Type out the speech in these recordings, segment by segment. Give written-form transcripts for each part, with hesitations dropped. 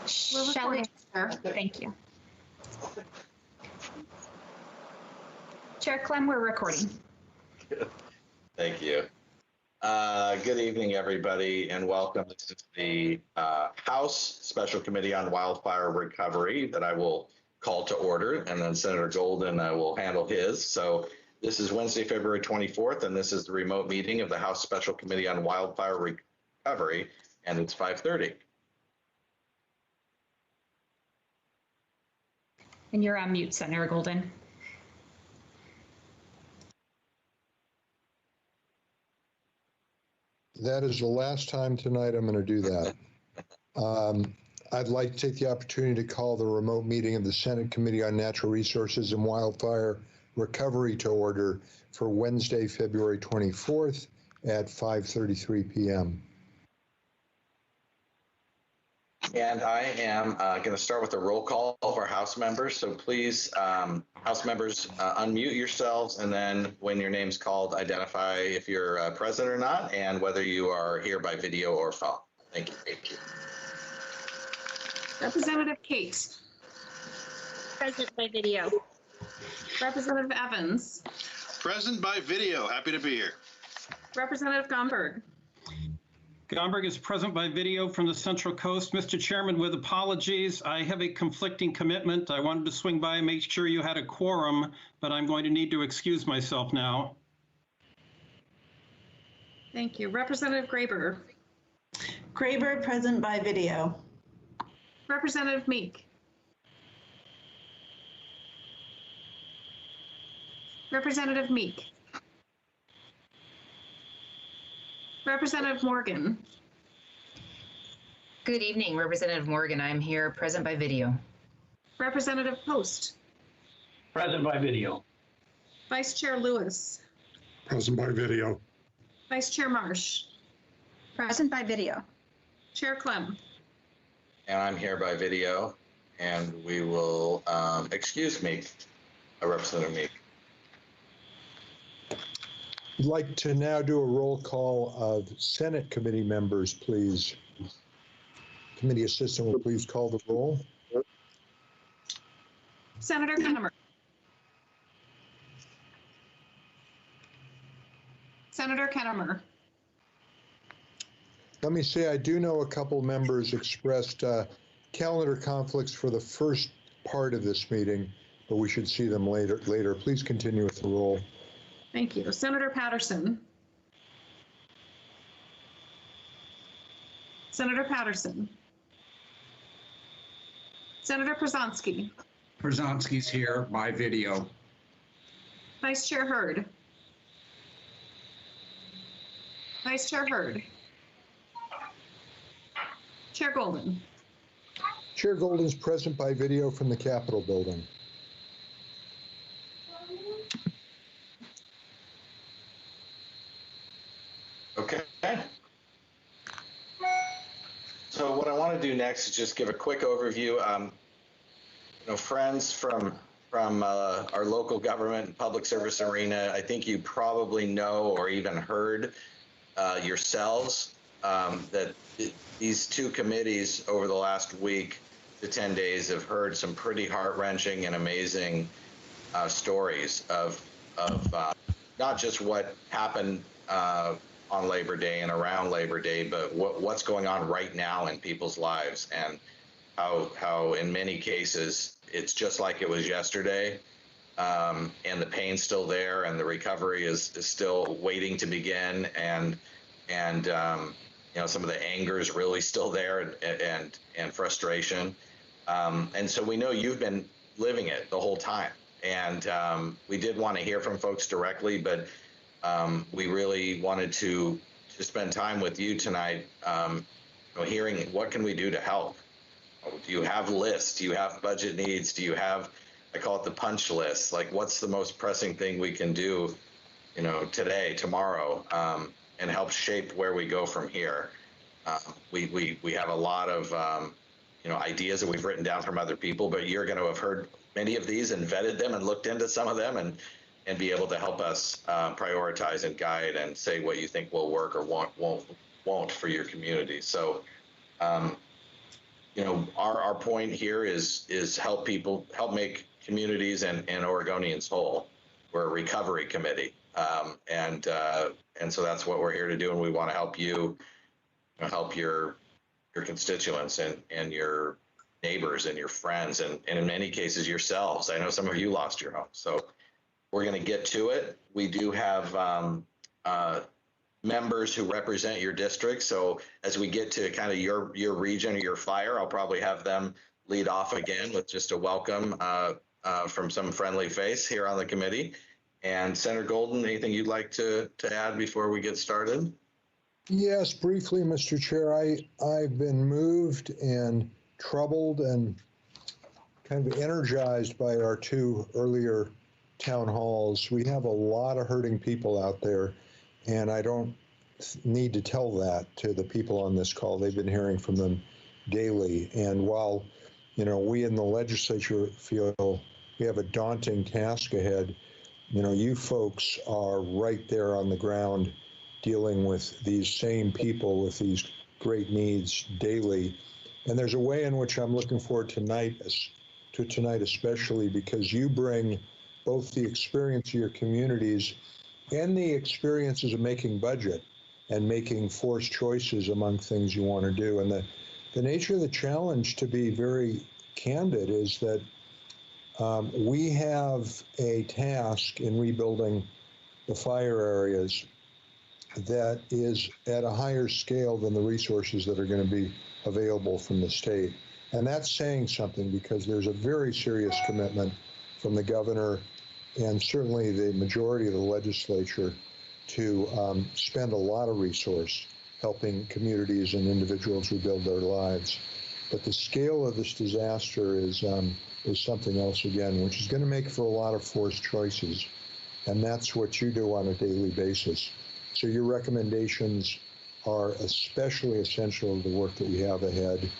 Shall we? Thank you. Chair Clem, we're recording. Thank you. Good evening, everybody, and welcome to the House Special Committee on Wildfire Recovery that I will call to order, and then Senator Golden will handle his. So this is Wednesday, February 24th, and this is the remote meeting of the House Special Committee on Wildfire Recovery, and it's 5:30. And you're on mute, Senator Golden. That is the last time tonight I'm going to do that. I'd like to take the opportunity to call the remote meeting of the Senate Committee on Natural Resources and Wildfire Recovery to order for Wednesday, February 24th at 5:33 p.m. And I am going to start with a roll call of our House members. So please, House members, unmute yourselves, and then when your name's called, identify if you're present or not, and whether you are here by video or phone. Thank you. Thank you. Representative Kate. Present by video. Representative Evans. Present by video. Happy to be here. Representative Gomberg. Gomberg is present by video from the Central Coast. Mr. Chairman, with apologies, I have a conflicting commitment. I wanted to swing by and make sure you had a quorum, but I'm going to need to excuse myself now. Thank you. Representative Graber. Graber, present by video. Representative Meek. Representative Meek. Representative Morgan. Good evening, Representative Morgan. I'm here, present by video. Representative Post. Present by video. Vice Chair Lewis. Present by video. Vice Chair Marsh. Present by video. Chair Clem. And I'm here by video, and we will excuse me, Representative Meek. I'd like to now do a roll call of Senate committee members, please. Committee assistant will please call the roll. Senator Kennemer. Senator Kennemer. Let me say, I do know a couple members expressed calendar conflicts for the first part of this meeting, but we should see them later. Please continue with the roll. Thank you. Senator Patterson. Senator Patterson. Senator Przanski. Przanski's here by video. Vice Chair Hurd. Vice Chair Hurd. Chair Golden. Chair Golden is present by video from the Capitol building. Okay. So what I want to do next is just give a quick overview. Friends from our local government and public service arena, I think you probably know or even heard yourselves that these two committees over the last week to 10 days have heard some pretty heart-wrenching and amazing stories of not just what happened on Labor Day and around Labor Day, but what's going on right now in people's lives, and how in many cases it's just like it was yesterday, and the pain's still there, and the recovery is still waiting to begin, and some of the anger is really still there, and frustration, and so we know you've been living it the whole time, and we did want to hear from folks directly, but we really wanted to spend time with you tonight, hearing what can we do to help. Do you have lists? Do you have budget needs? Do you have, I call it the punch list, like what's the most pressing thing we can do, today, tomorrow, and help shape where we go from here. We have a lot of ideas that we've written down from other people, but you're going to have heard many of these and vetted them and looked into some of them and be able to help us prioritize and guide and say what you think will work or won't for your community. So our point here is help people, help make communities and Oregonians whole. We're a recovery committee, and so that's what we're here to do, and we want to help you, help your constituents and your neighbors and your friends, and in many cases yourselves. I know some of you lost your home, so we're going to get to it. We do have members who represent your district, so as we get to kind of your region or your fire, I'll probably have them lead off again with just a welcome from some friendly face here on the committee. And Senator Golden, anything you'd like to add before we get started? Yes, briefly, Mr. Chair. I've been moved and troubled and kind of energized by our two earlier town halls. We have a lot of hurting people out there, and I don't need to tell that to the people on this call. They've been hearing from them daily. And while, we in the legislature feel we have a daunting task ahead, you folks are right there on the ground dealing with these same people with these great needs daily. And there's a way in which I'm looking forward to tonight, especially because you bring both the experience of your communities and the experiences of making budget and making forced choices among things you want to do. And the nature of the challenge, to be very candid, is that we have a task in rebuilding the fire areas that is at a higher scale than the resources that are going to be available from the state. And that's saying something, because there's a very serious commitment from the governor and certainly the majority of the legislature to spend a lot of resource helping communities and individuals rebuild their lives. But the scale of this disaster is something else again, which is going to make for a lot of forced choices. And that's what you do on a daily basis. So your recommendations are especially essential to the work that we have ahead,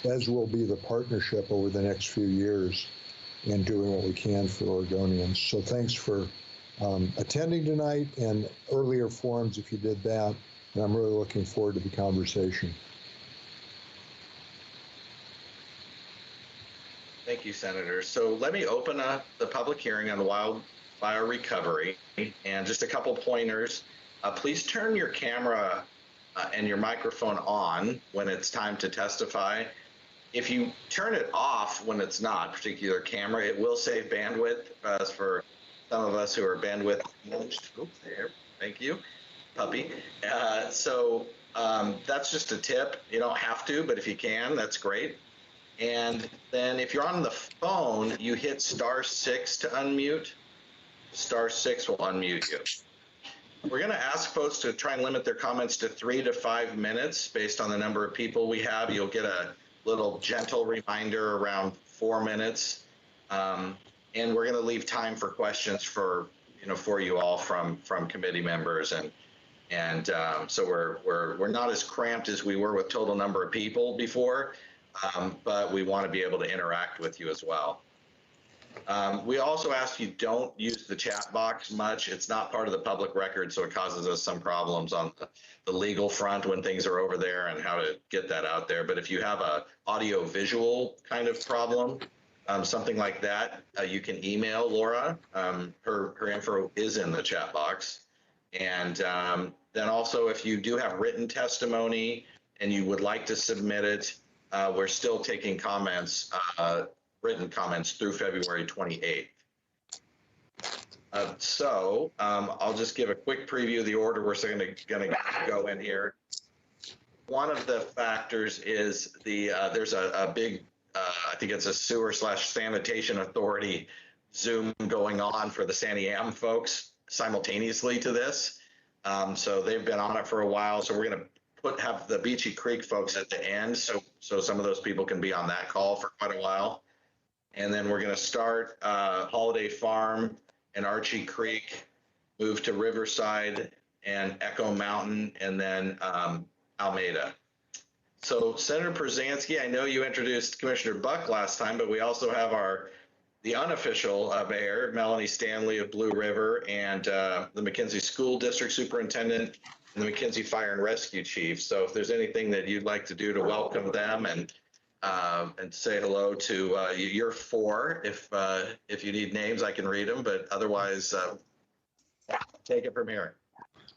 as will be the partnership over the next few years in doing what we can for Oregonians. So thanks for attending tonight and earlier forums if you did that. And I'm really looking forward to the conversation. Thank you, Senator. So let me open up the public hearing on wildfire recovery, and just a couple pointers. Please turn your camera and your microphone on when it's time to testify. If you turn it off when it's not, particular camera, it will save bandwidth for some of us who are bandwidth. Oops, there, thank you, puppy. So that's just a tip. You don't have to, but if you can, that's great. And then if you're on the phone, you hit *6 to unmute. *6 will unmute you. We're going to ask folks to try and limit their comments to 3 to 5 minutes based on the number of people we have. You'll get a little gentle reminder around 4 minutes. And we're going to leave time for questions for you all from committee members. And so we're not as cramped as we were with total number of people before, but we want to be able to interact with you as well. We also ask you don't use the chat box much. It's not part of the public record, so it causes us some problems on the legal front when things are over there and how to get that out there. But if you have a audio visual kind of problem, something like that, you can email Laura. Her info is in the chat box. And then also, if you do have written testimony and you would like to submit it, we're still taking comments, written comments through February 28th. So I'll just give a quick preview of the order we're going to go in here. One of the factors is there's a big, I think it's a sewer/sanitation authority Zoom going on for the Saniam folks simultaneously to this. So they've been on it for a while. So we're going to have the Beachy Creek folks at the end, so some of those people can be on that call for quite a while. And then we're going to start Holiday Farm and Archery Creek, move to Riverside and Echo Mountain, and then Almeda. So Senator Przansky, I know you introduced Commissioner Buck last time, but we also have the unofficial mayor, Melanie Stanley of Blue River, and the McKenzie School District Superintendent, and the McKenzie Fire and Rescue Chief. So if there's anything that you'd like to do to welcome them and and say hello to your four. If you need names, I can read them, but otherwise, take it from here.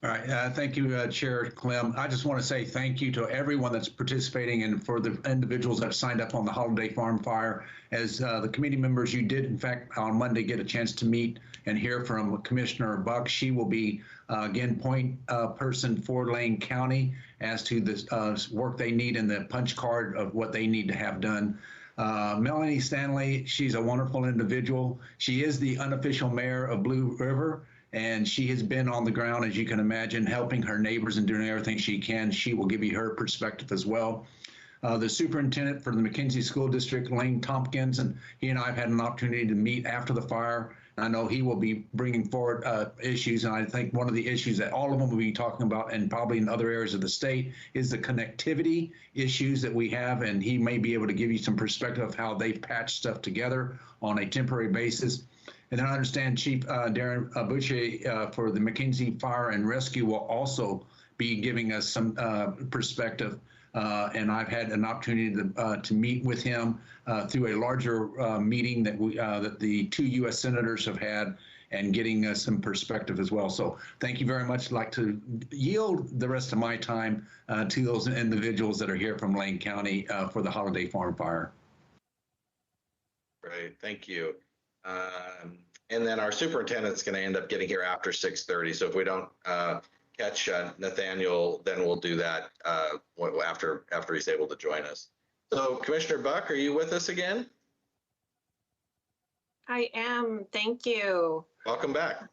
All right, thank you, Chair Clem. I just want to say thank you to everyone that's participating and for the individuals that signed up on the Holiday Farm Fire. As the committee members, you did, in fact, on Monday get a chance to meet and hear from Commissioner Buck. She will be, again, point person for Lane County as to the work they need and the punch card of what they need to have done. Melanie Stanley, she's a wonderful individual. She is the unofficial mayor of Blue River. And she has been on the ground, as you can imagine, helping her neighbors and doing everything she can. She will give you her perspective as well. The superintendent for the McKenzie School District, Lane Tompkins, and he and I have had an opportunity to meet after the fire. I know he will be bringing forward issues, and I think one of the issues that all of them will be talking about, and probably in other areas of the state, is the connectivity issues that we have, and he may be able to give you some perspective of how they patch stuff together on a temporary basis. And then I understand Chief Darren Boucher for the McKenzie Fire and Rescue will also be giving us some perspective. And I've had an opportunity to meet with him through a larger meeting that the two U.S. senators have had, and getting us some perspective as well. So thank you very much. I'd like to yield the rest of my time to those individuals that are here from Lane County for the Holiday Farm Fire. Great, thank you. And then our superintendent's going to end up getting here after 6:30. So if we don't catch Nathaniel, then we'll do that after he's able to join us. So Commissioner Buck, are you with us again? I am. Thank you. Welcome back.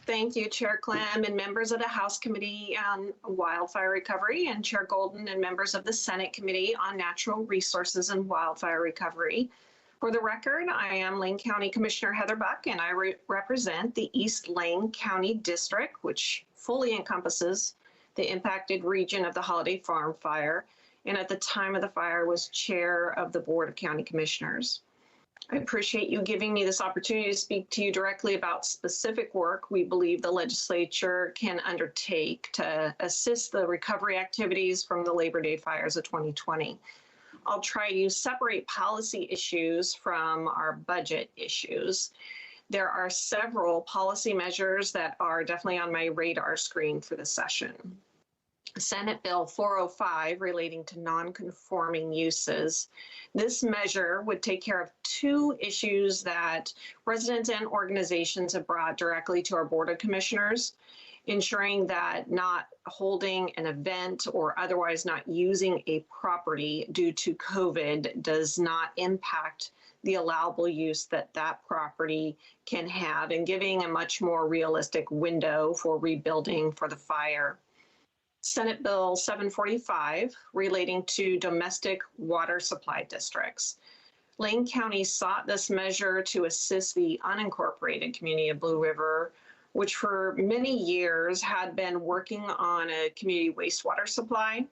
Thank you, Chair Clem and members of the House Committee on Wildfire Recovery, and Chair Golden and members of the Senate Committee on Natural Resources and Wildfire Recovery. For the record, I am Lane County Commissioner Heather Buck, and I represent the East Lane County District, which fully encompasses the impacted region of the Holiday Farm Fire, and at the time of the fire was chair of the Board of County Commissioners. I appreciate you giving me this opportunity to speak to you directly about specific work we believe the legislature can undertake to assist the recovery activities from the Labor Day fires of 2020. I'll try to separate policy issues from our budget issues. There are several policy measures that are definitely on my radar screen for this session. Senate Bill 405 relating to non-conforming uses. This measure would take care of two issues that residents and organizations have brought directly to our Board of Commissioners, ensuring that not holding an event or otherwise not using a property due to COVID does not impact the allowable use that that property can have, and giving a much more realistic window for rebuilding for the fire. Senate Bill 745 relating to domestic water supply districts. Lane County sought this measure to assist the unincorporated community of Blue River, which for many years had been working on a community wastewater supply.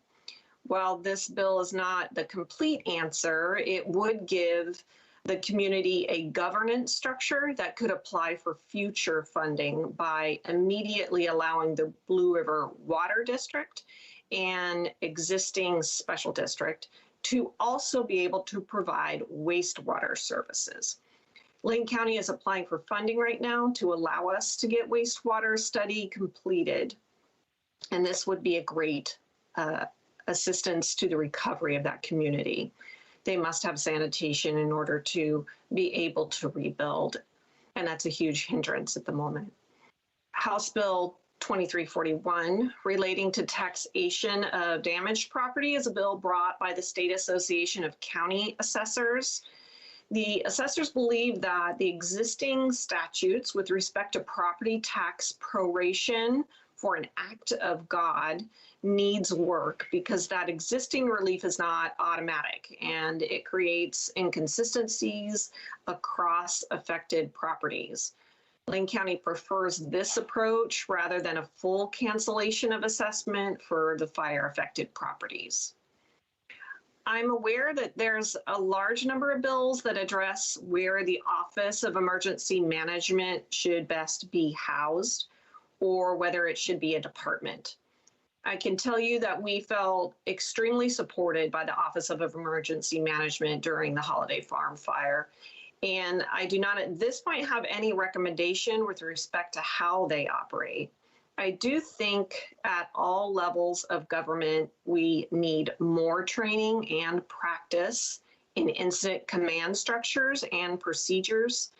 While this bill is not the complete answer, it would give the community a governance structure that could apply for future funding by immediately allowing the Blue River Water District and existing special district to also be able to provide wastewater services. Lane County is applying for funding right now to allow us to get wastewater study completed. And this would be a great assistance to the recovery of that community. They must have sanitation in order to be able to rebuild. And that's a huge hindrance at the moment. House Bill 2341 relating to taxation of damaged property is a bill brought by the State Association of County Assessors. The assessors believe that the existing statutes with respect to property tax proration for an act of God needs work because that existing relief is not automatic and it creates inconsistencies across affected properties. Lane County prefers this approach rather than a full cancellation of assessment for the fire affected properties. I'm aware that there's a large number of bills that address where the Office of Emergency Management should best be housed or whether it should be a department. I can tell you that we felt extremely supported by the Office of Emergency Management during the Holiday Farm fire. And I do not at this point have any recommendation with respect to how they operate. I do think at all levels of government, we need more training and practice in incident command structures and procedures,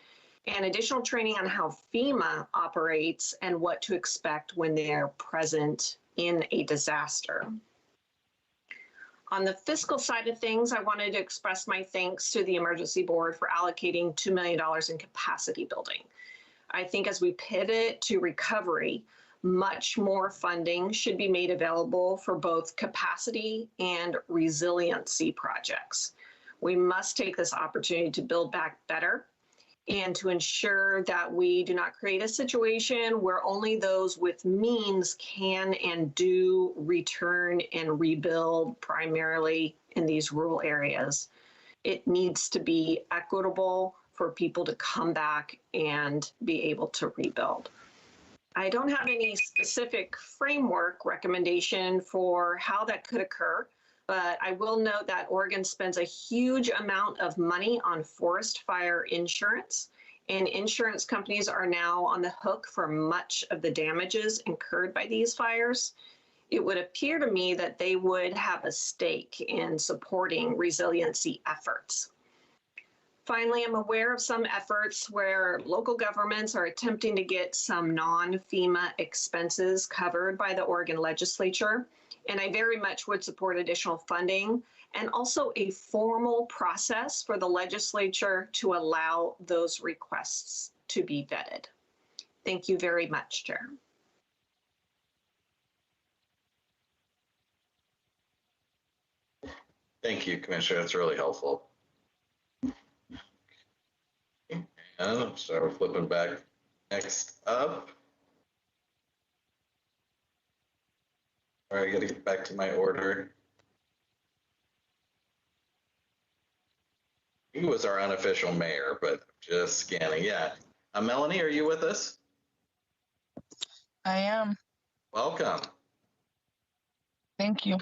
and additional training on how FEMA operates and what to expect when they're present in a disaster. On the fiscal side of things, I wanted to express my thanks to the Emergency Board for allocating $2 million in capacity building. I think as we pivot to recovery, much more funding should be made available for both capacity and resiliency projects. We must take this opportunity to build back better and to ensure that we do not create a situation where only those with means can and do return and rebuild, primarily in these rural areas. It needs to be equitable for people to come back and be able to rebuild. I don't have any specific framework recommendation for how that could occur, but I will note that Oregon spends a huge amount of money on forest fire insurance, and insurance companies are now on the hook for much of the damages incurred by these fires. It would appear to me that they would have a stake in supporting resiliency efforts. Finally, I'm aware of some efforts where local governments are attempting to get some non-FEMA expenses covered by the Oregon legislature, and I very much would support additional funding and also a formal process for the legislature to allow those requests to be vetted. Thank you very much, Chair. Thank you, Commissioner. That's really helpful. And so we're flipping back. Next up. All right, I got to get back to my order. He was our unofficial mayor, but just scanning. Yeah. Melanie, are you with us? I am. Welcome. Thank you.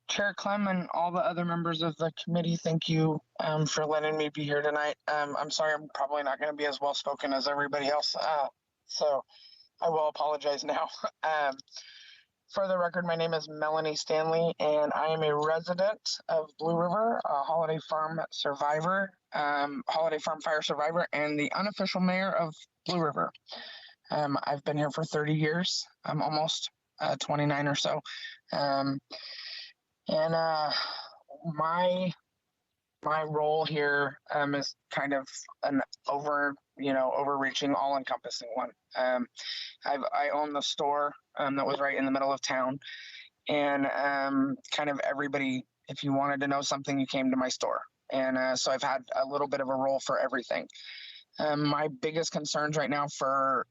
Chair Clem and all the other members of the committee, thank you for letting me be here tonight. I'm sorry, I'm probably not going to be as well spoken as everybody else, so I will apologize now. For the record, my name is Melanie Stanley, and I am a resident of Blue River, a Holiday Farm survivor, Holiday Farm fire survivor, and the unofficial mayor of Blue River. I've been here for 30 years. I'm almost 29 or so. My role here is kind of an overreaching, all-encompassing one. I own the store that was right in the middle of town, and kind of everybody, if you wanted to know something, you came to my store. And so I've had a little bit of a role for everything. My biggest concerns right now for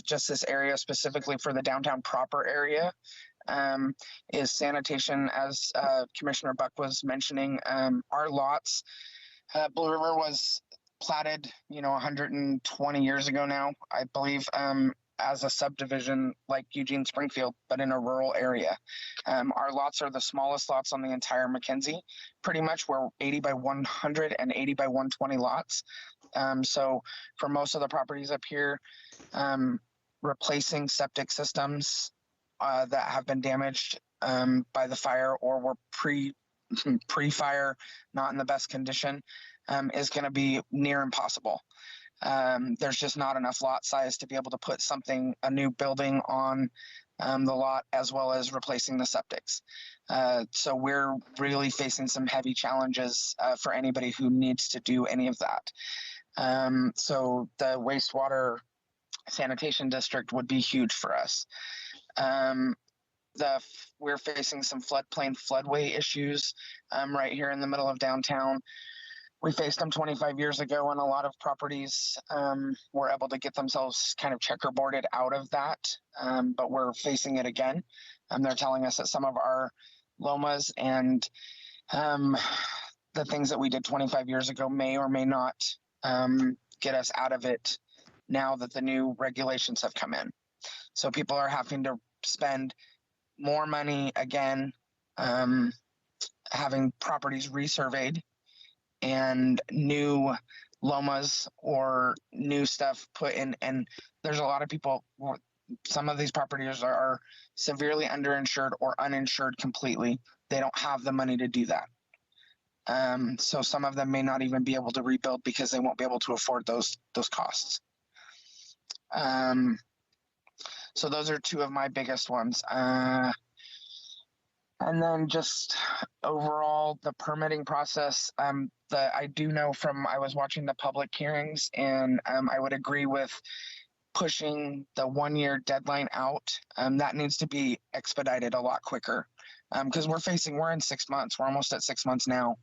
just this area, specifically for the downtown proper area, is sanitation. As Commissioner Buck was mentioning, our lots, Blue River was platted, 120 years ago now, I believe, as a subdivision like Eugene Springfield, but in a rural area. Our lots are the smallest lots on the entire McKenzie. Pretty much we're 80 by 100 and 80 by 120 lots. So for most of the properties up here, replacing septic systems that have been damaged by the fire or were pre-fire, not in the best condition, is going to be near impossible. There's just not enough lot size to be able to put a new building on the lot, as well as replacing the septics. So we're really facing some heavy challenges for anybody who needs to do any of that. So the wastewater sanitation district would be huge for us. We're facing some floodway issues right here in the middle of downtown. We faced them 25 years ago, and a lot of properties were able to get themselves kind of checkerboarded out of that, but we're facing it again. They're telling us that some of our lomas and the things that we did 25 years ago may or may not get us out of it now that the new regulations have come in. So people are having to spend more money again, having properties resurveyed and new lomas or new stuff put in. And there's a lot of people, some of these properties are severely underinsured or uninsured completely. They don't have the money to do that. So some of them may not even be able to rebuild because they won't be able to afford those costs. So those are two of my biggest ones. And then just overall the permitting process, I do know from, I was watching the public hearings, and I would agree with pushing the 1 year deadline out. That needs to be expedited a lot quicker, because we're in 6 months. We're almost at 6 months now.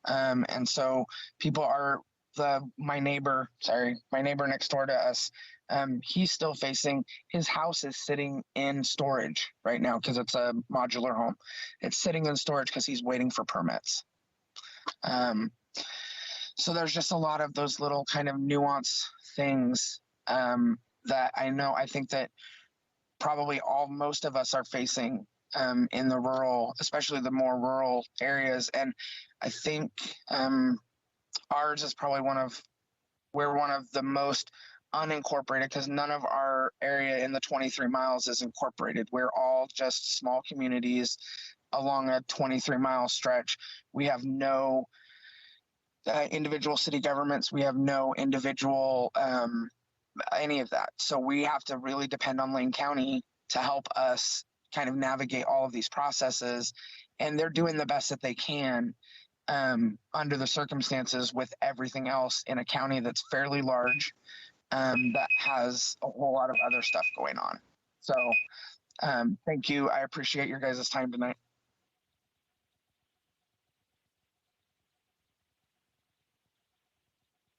And so people are, my neighbor next door to us, he's still facing, his house is sitting in storage right now because it's a modular home. It's sitting in storage because he's waiting for permits. So there's just a lot of those little kind of nuance things that I think that probably most of us are facing in the rural, especially the more rural areas. And I think ours is probably we're one of the most unincorporated, because none of our area in the 23 miles is incorporated. We're all just small communities along a 23-mile stretch. We have no individual city governments. We have no individual any of that. So we have to really depend on Lane County to help us kind of navigate all of these processes. And they're doing the best that they can under the circumstances with everything else in a county that's fairly large, that has a whole lot of other stuff going on. So thank you. I appreciate your guys' time tonight.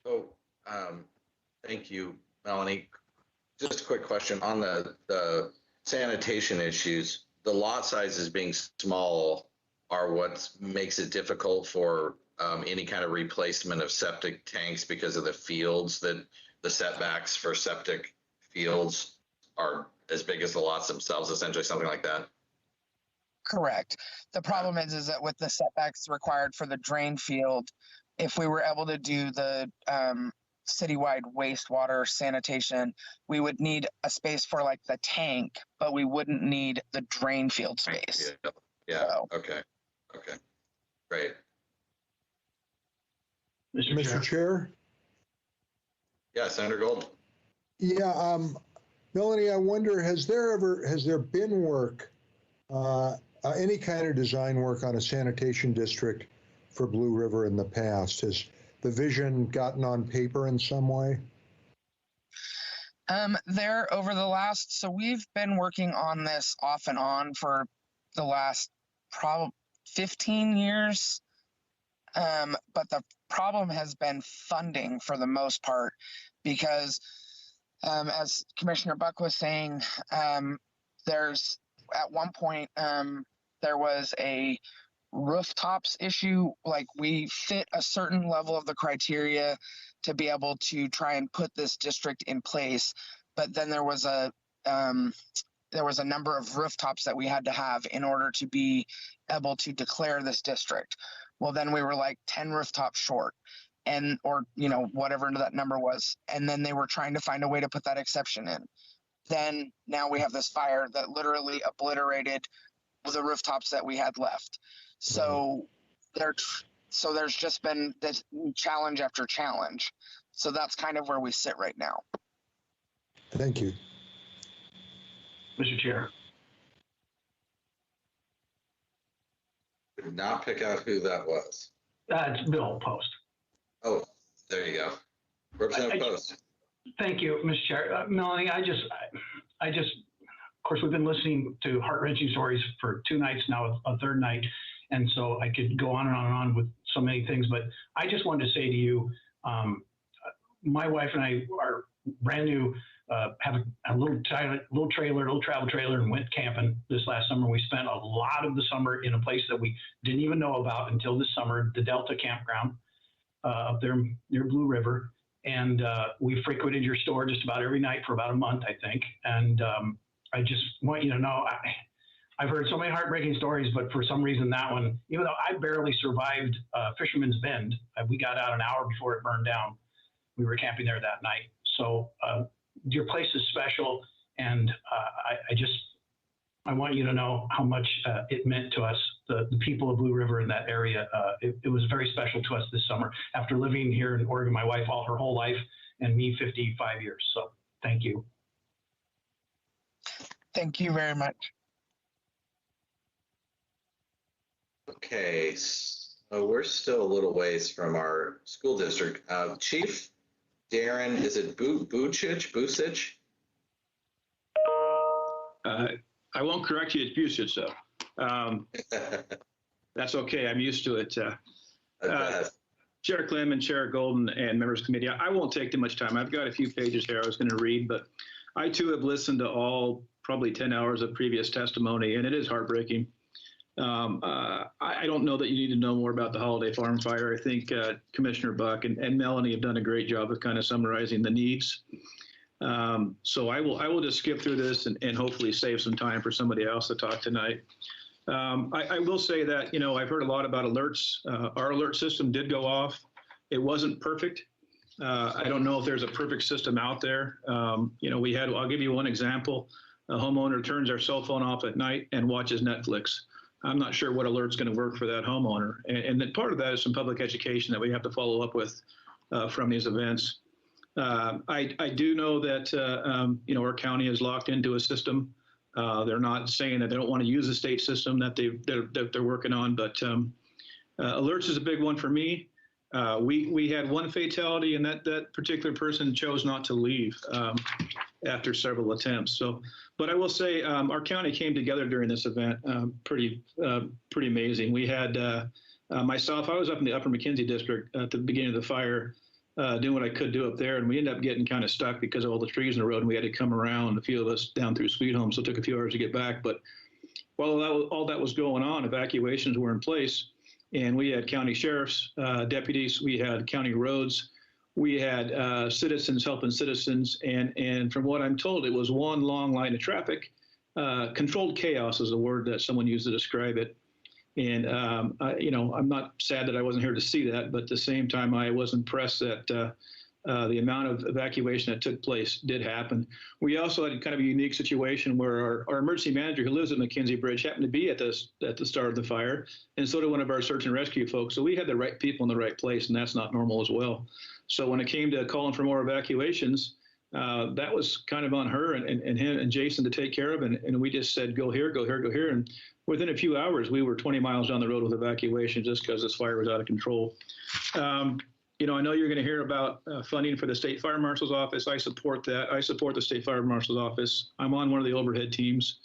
So, thank you, Melanie. Just a quick question on the sanitation issues. The lot sizes being small are what makes it difficult for any kind of replacement of septic tanks, because of the fields, that the setbacks for septic fields are as big as the lots themselves, essentially, something like that. Correct. The problem is that with the setbacks required for the drain field, if we were able to do the citywide wastewater sanitation, we would need a space for like the tank, but we wouldn't need the drain field space. Yeah. So. Okay. Great. Mr. Chair? Yeah, Senator Gold. Yeah, Melanie, I wonder, has there been work, any kind of design work on a sanitation district for Blue River in the past? Has the vision gotten on paper in some way? So we've been working on this off and on for the last probably 15 years. But the problem has been funding for the most part, because as Commissioner Buck was saying, there's at one point there was a rooftops issue. Like, we fit a certain level of the criteria to be able to try and put this district in place, but then there was a number of rooftops that we had to have in order to be able to declare this district. Well, then we were like 10 rooftops short, or whatever that number was. And then they were trying to find a way to put that exception in. Then now we have this fire that literally obliterated the rooftops that we had left. So there's just been this challenge after challenge. So that's kind of where we sit right now. Thank you. Mr. Chair. Did not pick out who that was. It's Bill Post. Oh, there you go. Representative Post. Thank you, Mr. Chair. Melanie, I just, of course, we've been listening to heart-wrenching stories for 2 nights now, a third night. And so I could go on and on and on with so many things, but I just wanted to say to you, my wife and I are brand new, have a little travel trailer, and went camping this last summer. We spent a lot of the summer in a place that we didn't even know about until this summer, the Delta Campground up there near Blue River. And we frequented your store just about every night for about a month, I think. And I just want you to know, I've heard so many heartbreaking stories, but for some reason that one, even though I barely survived Fisherman's Bend, we got out an hour before it burned down. We were camping there that night. So your place is special, and I want you to know how much it meant to us, the people of Blue River in that area. It was very special to us this summer. After living here in Oregon, my wife all her whole life, and me 55 years. So thank you. Thank you very much. Okay, so we're still a little ways from our school district. Chief Darren, is it Bucich? I won't correct you, it's Bucich, though. That's okay, I'm used to it. Chair Clem and Chair Golden and members of the committee, I won't take too much time. I've got a few pages here I was going to read, but I too have listened to all probably 10 hours of previous testimony, and it is heartbreaking. I don't know that you need to know more about the Holiday Farm Fire. I think Commissioner Buck and Melanie have done a great job of kind of summarizing the needs. So I will just skip through this and hopefully save some time for somebody else to talk tonight. I will say that, I've heard a lot about alerts. Our alert system did go off. It wasn't perfect. I don't know if there's a perfect system out there. I'll give you one example. A homeowner turns their cell phone off at night and watches Netflix. I'm not sure what alert's going to work for that homeowner. And then part of that is some public education that we have to follow up with from these events. I do know that, our county is locked into a system. They're not saying that they don't want to use the state system that they're working on, but alerts is a big one for me. We had one fatality, and that particular person chose not to leave after several attempts. But I will say our county came together during this event pretty amazing. We had myself, I was up in the Upper McKenzie district at the beginning of the fire, doing what I could do up there, and we ended up getting kind of stuck because of all the trees in the road, and we had to come around, a few of us down through Sweet Home, so it took a few hours to get back. But while all that was going on, evacuations were in place, and we had county sheriffs, deputies, we had county roads, we had citizens helping citizens, and from what I'm told, it was one long line of traffic. Controlled chaos is a word that someone used to describe it. And, I'm not sad that I wasn't here to see that, but at the same time, I was impressed that the amount of evacuation that took place did happen. We also had kind of a unique situation where our emergency manager who lives at McKenzie Bridge happened to be at the start of the fire, and so did one of our search and rescue folks. So we had the right people in the right place, and that's not normal as well. So when it came to calling for more evacuations, that was kind of on her and him and Jason to take care of, and we just said, go here, go here, go here. And within a few hours, we were 20 miles down the road with evacuation just because this fire was out of control. I know you're going to hear about funding for the State Fire Marshal's Office. I support that. I support the State Fire Marshal's Office. I'm on one of the overhead teams.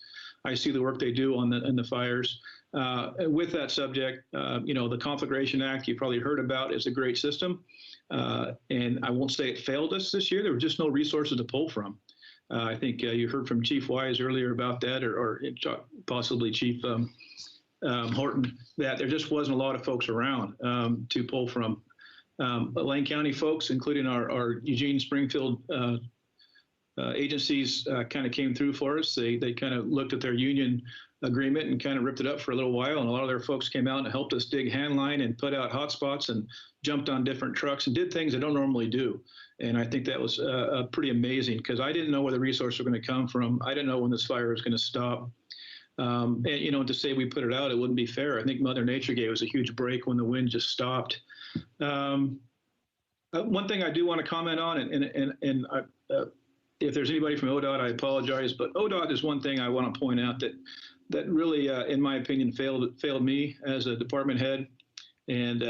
I see the work they do in the fires. With that subject, the Conflagration Act you probably heard about is a great system. And I won't say it failed us this year. There were just no resources to pull from. I think you heard from Chief Wise earlier about that, or possibly Chief Horton, that there just wasn't a lot of folks around to pull from. But Lane County folks, including our Eugene Springfield agencies, kind of came through for us. They kind of looked at their union agreement and kind of ripped it up for a little while, and a lot of their folks came out and helped us dig hand line and put out hot spots and jumped on different trucks and did things they don't normally do. And I think that was pretty amazing, because I didn't know where the resources were going to come from. I didn't know when this fire was going to stop. And to say we put it out, it wouldn't be fair. I think Mother Nature gave us a huge break when the wind just stopped. One thing I do want to comment on, and if there's anybody from ODOT, I apologize, but ODOT is one thing I want to point out that really, in my opinion, failed me as a department head, and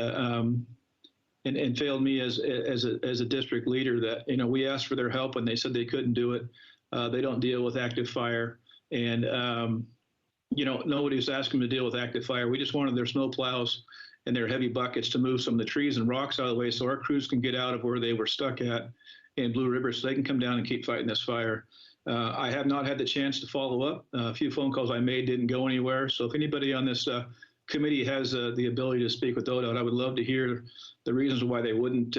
failed me as a district leader. That we asked for their help and they said they couldn't do it. They don't deal with active fire, and nobody's asking them to deal with active fire. We just wanted their snow plows and their heavy buckets to move some of the trees and rocks out of the way so our crews can get out of where they were stuck at in Blue River, so they can come down and keep fighting this fire. I have not had the chance to follow up. A few phone calls I made didn't go anywhere. So if anybody on this committee has the ability to speak with ODOT, I would love to hear the reasons why they wouldn't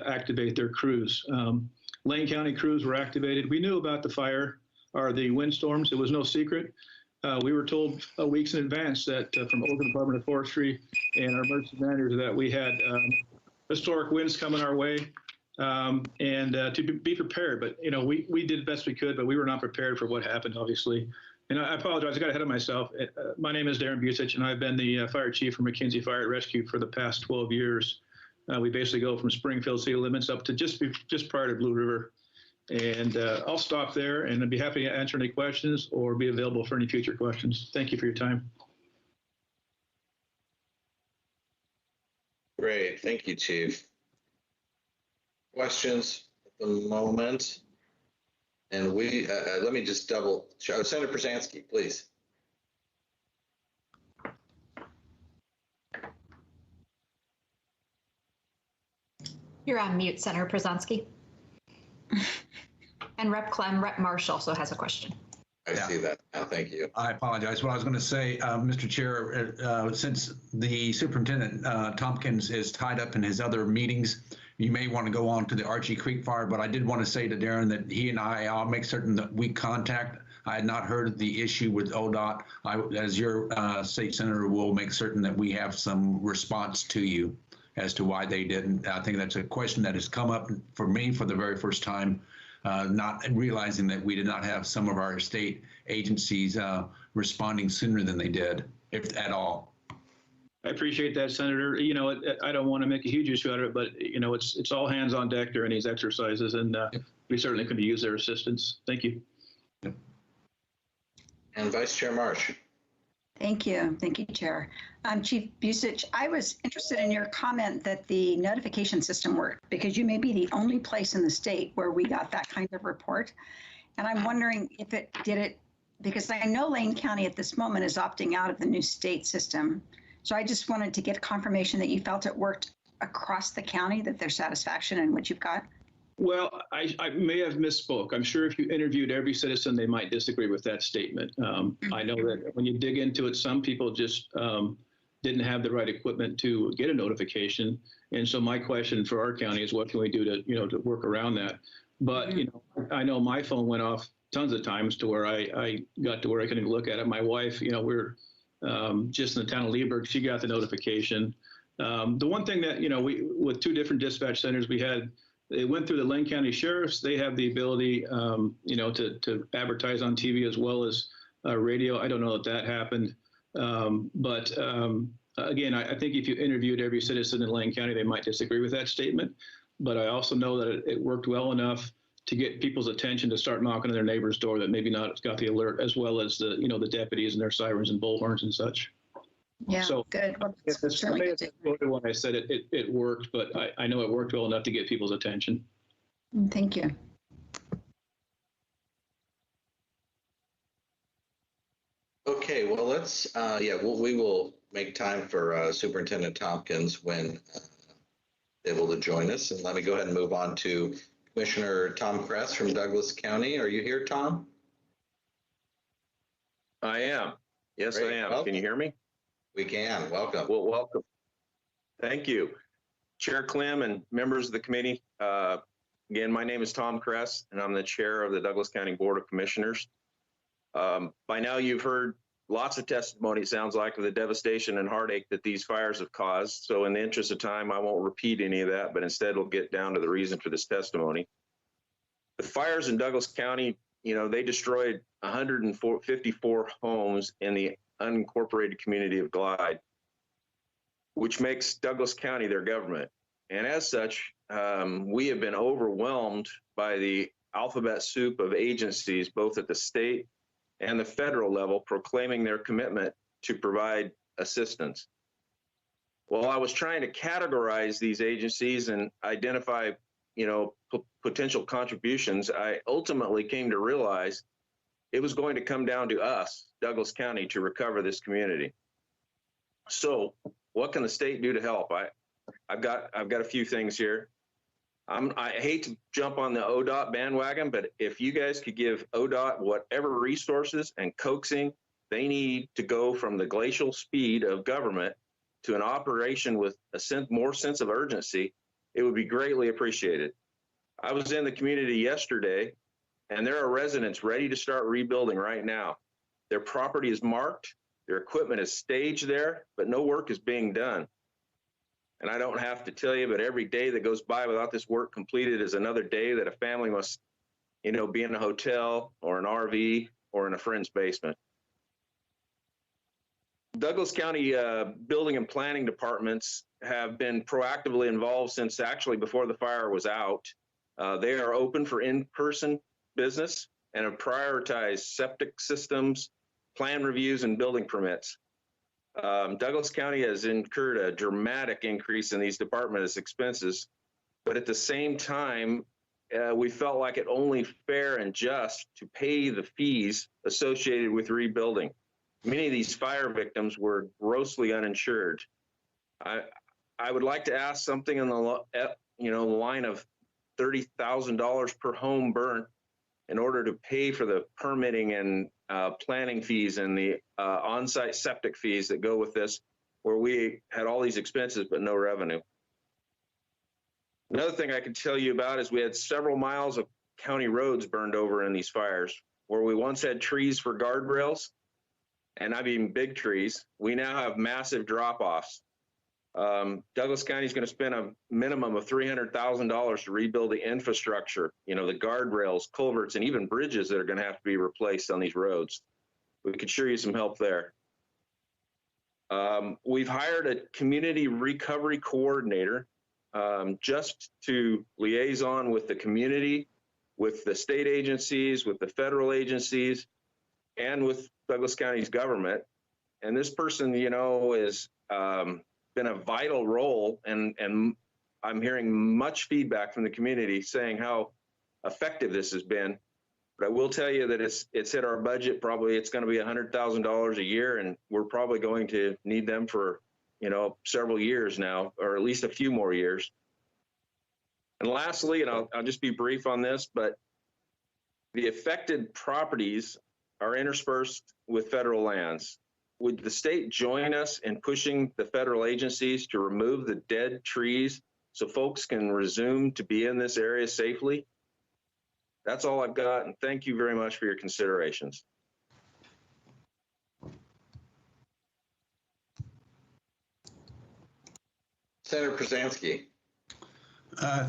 activate their crews. Lane County crews were activated. We knew about the fire are the windstorms. It was no secret. We were told weeks in advance that from Oregon Department of Forestry and our emergency managers that we had historic winds coming our way, and to be prepared. But we did the best we could, but we were not prepared for what happened, obviously. And I apologize, I got ahead of myself. My name is Darren Busich, and I've been the fire chief for McKinsey Fire and Rescue for the past 12 years. We basically go from Springfield city limits up to just prior to Blue River. And I'll stop there, and I'd be happy to answer any questions or be available for any future questions. Thank you for your time. Great, thank you, Chief. Questions at the moment? And we, let me just double check. Senator Przansky, please. You're on mute, Senator Przansky. And Rep. Marsh also has a question. I see that now. Thank you. I apologize. What I was going to say, Mr. Chair, since the Superintendent Tompkins is tied up in his other meetings, you may want to go on to the Archery Creek fire, but I did want to say to Darren that he and I'll make certain that we contact. I had not heard the issue with ODOT. As your state senator, will make certain that we have some response to you as to why they didn't. I think that's a question that has come up for me for the very first time, not realizing that we did not have some of our state agencies responding sooner than they did, if at all. I appreciate that, Senator. I don't want to make a huge issue out of it, but it's all hands on deck during these exercises, and we certainly could use their assistance. Thank you. And Vice Chair Marsh. Thank you. Thank you, Chair. Chief Busich, I was interested in your comment that the notification system worked, because you may be the only place in the state where we got that kind of report. And I'm wondering if it did it, because I know Lane County at this moment is opting out of the new state system. So I just wanted to get confirmation that you felt it worked across the county, that there's satisfaction in what you've got. Well, I may have misspoke. I'm sure if you interviewed every citizen, they might disagree with that statement. I know that when you dig into it, some people just didn't have the right equipment to get a notification. And so my question for our county is, what can we do to work around that? But, I know my phone went off tons of times to where I got to where I couldn't even look at it. My wife, we're just in the town of Leesburg, she got the notification. The one thing that, we, with two different dispatch centers, they went through the Lane County Sheriffs. They have the ability, to advertise on TV as well as radio. I don't know if that happened. But again, I think if you interviewed every citizen in Lane County, they might disagree with that statement. But I also know that it worked well enough to get people's attention to start knocking on their neighbor's door that maybe not got the alert, as well as the, the deputies and their sirens and bullhorns and such. Yeah, so good. Well, I may have quoted when I said it worked, but I know it worked well enough to get people's attention. Thank you. Okay, well, let's, we will make time for Superintendent Tompkins when able to join us. And let me go ahead and move on to Commissioner Tom Kress from Douglas County. Are you here, Tom? I am. Yes, Great. I am. Welcome. Can you hear me? We can. Welcome. Well, welcome. Thank you. Chair Clem and members of the committee. Again, my name is Tom Kress, and I'm the chair of the Douglas County Board of Commissioners. By now, you've heard lots of testimony, it sounds like, of the devastation and heartache that these fires have caused. So in the interest of time, I won't repeat any of that, but instead we'll get down to the reason for this testimony. The fires in Douglas County, they destroyed 154 homes in the unincorporated community of Glide, which makes Douglas County their government. And as such, we have been overwhelmed by the alphabet soup of agencies, both at the state and the federal level, proclaiming their commitment to provide assistance. While I was trying to categorize these agencies and identify, potential contributions, I ultimately came to realize it was going to come down to us, Douglas County, to recover this community. So what can the state do to help? I've got a few things here. I hate to jump on the ODOT bandwagon, but if you guys could give ODOT whatever resources and coaxing they need to go from the glacial speed of government to an operation with a more sense of urgency, it would be greatly appreciated. I was in the community yesterday, and there are residents ready to start rebuilding right now. Their property is marked, their equipment is staged there, but no work is being done. And I don't have to tell you, but every day that goes by without this work completed is another day that a family must, be in a hotel or an RV or in a friend's basement. Douglas County building and planning departments have been proactively involved since actually before the fire was out. They are open for in-person business and have prioritized septic systems, plan reviews, and building permits. Douglas County has incurred a dramatic increase in these departments' expenses, but at the same time, we felt like it only fair and just to pay the fees associated with rebuilding. Many of these fire victims were grossly uninsured. I would like to ask something in the line of $30,000 per home burnt in order to pay for the permitting and planning fees and the on-site septic fees that go with this, where we had all these expenses but no revenue. Another thing I can tell you about is we had several miles of county roads burned over in these fires, where we once had trees for guardrails, and I mean big trees. We now have massive drop-offs. Douglas County is going to spend a minimum of $300,000 to rebuild the infrastructure, the guardrails, culverts, and even bridges that are going to have to be replaced on these roads. We could sure use some help there. We've hired a community recovery coordinator just to liaison with the community, with the state agencies, with the federal agencies, and with Douglas County's government. And this person, is been a vital role, and I'm hearing much feedback from the community saying how effective this has been. But I will tell you that it's hit our budget. Probably it's going to be $100,000 a year, and we're probably going to need them for several years now, or at least a few more years. And lastly, and I'll just be brief on this, but the affected properties are interspersed with federal lands. Would the state join us in pushing the federal agencies to remove the dead trees so folks can resume to be in this area safely? That's all I've got, and thank you very much for your considerations. Senator Przansky.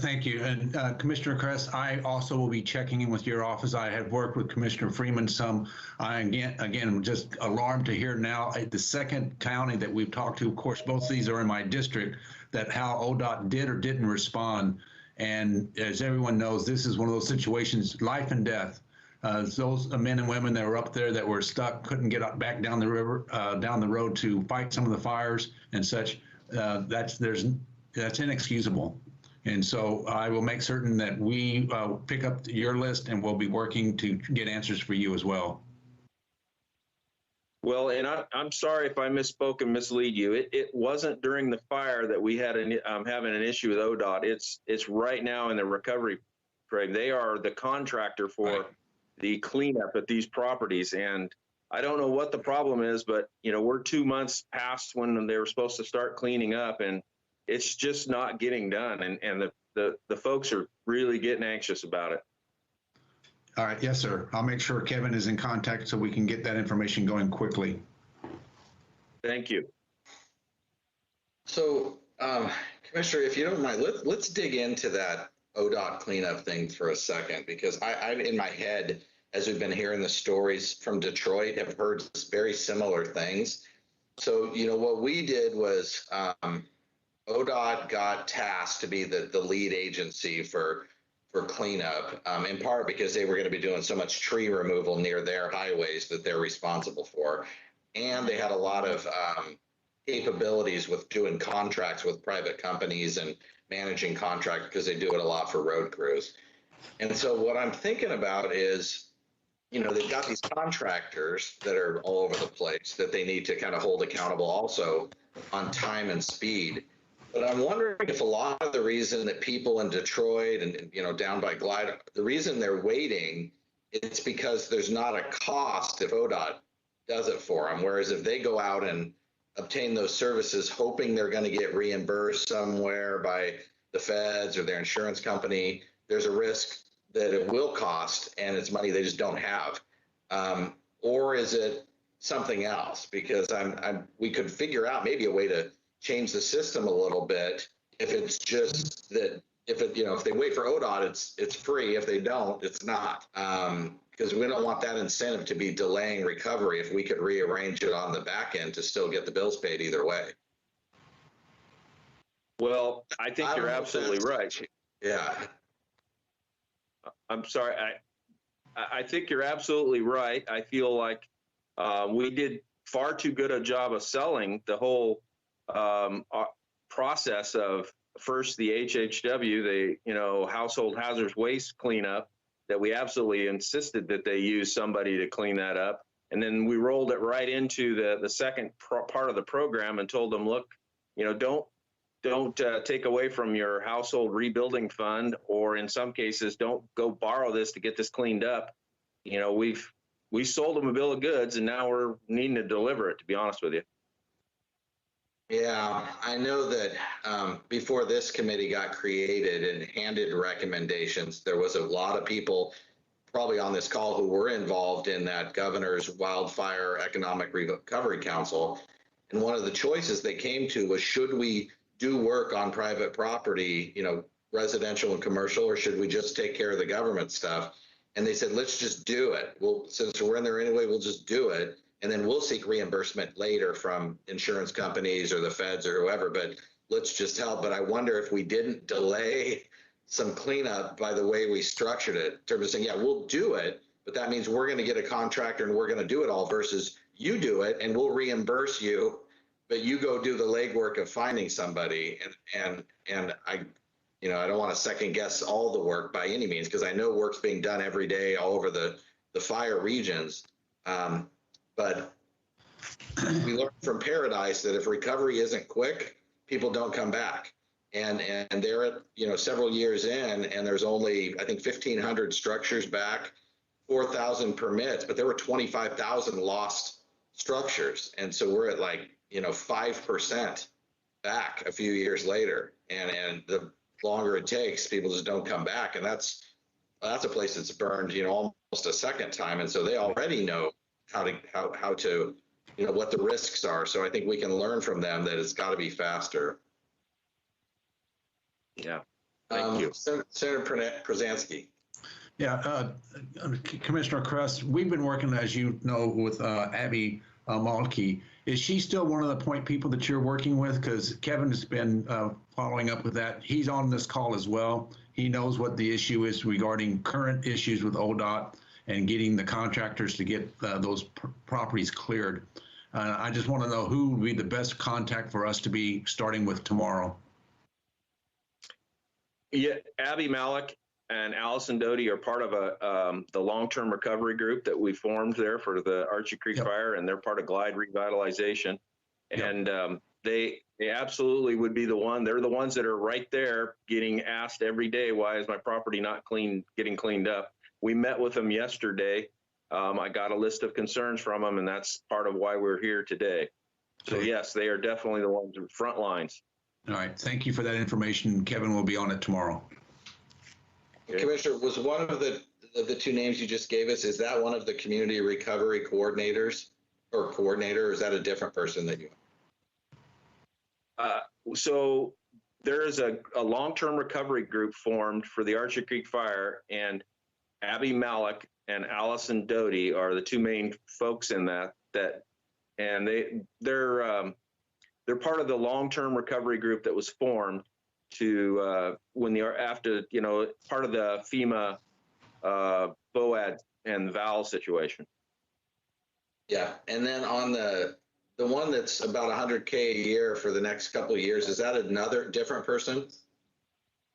Thank you. And Commissioner Kress, I also will be checking in with your office. I have worked with Commissioner Freeman some. I again, I'm just alarmed to hear now the second county that we've talked to, of course, both of these are in my district, that how ODOT did or didn't respond. And as everyone knows, this is one of those situations, life and death. Those men and women that were up there that were stuck, couldn't get up back down the river, down the road to fight some of the fires and such. That's inexcusable. And so I will make certain that we pick up your list, and we'll be working to get answers for you as well. Well, and I'm sorry if I misspoke and mislead you. It wasn't during the fire that we had having an issue with ODOT. It's right now in the recovery, Craig. They are the contractor for the cleanup at these properties. And I don't know what the problem is, but we're 2 months past when they were supposed to start cleaning up, and it's just not getting done. And the folks are really getting anxious about it. All right. Yes, sir. I'll make sure Kevin is in contact so we can get that information going quickly. Thank you. So, Commissioner, if you don't mind, let's dig into that ODOT cleanup thing for a second, because I'm in my head, as we've been hearing the stories from Detroit, have heard very similar things. So, what we did was ODOT got tasked to be the lead agency for cleanup, in part because they were going to be doing so much tree removal near their highways that they're responsible for. And they had a lot of capabilities with doing contracts with private companies and managing contracts, because they do it a lot for road crews. And so what I'm thinking about is, they've got these contractors that are all over the place that they need to kind of hold accountable also on time and speed. But I'm wondering if a lot of the reason that people in Detroit and down by Glide, the reason they're waiting, it's because there's not a cost if ODOT does it for them. Whereas if they go out and obtain those services hoping they're going to get reimbursed somewhere by the feds or their insurance company, there's a risk that it will cost and it's money they just don't have? Or is it something else? Because we could figure out maybe a way to change the system a little bit if it's just that if they wait for ODOT, it's free. If they don't, it's not. Because we don't want that incentive to be delaying recovery if we could rearrange it on the back end to still get the bills paid either way. Well, I think you're absolutely right. Yeah. I'm sorry. I think you're absolutely right. I feel like we did far too good a job of selling the whole process of first the HHW, the household hazardous waste cleanup, that we absolutely insisted that they use somebody to clean that up. And then we rolled it right into the second part of the program and told them, look, don't take away from your household rebuilding fund, or in some cases, don't go borrow this to get this cleaned up. We sold them a bill of goods, and now we're needing to deliver it, to be honest with you. Yeah, I know that before this committee got created and handed recommendations, there was a lot of people probably on this call who were involved in that governor's Wildfire Economic Recovery Council. And one of the choices they came to was, should we do work on private property, residential and commercial, or should we just take care of the government stuff? And they said, let's just do it. Well, since we're in there anyway, we'll just do it. And then we'll seek reimbursement later from insurance companies or the feds or whoever, but let's just help. But I wonder if we didn't delay some cleanup by the way we structured it, in terms of saying, yeah, we'll do it, but that means we're going to get a contractor and we're going to do it all, versus you do it and we'll reimburse you, but you go do the legwork of finding somebody. And I don't want to second guess all the work by any means, because I know work's being done every day all over the fire regions. But we learned from Paradise that if recovery isn't quick, people don't come back. And they're at, several years in, and there's only, I think, 1,500 structures back, 4,000 permits, but there were 25,000 lost structures. And so we're at 5% back a few years later. And the longer it takes, people just don't come back. And that's a place that's burned, almost a second time. And so they already know how to what the risks are. So I think we can learn from them that it's got to be faster. Yeah. Thank you. Senator Przansky. Yeah, Commissioner Kress, we've been working, as you know, with Abby Malky. Is she still one of the point people that you're working with? Because Kevin has been following up with that. He's on this call as well. He knows what the issue is regarding current issues with ODOT and getting the contractors to get those properties cleared. I just want to know who would be the best contact for us to be starting with tomorrow. Yeah, Abby Malik and Allison Doty are part of the long-term recovery group that we formed there for the Archery Creek Fire, and they're part of Glide Revitalization. And they absolutely would be the one. They're the ones that are right there getting asked every day, why is my property not getting cleaned up? We met with them yesterday. I got a list of concerns from them, and that's part of why we're here today. So yes, they are definitely the ones in front lines. All right, thank you for that information. Kevin will be on it tomorrow. Okay. Commissioner, was one of the two names you just gave us, is that one of the community recovery coordinators or coordinator, or is that a different person that you? So there is a long-term recovery group formed for the Archery Creek Fire, and Abby Malik and Allison Doty are the two main folks in that, and they're part of the long-term recovery group that was formed to part of the FEMA BOAD and VAL situation. Yeah, and then on the one that's about $100K a year for the next couple of years, is that another different person?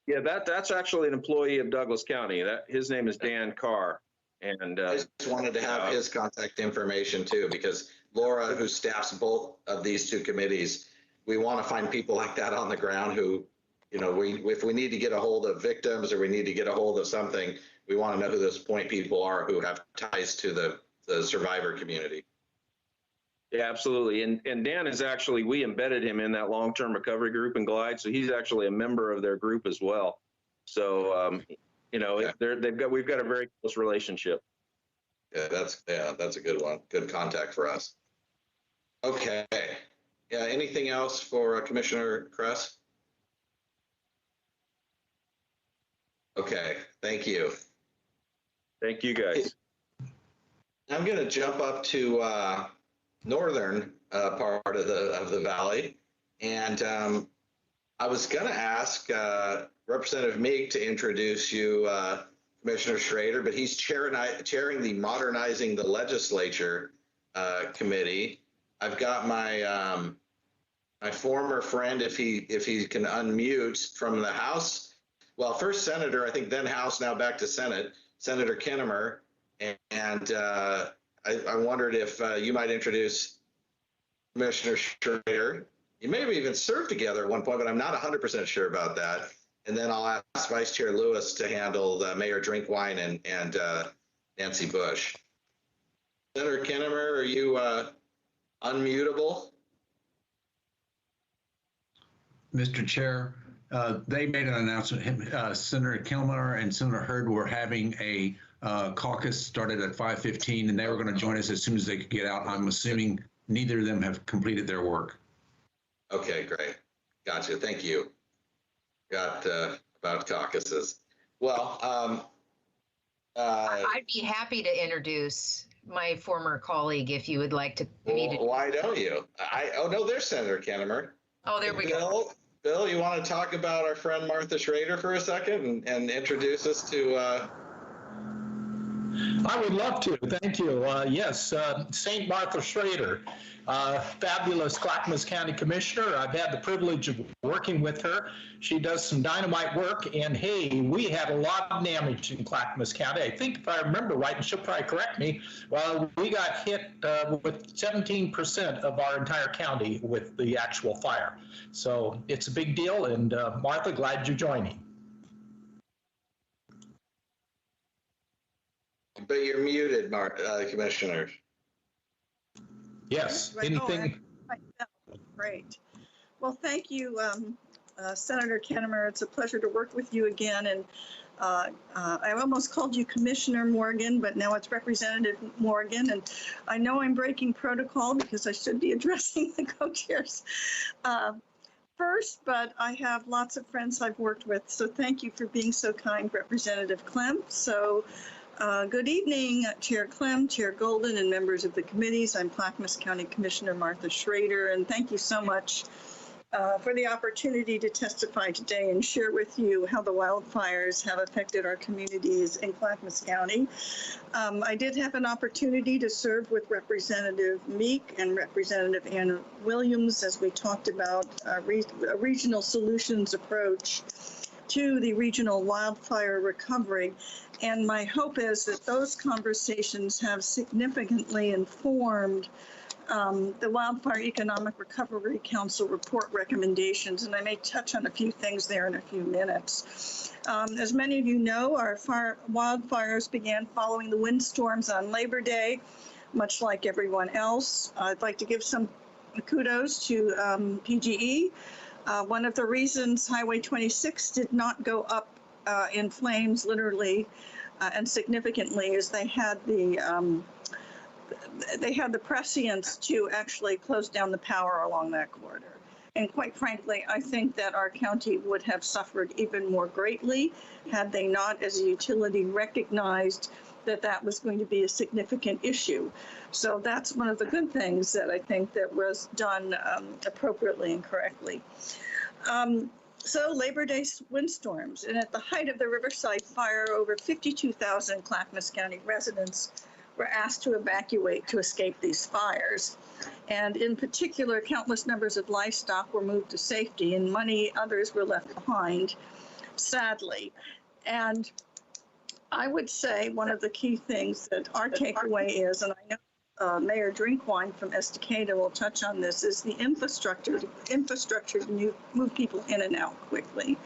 Yeah, that's actually an employee of Douglas County. His name is Dan Carr. And I just wanted to have his contact information too, because Laura, who staffs both of these two committees, we want to find people like that on the ground who, if we need to get a hold of victims or we need to get a hold of something, we want to know who those point people are who have ties to the survivor community. Yeah, absolutely. And Dan is actually, we embedded him in that long-term recovery group in Glide, so he's actually a member of their group as well. So You know, we've got a very close relationship. Yeah, that's a good one. Good contact for us. Okay. Yeah. Anything else for Commissioner Kress? Okay. Thank you. Thank you, guys. I'm going to jump up to northern part of the valley, and I was going to ask Representative Meek to introduce you, Commissioner Schrader, but he's chairing the Modernizing the Legislature committee. I've got my my former friend, if he can unmute, from the House. Well, first Senator, I think, then House, now back to Senate, Senator Kinnemer. And I wondered if you might introduce Commissioner Schrader. You may have even served together at one point, but I'm not 100% sure about that. And then I'll ask Vice Chair Lewis to handle Mayor Drinkwine and Nancy Bush. Senator Kinnemer, are you unmutable? Mr. Chair, they made an announcement. Senator Kilmer and Senator Hurd were having a caucus started at 5:15, and they were going to join us as soon as they could get out. I'm assuming neither of them have completed their work. Okay, great. Gotcha. Thank you. Got about caucuses. Well, I'd be happy to introduce my former colleague if you would like to. Why don't you? Oh no, there's Senator Kinnemer. Oh, there we go. Bill, you want to talk about our friend Martha Schrader for a second and introduce us to? I would love to. Thank you. Yes, St. Martha Schrader, fabulous Clackamas County Commissioner. I've had the privilege of working with her. She does some dynamite work, and hey, we had a lot of damage in Clackamas County. I think if I remember right, and she'll probably correct me, we got hit with 17% of our entire county with the actual fire. So it's a big deal, and Martha, glad you're joining. But you're muted, Commissioner. Yes. Right. Anything? Great. Well, thank you, Senator Kinnemer. It's a pleasure to work with you again. And I almost called you Commissioner Morgan, but now it's Representative Morgan. And I know I'm breaking protocol because I should be addressing the co-chairs first, but I have lots of friends I've worked with. So thank you for being so kind, Representative Clem. So good evening, Chair Clem, Chair Golden, and members of the committees. I'm Clackamas County Commissioner Martha Schrader, and thank you so much for the opportunity to testify today and share with you how the wildfires have affected our communities in Clackamas County. I did have an opportunity to serve with Representative Meek and Representative Ann Williams as we talked about a regional solutions approach to the regional wildfire recovery. And my hope is that those conversations have significantly informed the Wildfire Economic Recovery Council report recommendations, and I may touch on a few things there in a few minutes. As many of you know, our wildfires began following the windstorms on Labor Day, much like everyone else. I'd like to give some kudos to PGE. One of the reasons Highway 26 did not go up in flames, literally and significantly, is they had the prescience to actually close down the power along that corridor. And quite frankly, I think that our county would have suffered even more greatly had they not, as a utility, recognized that that was going to be a significant issue. So that's one of the good things that I think that was done appropriately and correctly. So Labor Day windstorms, and at the height of the Riverside fire, over 52,000 Clackamas County residents were asked to evacuate to escape these fires. And in particular, countless numbers of livestock were moved to safety, and many others were left behind, sadly. And I would say one of the key things that our takeaway is, and I know Mayor Drinkwine from Estacada will touch on this, is the infrastructure to move people in and out quickly.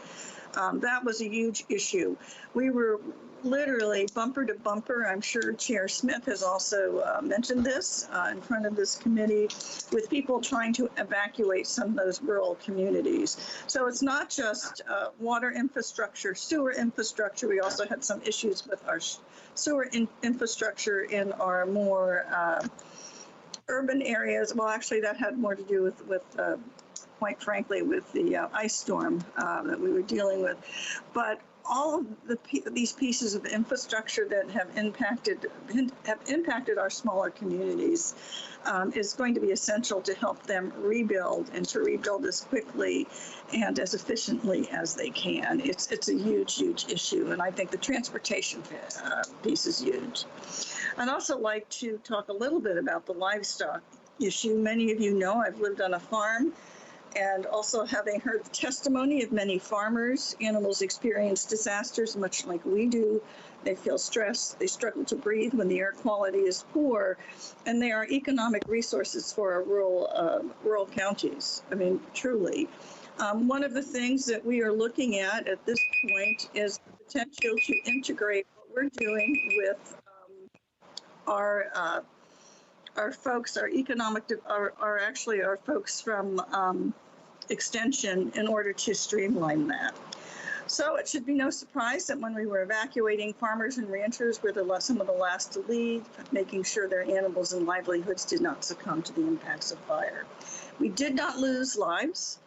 That was a huge issue. We were literally bumper to bumper. I'm sure Chair Smith has also mentioned this in front of this committee, with people trying to evacuate some of those rural communities. So it's not just water infrastructure, sewer infrastructure. We also had some issues with our sewer infrastructure in our more urban areas. Well, actually, that had more to do with quite frankly, with the ice storm that we were dealing with. But all of these pieces of infrastructure that have impacted our smaller communities is going to be essential to help them rebuild, and to rebuild as quickly and as efficiently as they can. It's a huge, huge issue, and I think the transportation piece is huge. I'd also like to talk a little bit about the livestock issue. Many of you know I've lived on a farm, and also having heard the testimony of many farmers, animals experience disasters much like we do. They feel stress, they struggle to breathe when the air quality is poor, and they are economic resources for our rural counties. I mean, truly. One of the things that we are looking at this point is the potential to integrate what we're doing with our folks, our folks from Extension, in order to streamline that. So it should be no surprise that when we were evacuating, farmers and ranchers were some of the last to leave, making sure their animals and livelihoods did not succumb to the impacts of fire. We did not lose lives.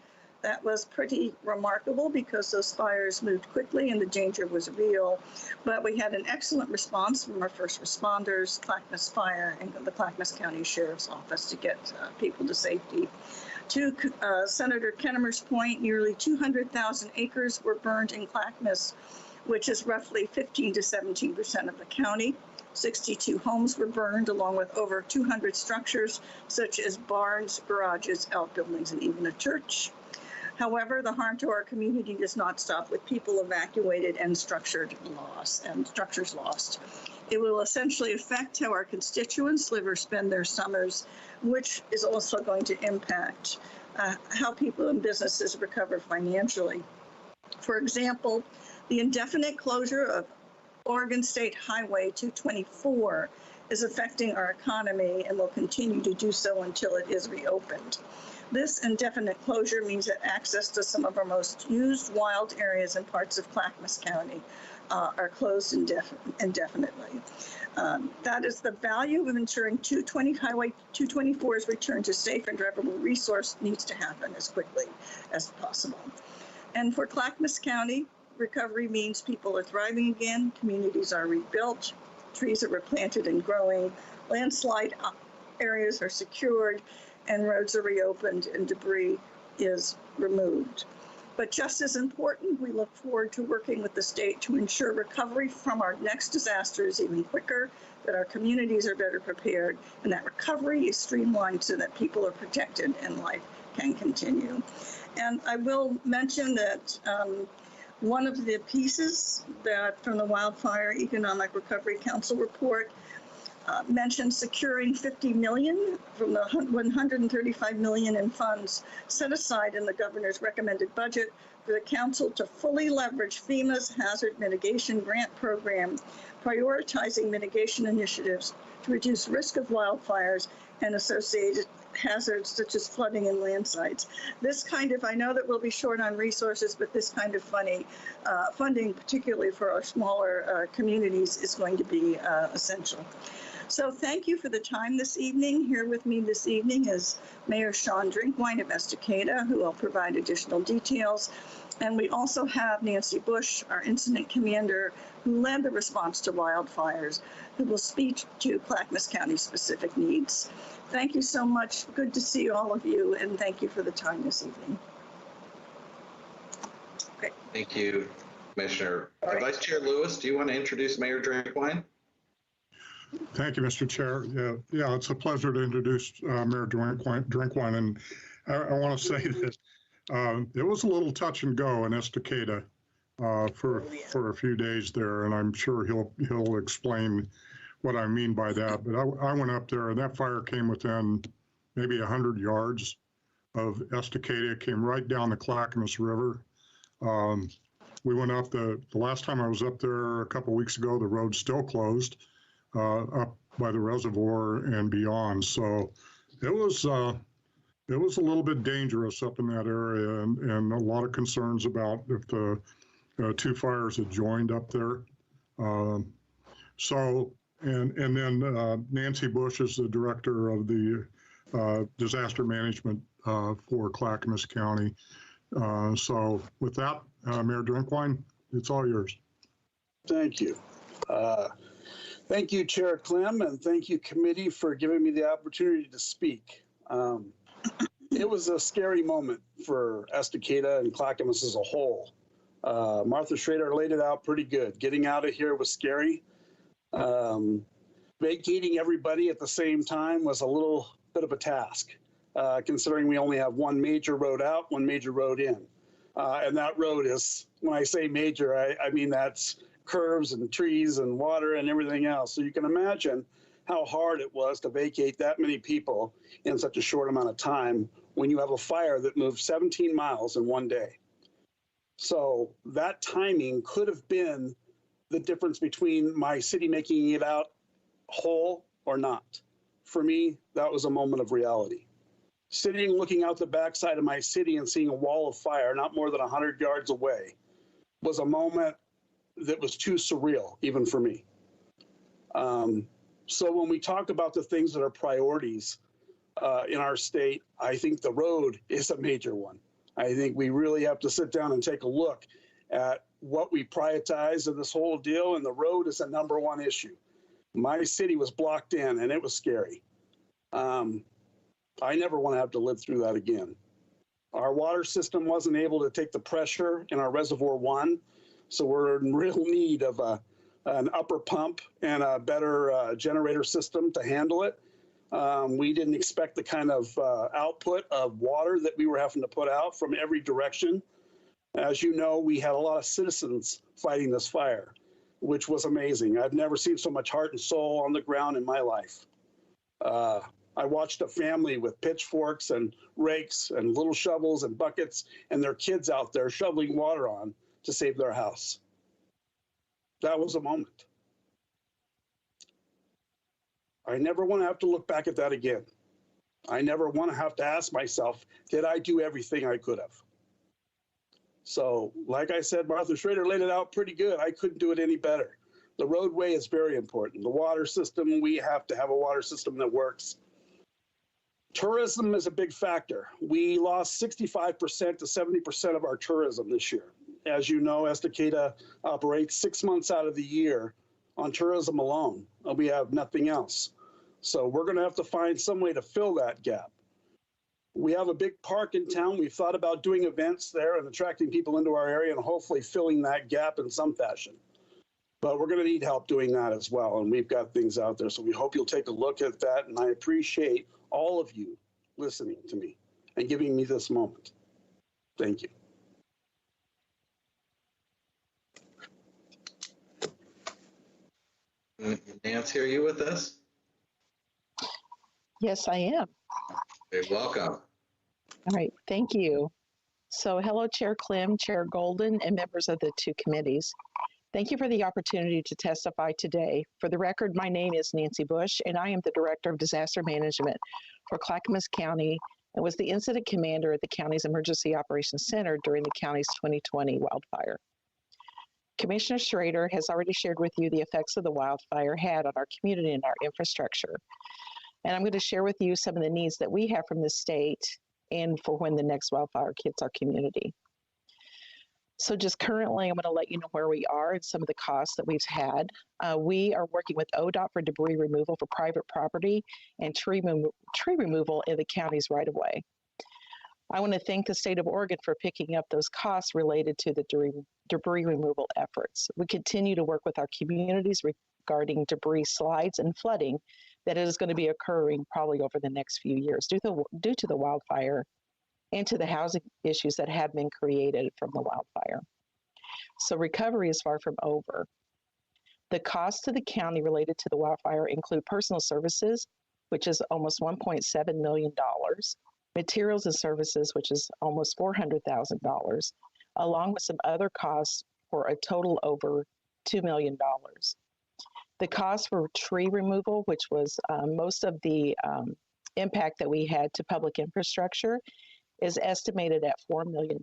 That was pretty remarkable because those fires moved quickly and the danger was real. But we had an excellent response from our first responders, Clackamas Fire, and the Clackamas County Sheriff's Office to get people to safety. To Senator Kennemer's point, nearly 200,000 acres were burned in Clackamas, which is roughly 15 to 17% of the county. 62 homes were burned, along with over 200 structures, such as barns, garages, outbuildings, and even a church. However, the harm to our community does not stop with people evacuated and structures lost. It will essentially affect how our constituents live or spend their summers, which is also going to impact how people and businesses recover financially. For example, the indefinite closure of Oregon State Highway 224 is affecting our economy and will continue to do so until it is reopened. This indefinite closure means that access to some of our most used wild areas and parts of Clackamas County are closed indefinitely. That is the value of ensuring Highway 224's return to safe and drivable resource needs to happen as quickly as possible. And for Clackamas County, recovery means people are thriving again, communities are rebuilt, trees are replanted and growing, landslide areas are secured, and roads are reopened and debris is removed. But just as important, we look forward to working with the state to ensure recovery from our next disaster is even quicker, that our communities are better prepared, and that recovery is streamlined so that people are protected and life can continue. And I will mention that one of the pieces that from the Wildfire Economic Recovery Council report mentioned securing $50 million from the $135 million in funds set aside in the governor's recommended budget for the council to fully leverage FEMA's hazard mitigation grant program, prioritizing mitigation initiatives to reduce risk of wildfires and associated hazards such as flooding and landslides. This kind of, I know that we'll be short on resources, but this kind of funding, particularly for our smaller communities, is going to be essential. So thank you for the time this evening. Here with me this evening is Mayor Sean Drinkwine of Estacada, who will provide additional details. And we also have Nancy Bush, our incident commander, who led the response to wildfires, who will speak to Clackamas County specific needs. Thank you so much. Good to see all of you, and thank you for the time this evening. Okay. Thank you, Commissioner. Vice Chair Lewis, do you want to introduce Mayor Drinkwine? Thank you, Mr. Chair. Yeah, it's a pleasure to introduce Mayor Drinkwine. And I want to say that it was a little touch and go in Estacada for a few days there, and I'm sure he'll explain what I mean by that. But I went up there, and that fire came within maybe 100 yards of Estacada. It came right down the Clackamas River. we went up the last time I was up there a couple weeks ago, the road's still closed up by the reservoir and beyond. So it was a little bit dangerous up in that area, and a lot of concerns about if the two fires had joined up there. And then Nancy Bush is the director of the disaster management for Clackamas County. So with that, Mayor Drinkwine, it's all yours. Thank you. Thank you, Chair Clem, and thank you, committee, for giving me the opportunity to speak. It was a scary moment for Estacada and Clackamas as a whole. Martha Schrader laid it out pretty good. Getting out of here was scary. Vacating everybody at the same time was a little bit of a task, considering we only have one major road out, one major road in. And that road is, when I say major, I mean that's curves and trees and water and everything else. So you can imagine how hard it was to vacate that many people in such a short amount of time when you have a fire that moved 17 miles in one day. So that timing could have been the difference between my city making it out whole or not. For me, that was a moment of reality. Sitting looking out the backside of my city and seeing a wall of fire not more than 100 yards away was a moment that was too surreal, even for me. So when we talk about the things that are priorities in our state, I think the road is a major one. I think we really have to sit down and take a look at what we prioritize in this whole deal, and the road is a number one issue. My city was blocked in, and it was scary. I never want to have to live through that again. Our water system wasn't able to take the pressure in our Reservoir 1, so we're in real need of an upper pump and a better generator system to handle it. We didn't expect the kind of output of water that we were having to put out from every direction. As you know, we had a lot of citizens fighting this fire, which was amazing. I've never seen so much heart and soul on the ground in my life. I watched a family with pitchforks and rakes and little shovels and buckets and their kids out there shoveling water on to save their house. That was a moment. I never want to have to look back at that again. I never want to have to ask myself, did I do everything I could have? So, like I said, Martha Schrader laid it out pretty good. I couldn't do it any better. The roadway is very important. The water system, we have to have a water system that works. Tourism is a big factor. We lost 65% to 70% of our tourism this year. As you know, Estacada operates 6 months out of the year on tourism alone. We have nothing else. So we're going to have to find some way to fill that gap. We have a big park in town. We've thought about doing events there and attracting people into our area and hopefully filling that gap in some fashion. But we're going to need help doing that as well. And we've got things out there. So we hope you'll take a look at that. And I appreciate all of you listening to me and giving me this moment. Thank you. Nancy, are you with us? Yes, I am. Okay, welcome. All right, thank you. So hello, Chair Clem, Chair Golden, and members of the two committees. Thank you for the opportunity to testify today. For the record, my name is Nancy Bush, and I am the Director of Disaster Management for Clackamas County and was the incident commander at the county's Emergency Operations Center during the county's 2020 wildfire. Commissioner Schrader has already shared with you the effects of the wildfire had on our community and our infrastructure. And I'm going to share with you some of the needs that we have from the state and for when the next wildfire hits our community. So just currently, I'm going to let you know where we are and some of the costs that we've had. We are working with ODOT for debris removal for private property and tree removal in the county's right-of-way. I want to thank the state of Oregon for picking up those costs related to the debris removal efforts. We continue to work with our communities regarding debris slides and flooding that is going to be occurring probably over the next few years due to the wildfire and to the housing issues that have been created from the wildfire. So recovery is far from over. The costs to the county related to the wildfire include personal services, which is almost $1.7 million, materials and services, which is almost $400,000, along with some other costs for a total over $2 million. The cost for tree removal, which was most of the impact that we had to public infrastructure, is estimated at $4 million.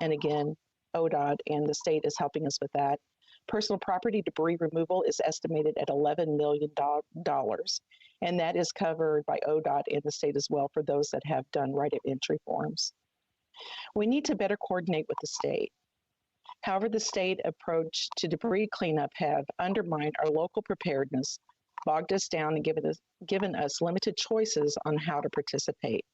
And again, ODOT and the state is helping us with that. Personal property debris removal is estimated at $11 million, and that is covered by ODOT and the state as well for those that have done right of entry forms. We need to better coordinate with the state. However, the state approach to debris cleanup have undermined our local preparedness, bogged us down, and given us limited choices on how to participate.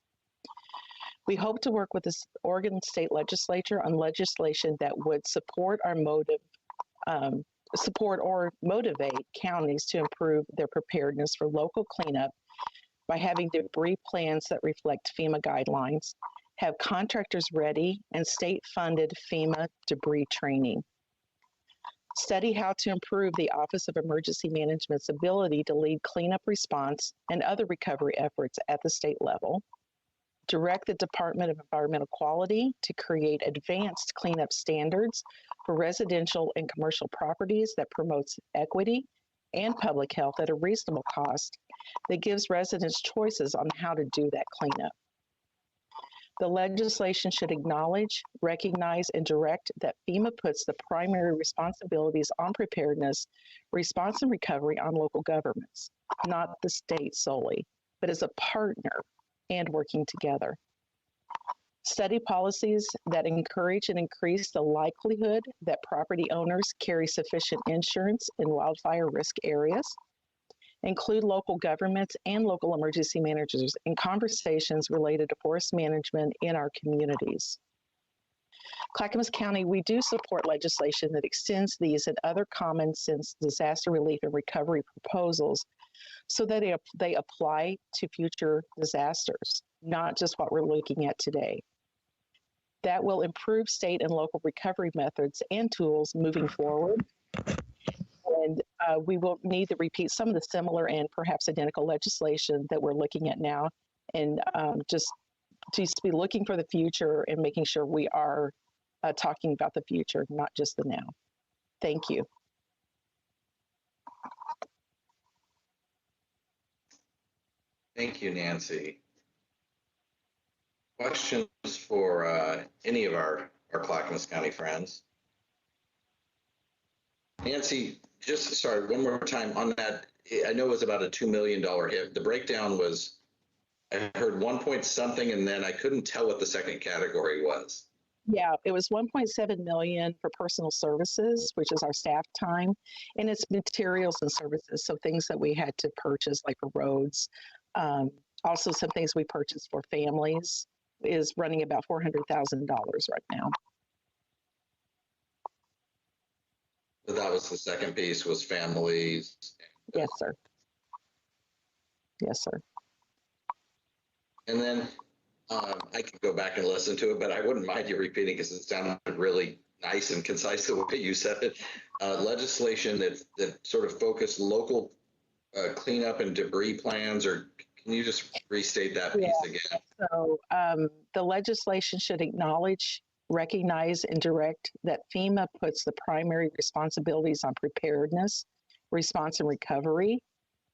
We hope to work with the Oregon State Legislature on legislation that would support or motivate counties to improve their preparedness for local cleanup by having debris plans that reflect FEMA guidelines, have contractors ready, and state-funded FEMA debris training. Study how to improve the Office of Emergency Management's ability to lead cleanup response and other recovery efforts at the state level. Direct the Department of Environmental Quality to create advanced cleanup standards for residential and commercial properties that promotes equity and public health at a reasonable cost that gives residents choices on how to do that cleanup. The legislation should acknowledge, recognize, and direct that FEMA puts the primary responsibilities on preparedness, response, and recovery on local governments, not the state solely, but as a partner and working together. Study policies that encourage and increase the likelihood that property owners carry sufficient insurance in wildfire risk areas. Include local governments and local emergency managers in conversations related to forest management in our communities. Clackamas County, we do support legislation that extends these and other common sense disaster relief and recovery proposals so that they apply to future disasters, not just what we're looking at today. That will improve state and local recovery methods and tools moving forward. And we will need to repeat some of the similar and perhaps identical legislation that we're looking at now, and just be looking for the future and making sure we are talking about the future, not just the now. Thank you. Thank you, Nancy. Questions for any of our Clackamas County friends? Nancy, just sorry, one more time on that. I know it was about a $2 million hit. The breakdown was, I heard 1 point something, and then I couldn't tell what the second category was. Yeah, it was 1.7 million for personal services, which is our staff time, and it's materials and services. So things that we had to purchase, like for roads. Also, some things we purchased for families is running about $400,000 right now. So that was the second piece, was families. Yes, sir. Yes, sir. And then I could go back and listen to it, but I wouldn't mind you repeating because it sounded really nice and concise the way you said it. Legislation that sort of focused local cleanup and debris plans, or can you just restate that piece again? So the legislation should acknowledge, recognize, and direct that FEMA puts the primary responsibilities on preparedness, response, and recovery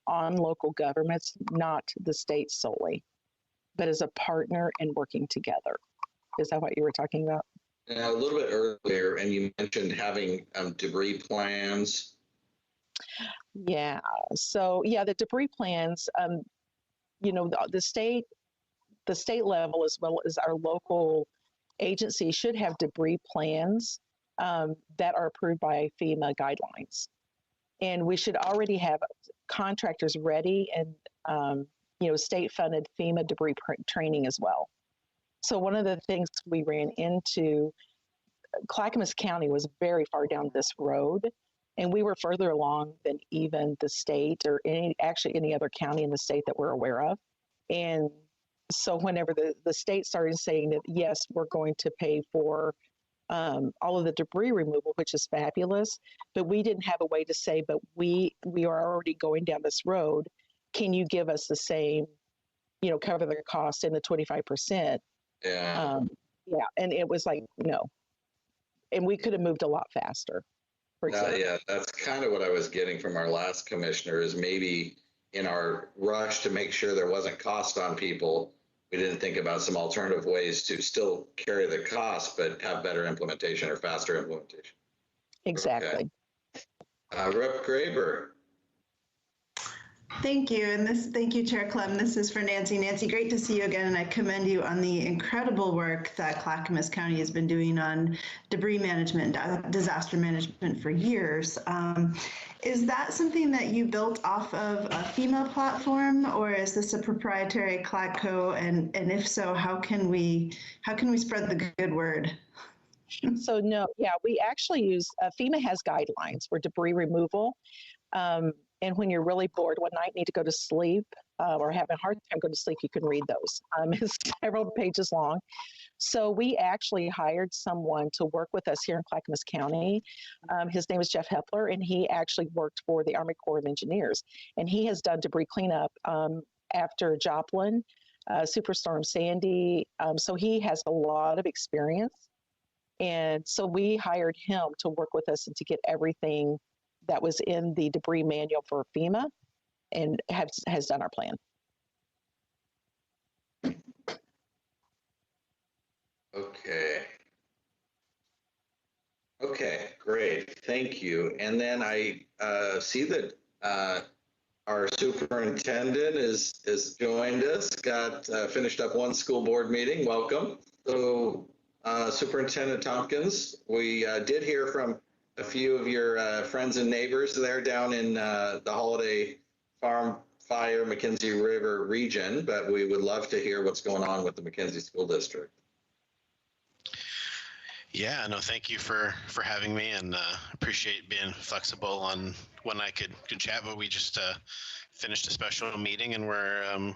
on local governments, not the state solely, but as a partner and working together. Is that what you were talking about? A little bit earlier, and you mentioned having debris plans. Yeah. So yeah, the debris plans. The state level as well as our local agency should have debris plans that are approved by FEMA guidelines, and we should already have contractors ready and state-funded FEMA debris training as well. So one of the things we ran into, Clackamas County was very far down this road, and we were further along than even the state or any other county in the state that we're aware of. And so whenever the state started saying that, yes, we're going to pay for all of the debris removal, which is fabulous, but we didn't have a way to say, but we are already going down this road. Can you give us the same, cover the cost and the 25%? Yeah. And it was like, no. and we could have moved a lot faster. For example. Yeah, that's kind of what I was getting from our last commissioner is maybe in our rush to make sure there wasn't cost on people, we didn't think about some alternative ways to still carry the cost, but have better implementation or faster implementation. Exactly. Okay. Rep. Graber. Thank you. And thank you, Chair Clem. This is for Nancy. Nancy, great to see you again. And I commend you on the incredible work that Clackamas County has been doing on debris management, disaster management for years. Is that something that you built off of a FEMA platform, or is this a proprietary CLACCO? And if so, how can we spread the good word? So no, yeah, we actually use, FEMA has guidelines for debris removal. And when you're really bored one night, need to go to sleep, or having a hard time going to sleep, you can read those. It's several pages long. So we actually hired someone to work with us here in Clackamas County. His name is Jeff Hepler, and he actually worked for the Army Corps of Engineers. And he has done debris cleanup after Joplin, Superstorm Sandy. So he has a lot of experience. And so we hired him to work with us and to get everything that was in the debris manual for FEMA, and has done our plan. Okay, great. Thank you. And then I see that our superintendent is joined us, finished up one school board meeting. Welcome. So Superintendent Tompkins, we did hear from a few of your friends and neighbors there down in the Holiday Farm Fire McKenzie River region, but we would love to hear what's going on with the McKenzie School District. Yeah, no, thank you for having me, and appreciate being flexible on when I could chat. But we just finished a special meeting, and we're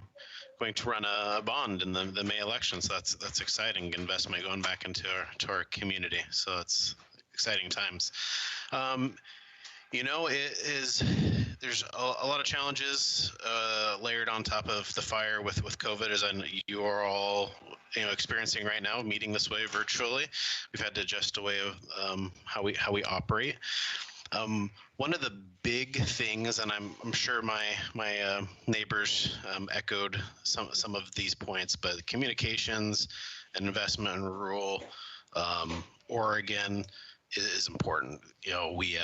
going to run a bond in the May election. So that's exciting investment going back into our community. So it's exciting times. You know, there's a lot of challenges layered on top of the fire with COVID, as you are all experiencing right now, meeting this way virtually. We've had to adjust a way of how we operate. One of the big things, and I'm sure my neighbors echoed some of these points, but communications and investment in rural Oregon is important. You know, we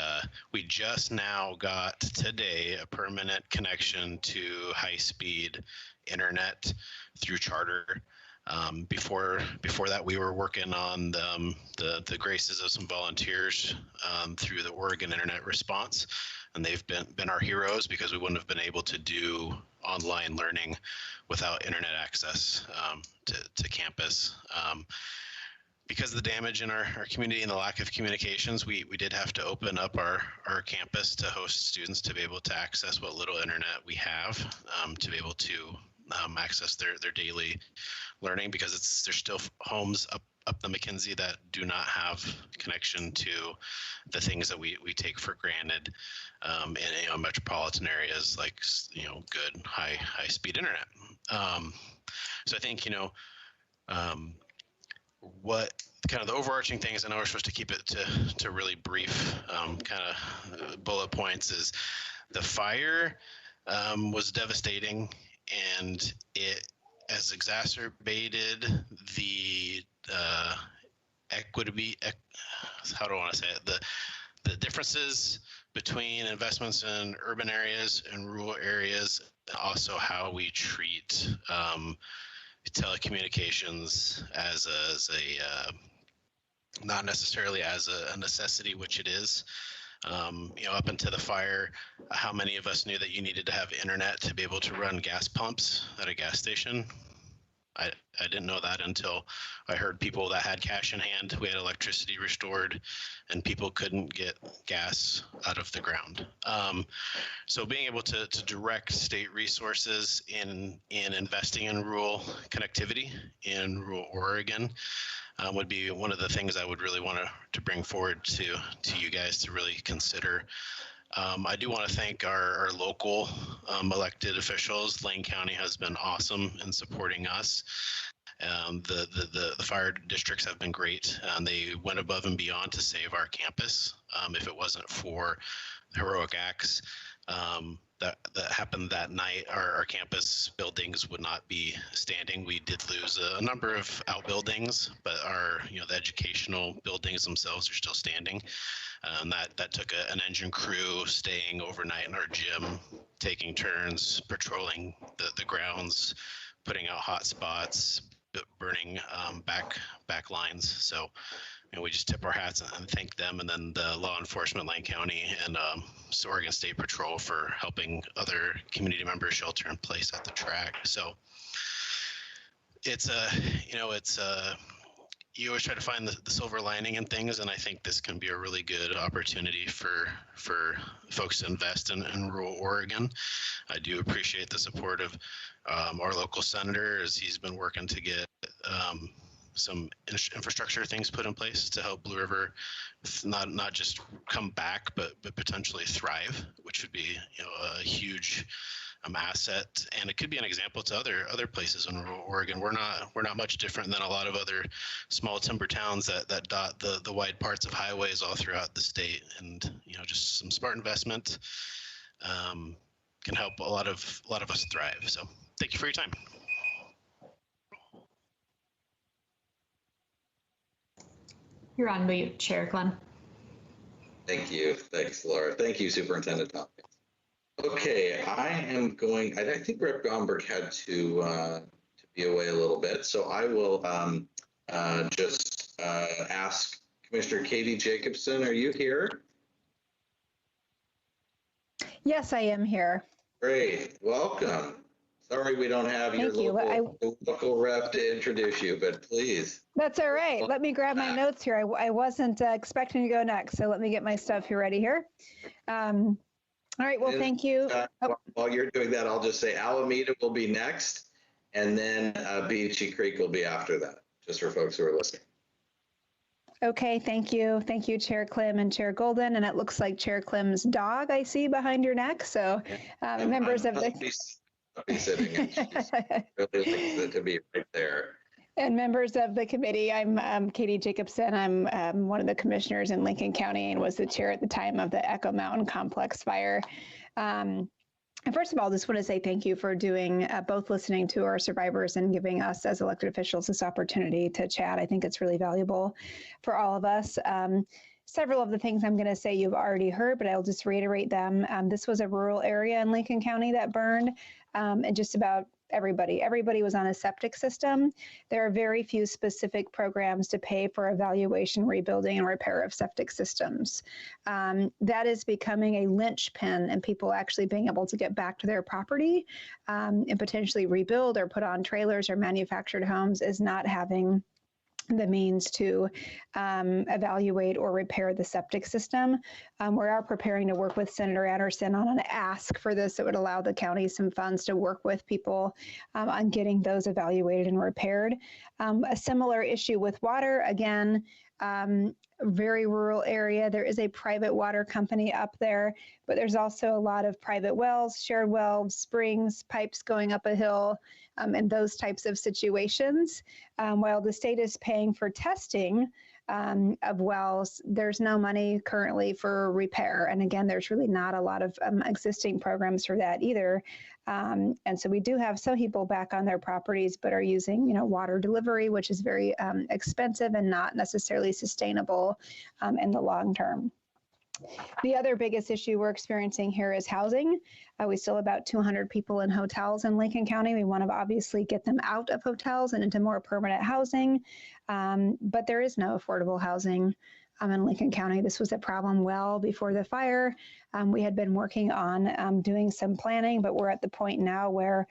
just now got today a permanent connection to high-speed internet through Charter. Before that, we were working on the graces of some volunteers through the Oregon Internet Response, and they've been our heroes, because we wouldn't have been able to do online learning without internet access to campus. Because of the damage in our community and the lack of communications, we did have to open up our campus to host students to be able to access what little internet we have, to be able to access their daily learning, because there's still homes up the McKenzie that do not have connection to the things that we take for granted in metropolitan areas, like good high speed internet. So I think what kind of the overarching things, I know we're supposed to keep it to really brief kind of bullet points, is the fire was devastating, and it has exacerbated the equity, how do I want to say it, the differences between investments in urban areas and rural areas, and also how we treat telecommunications as a not necessarily as a necessity, which it is. Up into the fire, how many of us knew that you needed to have internet to be able to run gas pumps at a gas station? I didn't know that until I heard people that had cash in hand. We had electricity restored, and people couldn't get gas out of the ground. So being able to direct state resources in investing in rural connectivity in rural Oregon would be one of the things I would really want to bring forward to you guys to really consider. I do want to thank our local elected officials. Lane County has been awesome in supporting us The fire districts have been great. They went above and beyond to save our campus. If it wasn't for heroic acts that happened that night, our campus buildings would not be standing. We did lose a number of outbuildings, but the educational buildings themselves are still standing. That took an engine crew staying overnight in our gym, taking turns patrolling the grounds, putting out hot spots, burning back lines. So we just tip our hats and thank them, and then the law enforcement, Lane County, and Oregon State Patrol for helping other community members shelter in place at the track. So it's you always try to find the silver lining in things, and I think this can be a really good opportunity for folks to invest in rural Oregon. I do appreciate the support of our local senator, as he's been working to get some infrastructure things put in place to help Blue River not just come back, but potentially thrive, which would be a huge asset, and it could be an example to other places in rural Oregon. We're not much different than a lot of other small timber towns that dot the wide parts of highways all throughout the state, and just some smart investment can help a lot of us thrive. So thank you for your time. You're on mute, Chair Clem. Thank you. Thanks, Laura. Thank you, Superintendent Tompkins. Okay, I think Rep. Gomberg had to be away a little bit, so I will just ask Commissioner Katie Jacobson, are you here? Yes, I am here. Great, welcome. Sorry we don't have your local rep to introduce you, but please. That's all right. Let me grab my notes here. I wasn't expecting to go next, so let me get my stuff here ready here. All right, well, thank you. While you're doing that, I'll just say Alameda will be next, and then Beachy Creek will be after that, just for folks who are listening. Okay, thank you. Thank you, Chair Clem and Chair Golden. And it looks like Chair Clem's dog I see behind your neck. So members of the... I'll be sitting and really likes to be right there. And members of the committee, I'm Katie Jacobson. I'm one of the commissioners in Lincoln County and was the chair at the time of the Echo Mountain Complex fire. And first of all, just want to say thank you for doing both listening to our survivors and giving us as elected officials this opportunity to chat. I think it's really valuable for all of us. Several of the things I'm going to say you've already heard, but I'll just reiterate them. This was a rural area in Lincoln County that burned, and just about everybody was on a septic system. There are very few specific programs to pay for evaluation, rebuilding, and repair of septic systems. That is becoming a linchpin in people actually being able to get back to their property and potentially rebuild or put on trailers or manufactured homes, is not having the means to evaluate or repair the septic system. We are preparing to work with Senator Anderson on an ask for this that would allow the county some funds to work with people on getting those evaluated and repaired. A similar issue with water, again, very rural area. There is a private water company up there, but there's also a lot of private wells, shared wells, springs, pipes going up a hill, and those types of situations. While the state is paying for testing of wells, there's no money currently for repair. And again, there's really not a lot of existing programs for that either. And so we do have some people back on their properties, but are using, water delivery, which is very expensive and not necessarily sustainable in the long term. The other biggest issue we're experiencing here is housing. We still have about 200 people in hotels in Lincoln County. We want to obviously get them out of hotels and into more permanent housing, but there is no affordable housing in Lincoln County. This was a problem well before the fire. We had been working on doing some planning, but we're at the point now where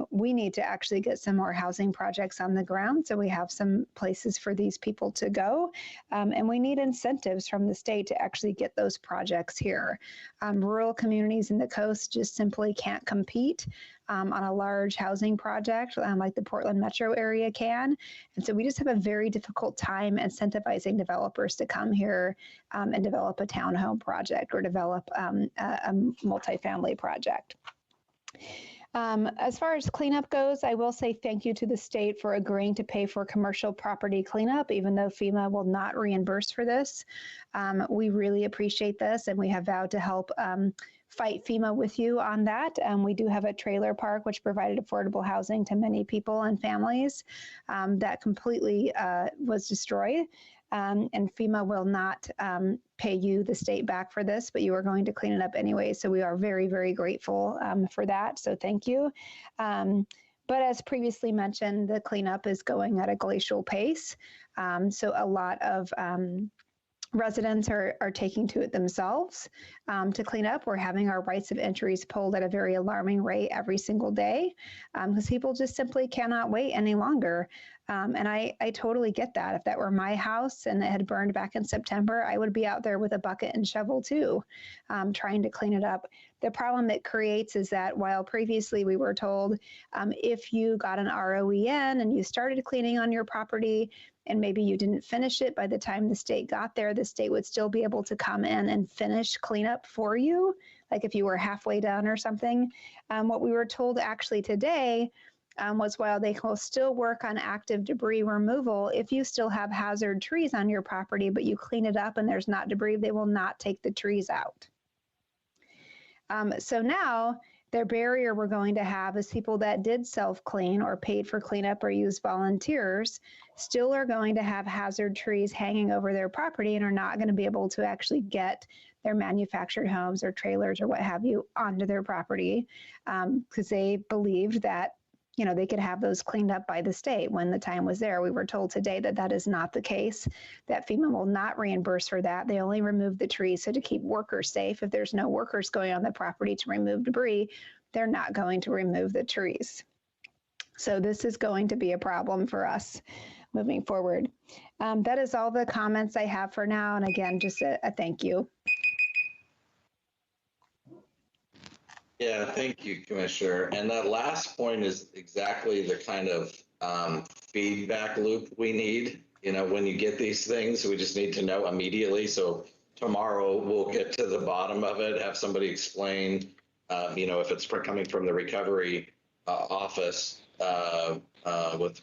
we need to actually get some more housing projects on the ground so we have some places for these people to go. And we need incentives from the state to actually get those projects here. Rural communities in the coast just simply can't compete on a large housing project like the Portland metro area can. And so we just have a very difficult time incentivizing developers to come here and develop a townhome project or develop a multifamily project. As far as cleanup goes, I will say thank you to the state for agreeing to pay for commercial property cleanup, even though FEMA will not reimburse for this. We really appreciate this, and we have vowed to help fight FEMA with you on that. We do have a trailer park which provided affordable housing to many people and families that completely was destroyed. And FEMA will not pay you, the state, back for this, but you are going to clean it up anyway. So we are very, very grateful for that. So thank you. But as previously mentioned, the cleanup is going at a glacial pace. So a lot of residents are taking to it themselves to clean up. We're having our rights of entries pulled at a very alarming rate every single day because people just simply cannot wait any longer. And I totally get that. If that were my house and it had burned back in September, I would be out there with a bucket and shovel too, trying to clean it up. The problem it creates is that while previously we were told if you got an ROEN and you started cleaning on your property and maybe you didn't finish it by the time the state got there, the state would still be able to come in and finish cleanup for you, like if you were halfway done or something. What we were told actually today was while they will still work on active debris removal, if you still have hazard trees on your property, but you clean it up and there's not debris, they will not take the trees out. So now their barrier we're going to have is people that did self-clean or paid for cleanup or used volunteers still are going to have hazard trees hanging over their property and are not going to be able to actually get their manufactured homes or trailers or what have you onto their property because they believed that they could have those cleaned up by the state when the time was there. We were told today that that is not the case, that FEMA will not reimburse for that. They only remove the trees. So to keep workers safe, if there's no workers going on the property to remove debris, they're not going to remove the trees. So this is going to be a problem for us moving forward. That is all the comments I have for now. And again, just a thank you. Yeah, thank you, Commissioner. And that last point is exactly the kind of feedback loop we need. When you get these things, we just need to know immediately. So tomorrow we'll get to the bottom of it, have somebody explain, if it's coming from the recovery office with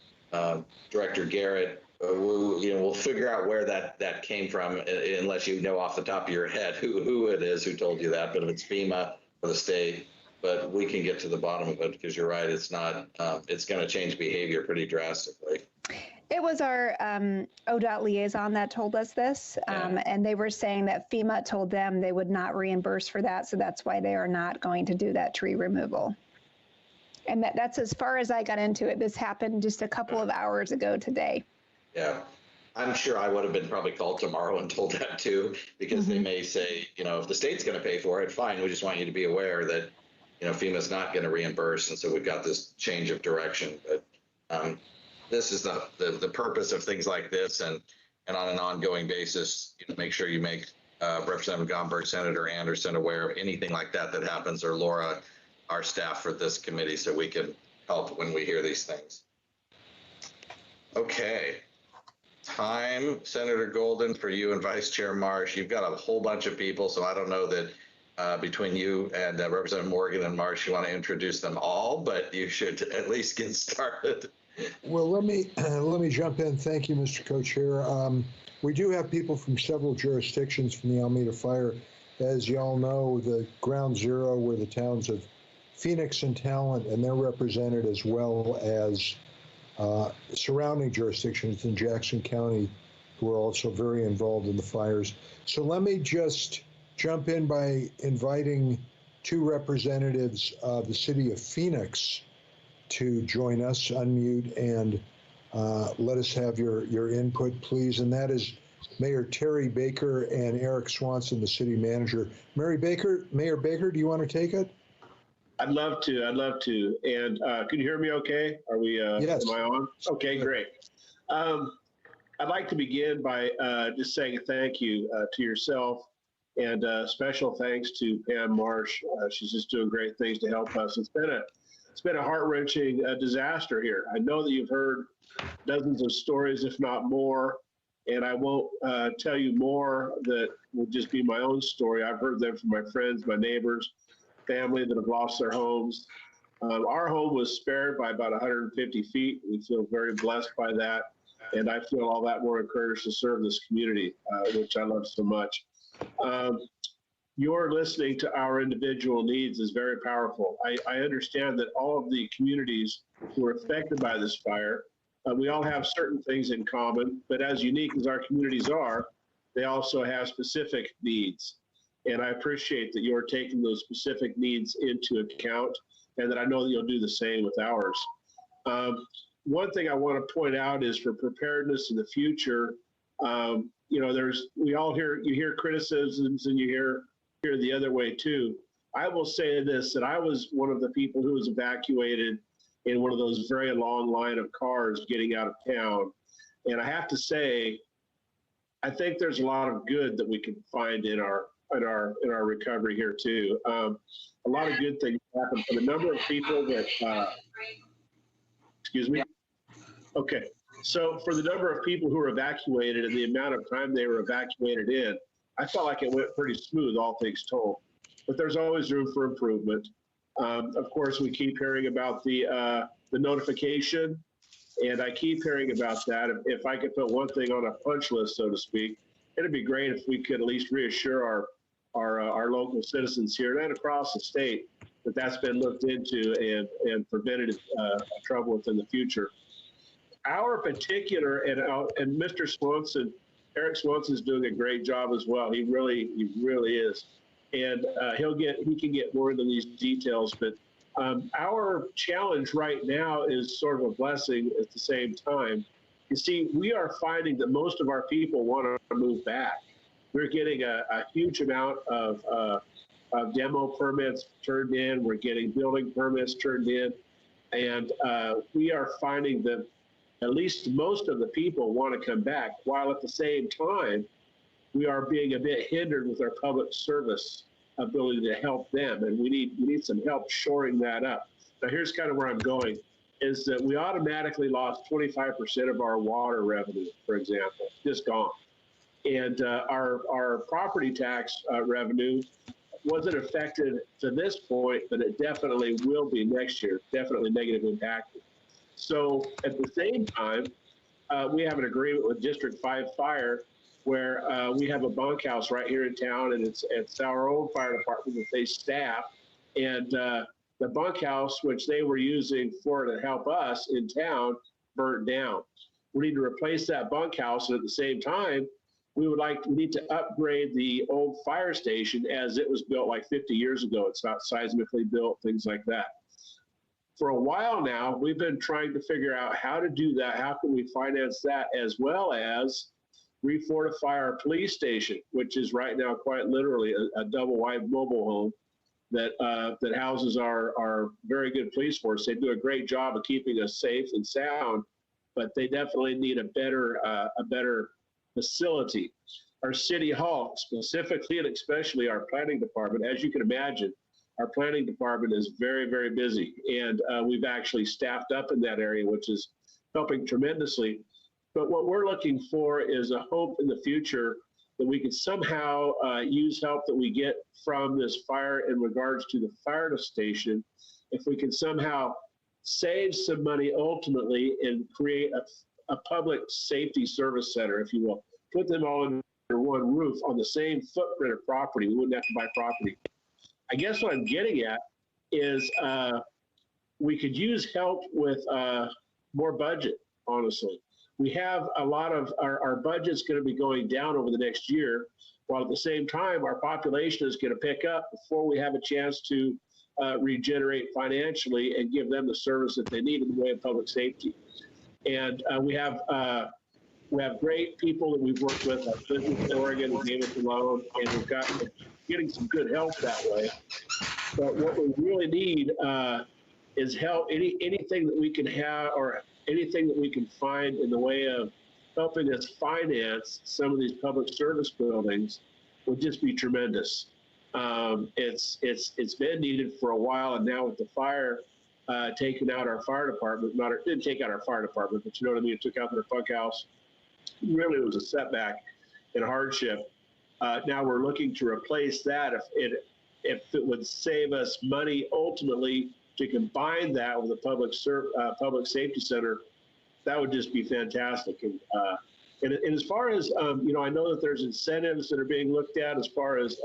Director Garrett, we'll figure out where that came from, unless you know off the top of your head who it is who told you that. But if it's FEMA, the state, but we can get to the bottom of it because you're right. It's not. It's going to change behavior pretty drastically. It was our ODOT liaison that told us this, and they were saying that FEMA told them they would not reimburse for that, so that's why they are not going to do that tree removal. And that's as far as I got into it. This happened just a couple of hours ago today. Yeah. I'm sure I would have been probably called tomorrow and told that too, because they may say, if the state's going to pay for it, fine. We just want you to be aware that, FEMA's not going to reimburse. And so we've got this change of direction. But this is the purpose of things like this. And on an ongoing basis, make sure you make Representative Gomberg, Senator Anderson aware of anything like that happens, or Laura, our staff for this committee, so we can help when we hear these things. Okay. Time, Senator Golden, for you and Vice Chair Marsh. You've got a whole bunch of people, so I don't know that between you and Representative Morgan and Marsh, you want to introduce them all, but you should at least get started. Well, let me jump in. Thank you, Mr. Co-Chair. We do have people from several jurisdictions from the Alameda Fire. As you all know, the ground zero were the towns of Phoenix and Talent, and they're represented, as well as surrounding jurisdictions in Jackson County who are also very involved in the fires. So let me just jump in by inviting two representatives of the city of Phoenix to join us, unmute, and let us have your input, please. And that is Mayor Terry Baker and Eric Swanson, the city manager. Mayor Baker, do you want to take it? I'd love to. And can you hear me okay? Are we, yes. Am I on? Okay, great. I'd like to begin by just saying thank you to yourself, and special thanks to Pam Marsh. She's just doing great things to help us. It's been a heart-wrenching disaster here. I know that you've heard dozens of stories, if not more, and I won't tell you more that will just be my own story. I've heard them from my friends, my neighbors, family that have lost their homes. Our home was spared by about 150 feet. We feel very blessed by that. And I feel all that more encouraged to serve this community, which I love so much. Your listening to our individual needs is very powerful. I understand that all of the communities who are affected by this fire, we all have certain things in common, but as unique as our communities are, they also have specific needs. And I appreciate that you're taking those specific needs into account, and that I know that you'll do the same with ours. One thing I want to point out is for preparedness in the future, you know, you hear criticisms and you hear the other way too. I will say this, that I was one of the people who was evacuated in one of those very long line of cars getting out of town. And I have to say, I think there's a lot of good that we can find in our recovery here too. A lot of good things happen for the number of people that, excuse me? Okay, so for the number of people who were evacuated and the amount of time they were evacuated in, I felt like it went pretty smooth, all things told. But there's always room for improvement. Of course, we keep hearing about the notification, and I keep hearing about that. If I could put one thing on a punch list, so to speak, it'd be great if we could at least reassure our local citizens here and across the state that that's been looked into and prevented trouble within the future. Our particular, and Mr. Swanson, Eric Swanson's doing a great job as well. He really is. And he can get more into these details, but our challenge right now is sort of a blessing at the same time. You see, we are finding that most of our people want to move back. We're getting a huge amount of demo permits turned in. We're getting building permits turned in. And we are finding that at least most of the people want to come back, while at the same time, we are being a bit hindered with our public service ability to help them. And we need some help shoring that up. Now, here's kind of where I'm going, is that we automatically lost 25% of our water revenue, for example, just gone. And our property tax revenue wasn't affected to this point, but it definitely will be next year, definitely negatively impacted. So at the same time, we have an agreement with District 5 Fire where we have a bunkhouse right here in town, and it's our own fire department that they staff. And the bunkhouse, which they were using to help us in town, burnt down. We need to replace that bunkhouse, and at the same time, we need to upgrade the old fire station as it was built like 50 years ago. It's not seismically built, things like that. For a while now, we've been trying to figure out how to do that. How can we finance that, as well as refortify our police station, which is right now quite literally a double-wide mobile home that houses our very good police force. They do a great job of keeping us safe and sound, but they definitely need a better facility. Our city hall, specifically and especially our planning department, as you can imagine, our planning department is very, very busy, and we've actually staffed up in that area, which is helping tremendously. But what we're looking for is a hope in the future that we can somehow use help that we get from this fire in regards to the fire station. If we can somehow save some money ultimately and create a public safety service center, if you will, put them all under one roof on the same footprint of property. We wouldn't have to buy property. I guess what I'm getting at is we could use help with more budget, honestly. We have a lot of, our budget's going to be going down over the next year, while at the same time, our population is going to pick up before we have a chance to regenerate financially and give them the service that they need in the way of public safety. And we have great people that we've worked with, our business in Oregon, we gave us a loan, and we've got getting some good help that way. But what we really need is help, anything that we can have, or anything that we can find in the way of helping us finance some of these public service buildings would just be tremendous. It's been needed for a while, and now with the fire taking out our fire department, didn't take out our fire department, but you know what I mean, it took out their bunkhouse. Really, it was a setback and hardship. Now we're looking to replace that if it would save us money ultimately to combine that with a public safety center, that would just be fantastic. And as far as, I know that there's incentives that are being looked at as far as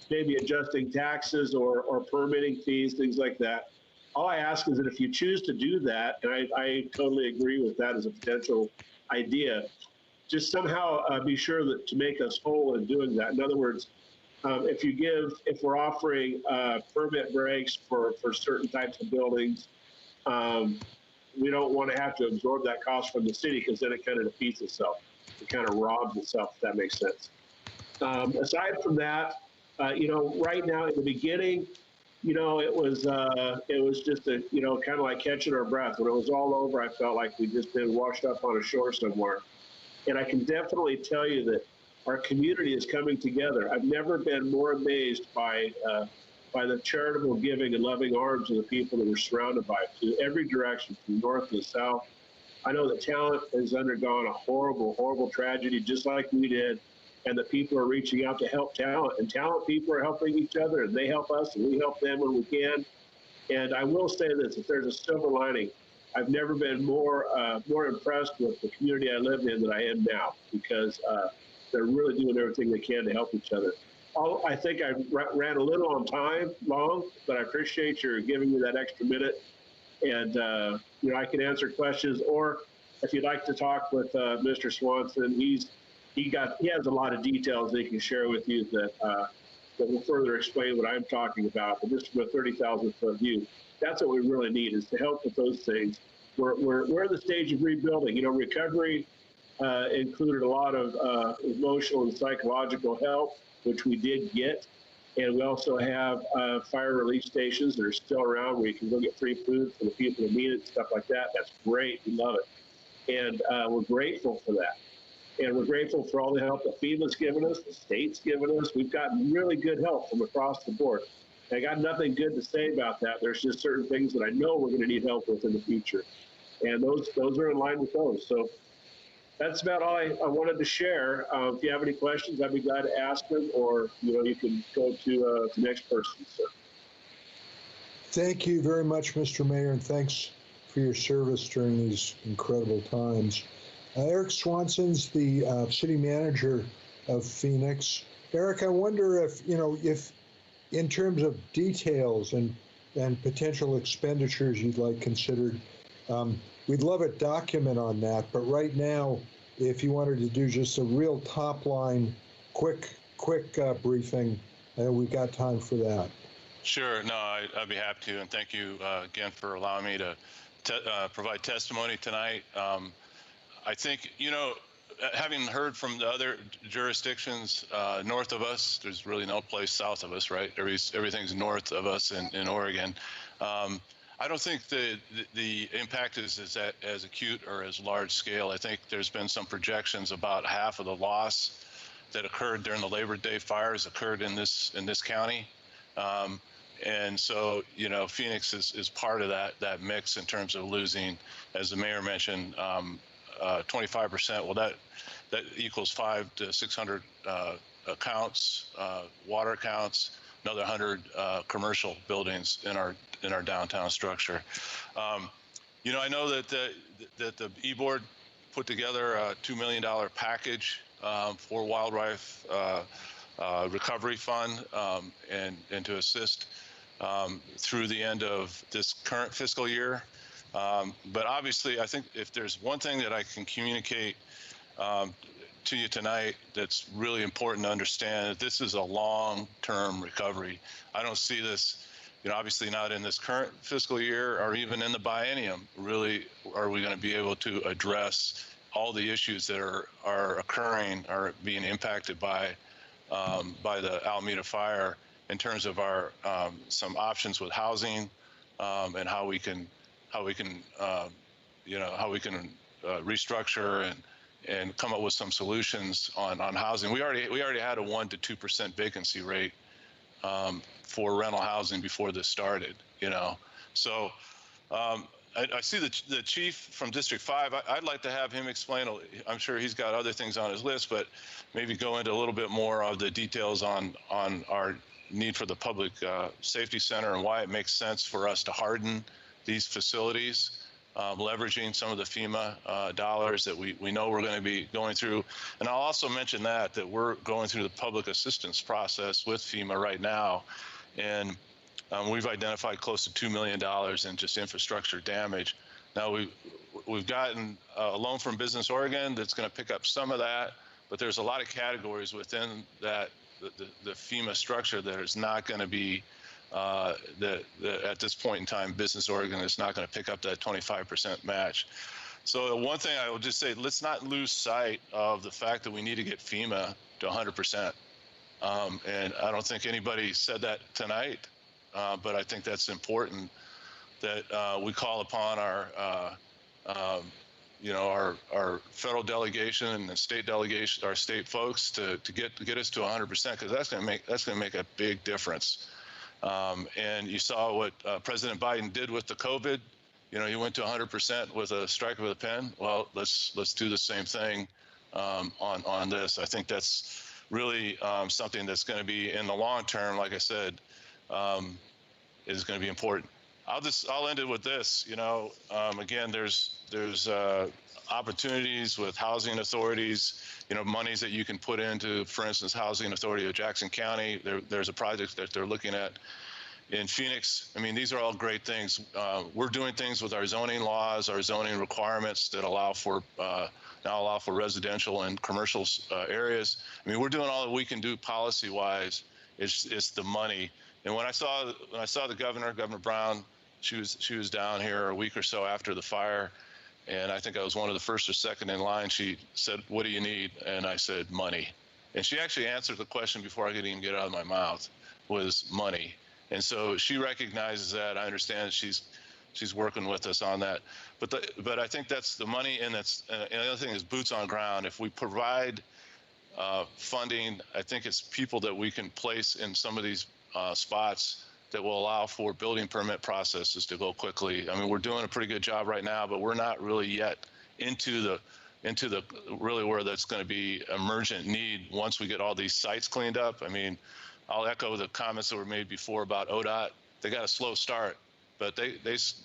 maybe adjusting taxes or permitting fees, things like that. All I ask is that if you choose to do that, and I totally agree with that as a potential idea, just somehow be sure that to make us whole in doing that. In other words, if we're offering permit breaks for certain types of buildings, we don't want to have to absorb that cost from the city, because then it kind of defeats itself. It kind of robs itself, if that makes sense. Aside from that, right now in the beginning, it was just kind of like catching our breath. When it was all over, I felt like we'd just been washed up on a shore somewhere. And I can definitely tell you that our community is coming together. I've never been more amazed by the charitable giving and loving arms of the people that we're surrounded by, to every direction, from north to south. I know that Talent has undergone a horrible, horrible tragedy, just like we did, and the people are reaching out to help Talent, and Talent people are helping each other, and they help us, and we help them when we can. And I will say this: if there's a silver lining, I've never been more impressed with the community I live in than I am now, because they're really doing everything they can to help each other. I think I ran a little on time, long, but I appreciate your giving me that extra minute. And I can answer questions, or if you'd like to talk with Mr. Swanson, he has a lot of details that he can share with you that will further explain what I'm talking about. But just from a 30,000-foot view, that's what we really need, is to help with those things. We're in the stage of rebuilding. Recovery included a lot of emotional and psychological help, which we did get. And we also have fire relief stations that are still around where you can go get free food for the people who need it, stuff like that. That's great. We love it. And we're grateful for that. And we're grateful for all the help that FEMA's given us, the state's given us. We've gotten really good help from across the board. I got nothing good to say about that. There's just certain things that I know we're going to need help with in the future. And those are in line with those. So that's about all I wanted to share. If you have any questions, I'd be glad to ask them, or you can go to the next person. So. Thank you very much, Mr. Mayor, and thanks for your service during these incredible times. Eric Swanson's the city manager of Phoenix. Eric, I wonder if in terms of details and potential expenditures you'd like considered, we'd love a document on that. But right now, if you wanted to do just a real top line, quick briefing, we've got time for that. Sure. No, I'd be happy to. And thank you again for allowing me to provide testimony tonight. I think, having heard from the other jurisdictions north of us, there's really no place south of us, right? Everything's north of us in Oregon. I don't think the impact is as acute or as large scale. I think there's been some projections about half of the loss that occurred during the Labor Day fires occurred in this county. And so, Phoenix is part of that mix in terms of losing, as the mayor mentioned, 25%. Well, that equals 500 to 600 accounts, water accounts, another 100 commercial buildings in our downtown structure. I know that the E-Board put together a $2 million package for wildfire recovery fund and to assist through the end of this current fiscal year. But obviously, I think if there's one thing that I can communicate to you tonight that's really important to understand, that this is a long-term recovery. I don't see this, obviously not in this current fiscal year or even in the biennium. Really, are we going to be able to address all the issues that are occurring, are being impacted by the Alameda fire in terms of our some options with housing and how we can restructure and come up with some solutions on housing. We already had a 1% to 2% vacancy rate for rental housing before this started. So I see the chief from District 5. I'd like to have him explain. I'm sure he's got other things on his list, but maybe go into a little bit more of the details on our need for the public safety center and why it makes sense for us to harden these facilities, leveraging some of the FEMA dollars that we know we're going to be going through. And I'll also mention that we're going through the public assistance process with FEMA right now. And we've identified close to $2 million in just infrastructure damage. Now we've gotten a loan from Business Oregon that's going to pick up some of that, but there's a lot of categories within that the FEMA structure that is not going to be at this point in time. Business Oregon is not going to pick up that 25% match. So one thing I will just say, let's not lose sight of the fact that we need to get FEMA to 100%. And I don't think anybody said that tonight, but I think that's important that we call upon our federal delegation and the state delegation, our state folks, to get us to 100%, because that's going to make a big difference. And you saw what President Biden did with the COVID. He went to 100% with a strike of a pen. Well, let's do the same thing on this. I think that's really something that's going to be in the long term, like I said, is going to be important. I'll end it with this. Again, there's opportunities with housing authorities, monies that you can put into, for instance, Housing Authority of Jackson County. There's a project that they're looking at in Phoenix. I mean, these are all great things. We're doing things with our zoning laws, our zoning requirements that now allow for residential and commercial areas. I mean, we're doing all that we can do policy-wise. It's the money. And when I saw the Governor Brown, she was down here a week or so after the fire, and I think I was one of the first or second in line. She said, "What do you need?" And I said, "Money." And she actually answered the question before I could even get it out of my mouth, was money. And so she recognizes that. I understand she's working with us on that. But I think that's the money, and and the other thing is boots on ground. If we provide funding, I think it's people that we can place in some of these spots that will allow for building permit processes to go quickly. I mean, we're doing a pretty good job right now, but we're not really yet into the really where that's going to be emergent need once we get all these sites cleaned up. I mean, I'll echo the comments that were made before about ODOT. They got a slow start, but they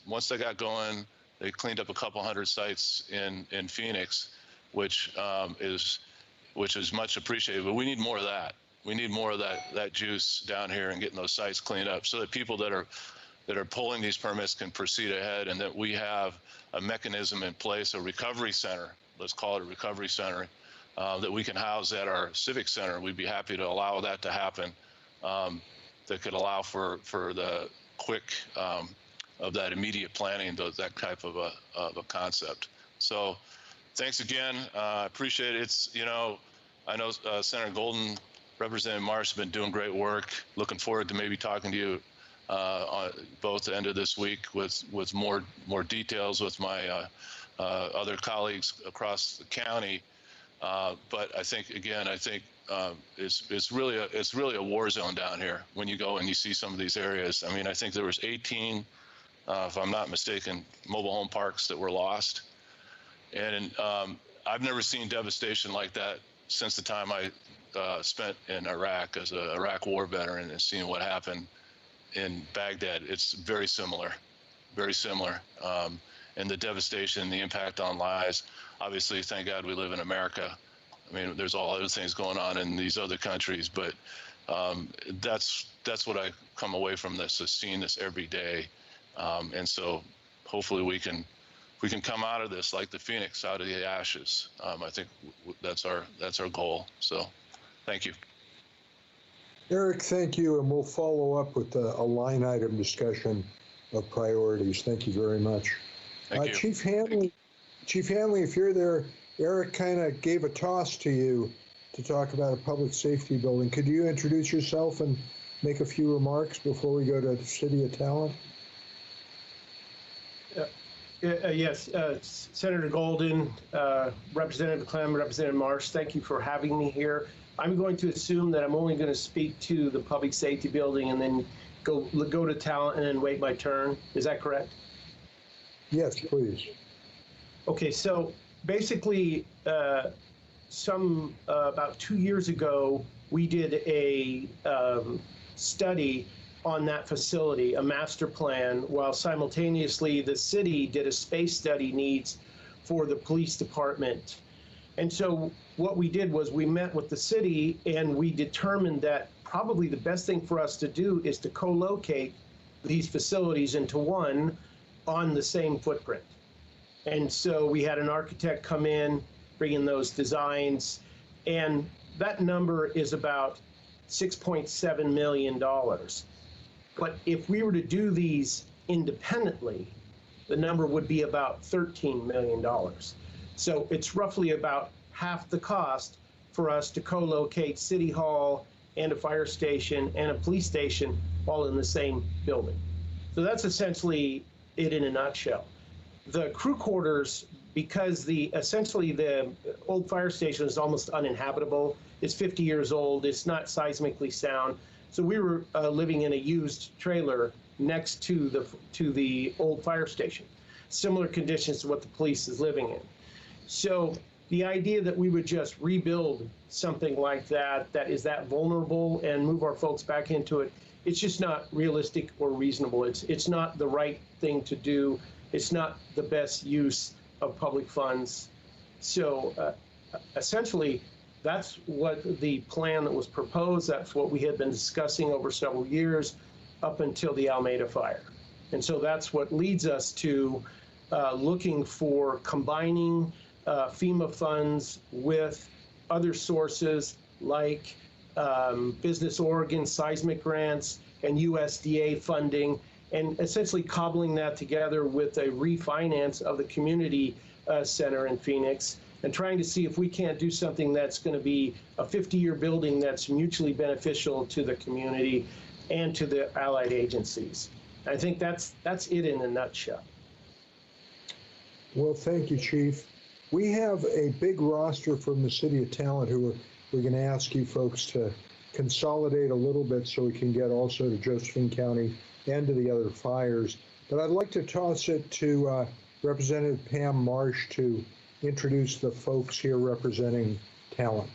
once they got going, they cleaned up a couple hundred sites in Phoenix, which is much appreciated. But we need more of that. We need more of that juice down here and getting those sites cleaned up so that people that are pulling these permits can proceed ahead, and that we have a mechanism in place, a recovery center, let's call it a recovery center, that we can house at our civic center. We'd be happy to allow that to happen, that could allow for the quick of that immediate planning, that type of a concept. So thanks again. I appreciate it. I know Senator Golden, Representative Marsh have been doing great work. Looking forward to maybe talking to you on both the end of this week with more details with my other colleagues across the county. But I think it's really a war zone down here when you go and you see some of these areas. I mean, I think there was 18, if I'm not mistaken, mobile home parks that were lost, and I've never seen devastation like that since the time I spent in Iraq as an Iraq war veteran and seeing what happened in Baghdad. It's very similar. And the devastation, the impact on lives. Obviously, thank God we live in America. I mean, there's all other things going on in these other countries, but that's what I come away from this, is seeing this every day. And so hopefully we can come out of this like the phoenix out of the ashes. I think that's our goal. So thank you. Eric, thank you, and we'll follow up with a line item discussion of priorities. Thank you very much. Thank you. Chief Hanley, if you're there, Eric kind of gave a toss to you to talk about a public safety building. Could you introduce yourself and make a few remarks before we go to the City of Talent? Yes, Senator Golden, Representative Clem, Representative Marsh, thank you for having me here. I'm going to assume that I'm only going to speak to the public safety building and then go to talent and then wait my turn. Is that correct? Yes, please. Okay, so basically, about 2 years ago, we did a study on that facility, a master plan, while simultaneously the city did a space study needs for the police department. And so what we did was we met with the city and we determined that probably the best thing for us to do is to co-locate these facilities into one on the same footprint. And so we had an architect come in, bring in those designs, and that number is about $6.7 million. But if we were to do these independently, the number would be about $13 million. So it's roughly about half the cost for us to co-locate City Hall and a fire station and a police station all in the same building. So that's essentially it in a nutshell. The crew quarters, because essentially the old fire station is almost uninhabitable, it's 50 years old, it's not seismically sound. So we were living in a used trailer next to the old fire station, similar conditions to what the police is living in. So the idea that we would just rebuild something like that, that is that vulnerable, and move our folks back into it, it's just not realistic or reasonable. It's not the right thing to do. It's not the best use of public funds. So essentially, that's what the plan that was proposed. That's what we had been discussing over several years up until the Alameda fire. And so that's what leads us to looking for combining FEMA funds with other sources like Business Oregon seismic grants and USDA funding, and essentially cobbling that together with a refinance of the community center in Phoenix, and trying to see if we can't do something that's going to be a 50-year building that's mutually beneficial to the community and to the allied agencies. I think that's it in a nutshell. Well, thank you, Chief. We have a big roster from the City of Talent who we're going to ask you folks to consolidate a little bit so we can get also to Josephine County and to the other fires. But I'd like to toss it to Representative Pam Marsh to introduce the folks here representing Talent.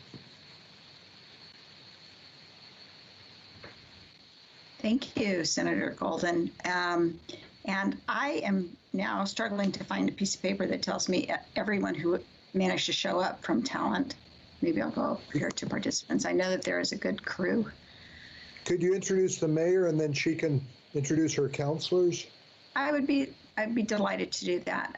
Thank you, Senator Golden. And I am now struggling to find a piece of paper that tells me everyone who managed to show up from Talent. Maybe I'll go over here to participants. I know that there is a good crew. Could you introduce the mayor and then she can introduce her counselors? I'd be delighted to do that.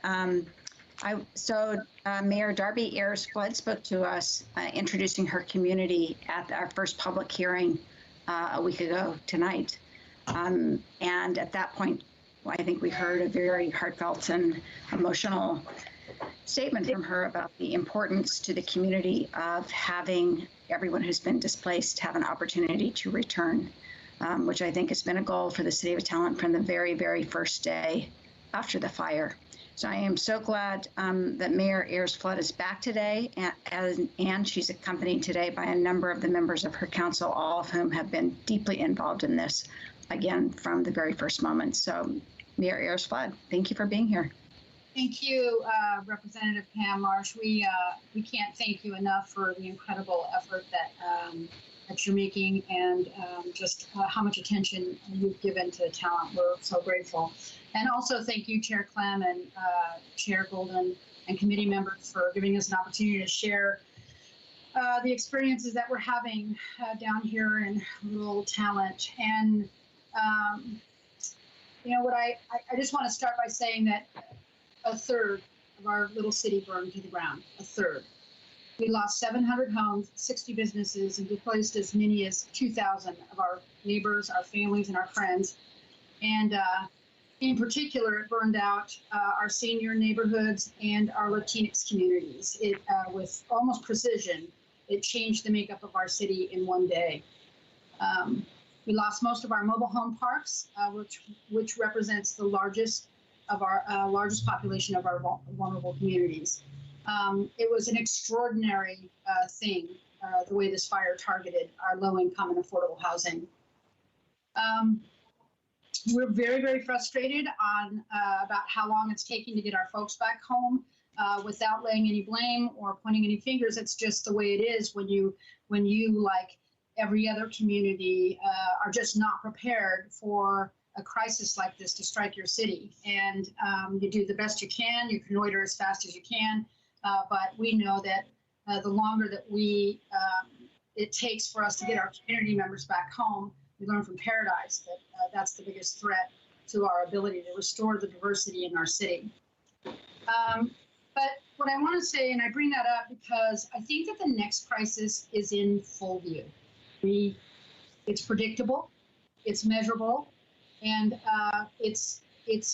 Mayor Darby Ayers Flood spoke to us, introducing her community at our first public hearing a week ago tonight. And at that point, I think we heard a very heartfelt and emotional statement from her about the importance to the community of having everyone who's been displaced have an opportunity to return, which I think has been a goal for the City of Talent from the very, very first day after the fire. So I am so glad that Mayor Ayers Flood is back today, and she's accompanied today by a number of the members of her council, all of whom have been deeply involved in this, again, from the very first moment. So Mayor Ayers Flood, thank you for being here. Thank you, Representative Pam Marsh. We can't thank you enough for the incredible effort that you're making, and just how much attention you've given to talent. We're so grateful. And also thank you, Chair Clem and Chair Golden and committee members for giving us an opportunity to share the experiences that we're having down here in rural Talent. And you know what, I just want to start by saying that a third of our little city burned to the ground, a third. We lost 700 homes, 60 businesses, and displaced as many as 2,000 of our neighbors, our families, and our friends. And in particular, it burned out our senior neighborhoods and our Latinx communities. It, with almost precision, it changed the makeup of our city in one day. We lost most of our mobile home parks, which represents the largest of our largest population of our vulnerable communities. It was an extraordinary thing, the way this fire targeted our low-income and affordable housing. We're very, very frustrated about how long it's taking to get our folks back home without laying any blame or pointing any fingers. It's just the way it is when you like every other community are just not prepared for a crisis like this to strike your city. And you do the best you can, you connoiter as fast as you can, but we know that the longer that it takes for us to get our community members back home, we learn from Paradise that that's the biggest threat to our ability to restore the diversity in our city. But what I want to say, and I bring that up because I think that the next crisis is in full view. It's predictable, it's measurable, and it's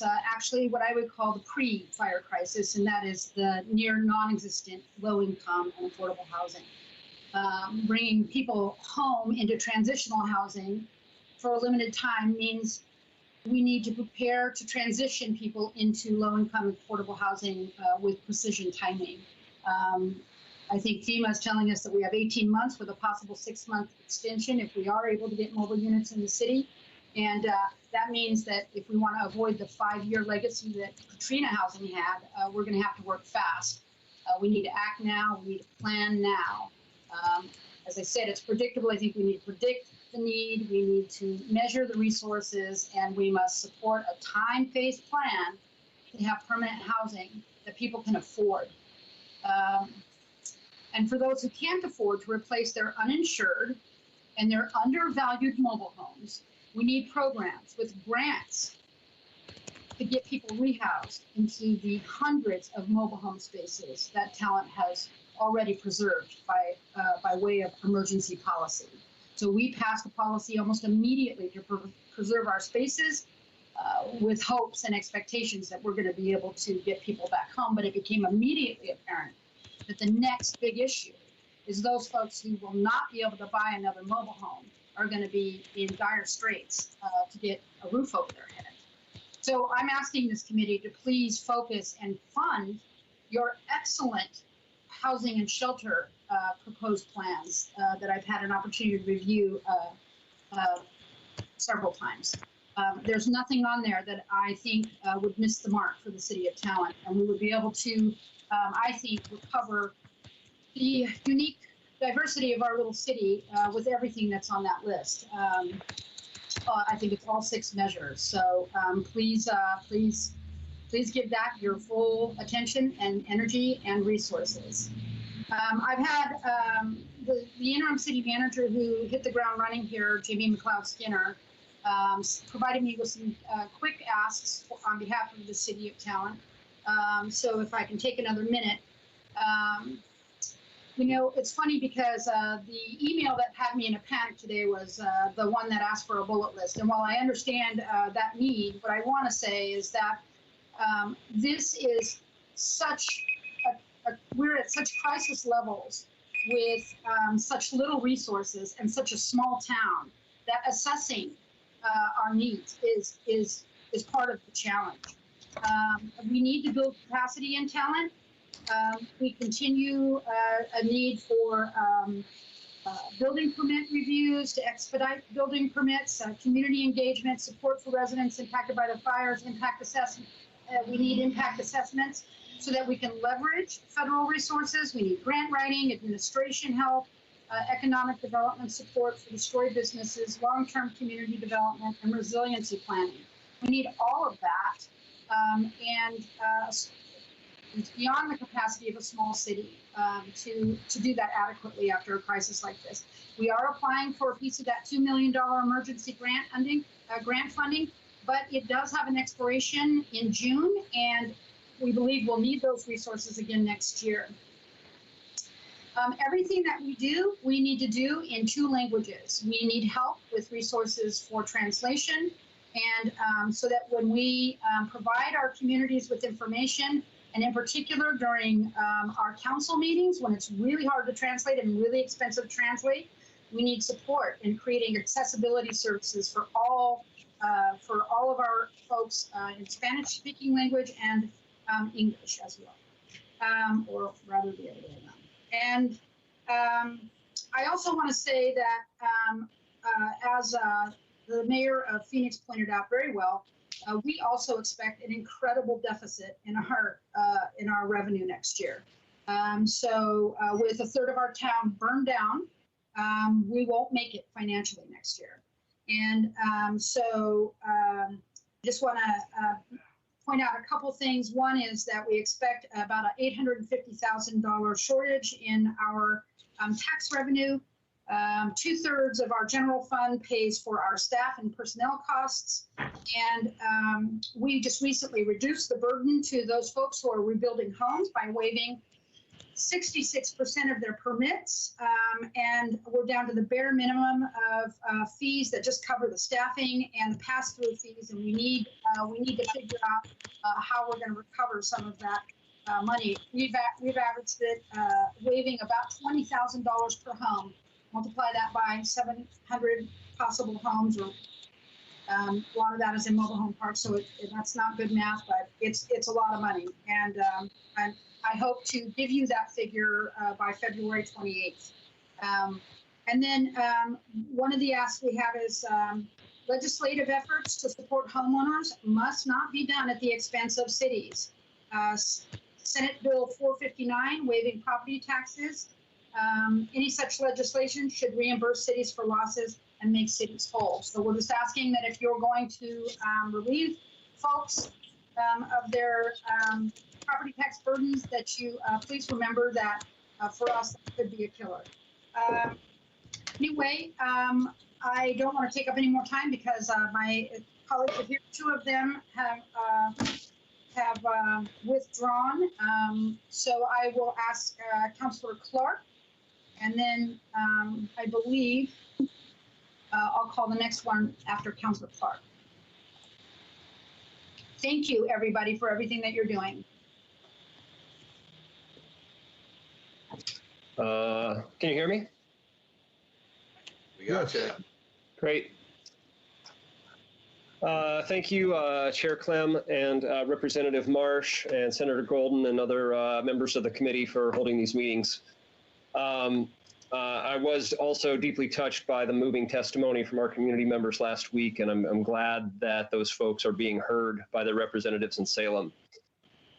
actually what I would call the pre-fire crisis, and that is the near non-existent low-income and affordable housing. Bringing people home into transitional housing for a limited time means we need to prepare to transition people into low-income and affordable housing with precision timing. I think FEMA is telling us that we have 18 months with a possible 6-month extension if we are able to get mobile units in the city. And that means that if we want to avoid the 5-year legacy that Katrina housing had, we're going to have to work fast. We need to act now. We need to plan now. As I said, it's predictable. I think we need to predict the need. We need to measure the resources, and we must support a time-phased plan to have permanent housing that people can afford. And for those who can't afford to replace their uninsured and their undervalued mobile homes, we need programs with grants to get people rehoused into the hundreds of mobile home spaces that Talent has already preserved by way of emergency policy. So we passed a policy almost immediately to preserve our spaces with hopes and expectations that we're going to be able to get people back home, but it became immediately apparent that the next big issue is those folks who will not be able to buy another mobile home are going to be in dire straits to get a roof over their head. So I'm asking this committee to please focus and fund your excellent housing and shelter proposed plans that I've had an opportunity to review several times. There's nothing on there that I think would miss the mark for the city of Talent, and we would be able to, I think, recover the unique diversity of our little city with everything that's on that list. I think it's all 6 measures. So please give that your full attention and energy and resources. I've had the interim city manager who hit the ground running here, Jamie McLeod-Skinner, provided me with some quick asks on behalf of the city of Talent. So if I can take another minute. You know, it's funny because the email that had me in a panic today was the one that asked for a bullet list. And while I understand that need, what I want to say is that this is such we're at such crisis levels with such little resources and such a small town that assessing our needs is part of the challenge. We need to build capacity in Talent. We continue a need for building permit reviews to expedite building permits, community engagement, support for residents impacted by the fires, impact assessment. We need impact assessments so that we can leverage federal resources. We need grant writing, administration help, economic development support for destroyed businesses, long-term community development, and resiliency planning. We need all of that, and it's beyond the capacity of a small city to do that adequately after a crisis like this. We are applying for a piece of that $2 million emergency grant funding, but it does have an expiration in June, and we believe we'll need those resources again next year. Everything that we do, we need to do in 2 languages. We need help with resources for translation, and so that when we provide our communities with information, and in particular during our council meetings, when it's really hard to translate and really expensive to translate, we need support in creating accessibility services for all of our folks in Spanish-speaking language and English as well, or rather the other way around. And I also want to say that as the mayor of Phoenix pointed out very well, we also expect an incredible deficit in our revenue next year. So with a third of our town burned down, we won't make it financially next year. And just want to point out a couple things. One is that we expect about an $850,000 shortage in our tax revenue. 2/3 of our general fund pays for our staff and personnel costs. And we just recently reduced the burden to those folks who are rebuilding homes by waiving 66% of their permits, and we're down to the bare minimum of fees that just cover the staffing and the pass-through fees, and we need to figure out how we're going to recover some of that money. We've averaged it waiving about $20,000 per home. Multiply that by 700 possible homes, or a lot of that is in mobile home parks, so that's not good math, but it's a lot of money, and I hope to give you that figure by February 28th. And then one of the asks we have is legislative efforts to support homeowners must not be done at the expense of cities. Senate Bill 459, waiving property taxes. Any such legislation should reimburse cities for losses and make cities whole. So we're just asking that if you're going to relieve folks of their property tax burdens, that you please remember that for us, that could be a killer. Anyway, I don't want to take up any more time because my colleagues are here. 2 of them have withdrawn. So I will ask Councilor Clark, and then I believe I'll call the next one after Councilor Clark. Thank you, everybody, for everything that you're doing. Can you hear me? We got you. Great. Thank you, Chair Clem and Representative Marsh and Senator Golden and other members of the committee for holding these meetings. I was also deeply touched by the moving testimony from our community members last week, and I'm glad that those folks are being heard by the representatives in Salem.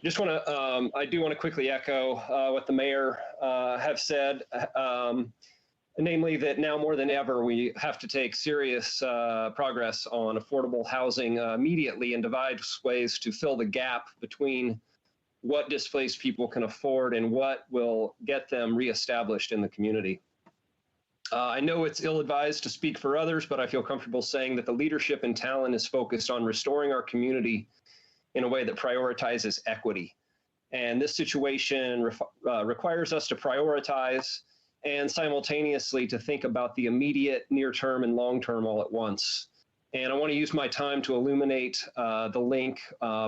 Just want to, I do want to quickly echo what the mayor have said, namely that now more than ever, we have to take serious progress on affordable housing immediately and devise ways to fill the gap between what displaced people can afford and what will get them reestablished in the community. I know it's ill-advised to speak for others, but I feel comfortable saying that the leadership in Talon is focused on restoring our community in a way that prioritizes equity. And this situation requires us to prioritize and simultaneously to think about the immediate, near-term, and long-term all at once. And I want to use my time to illuminate the link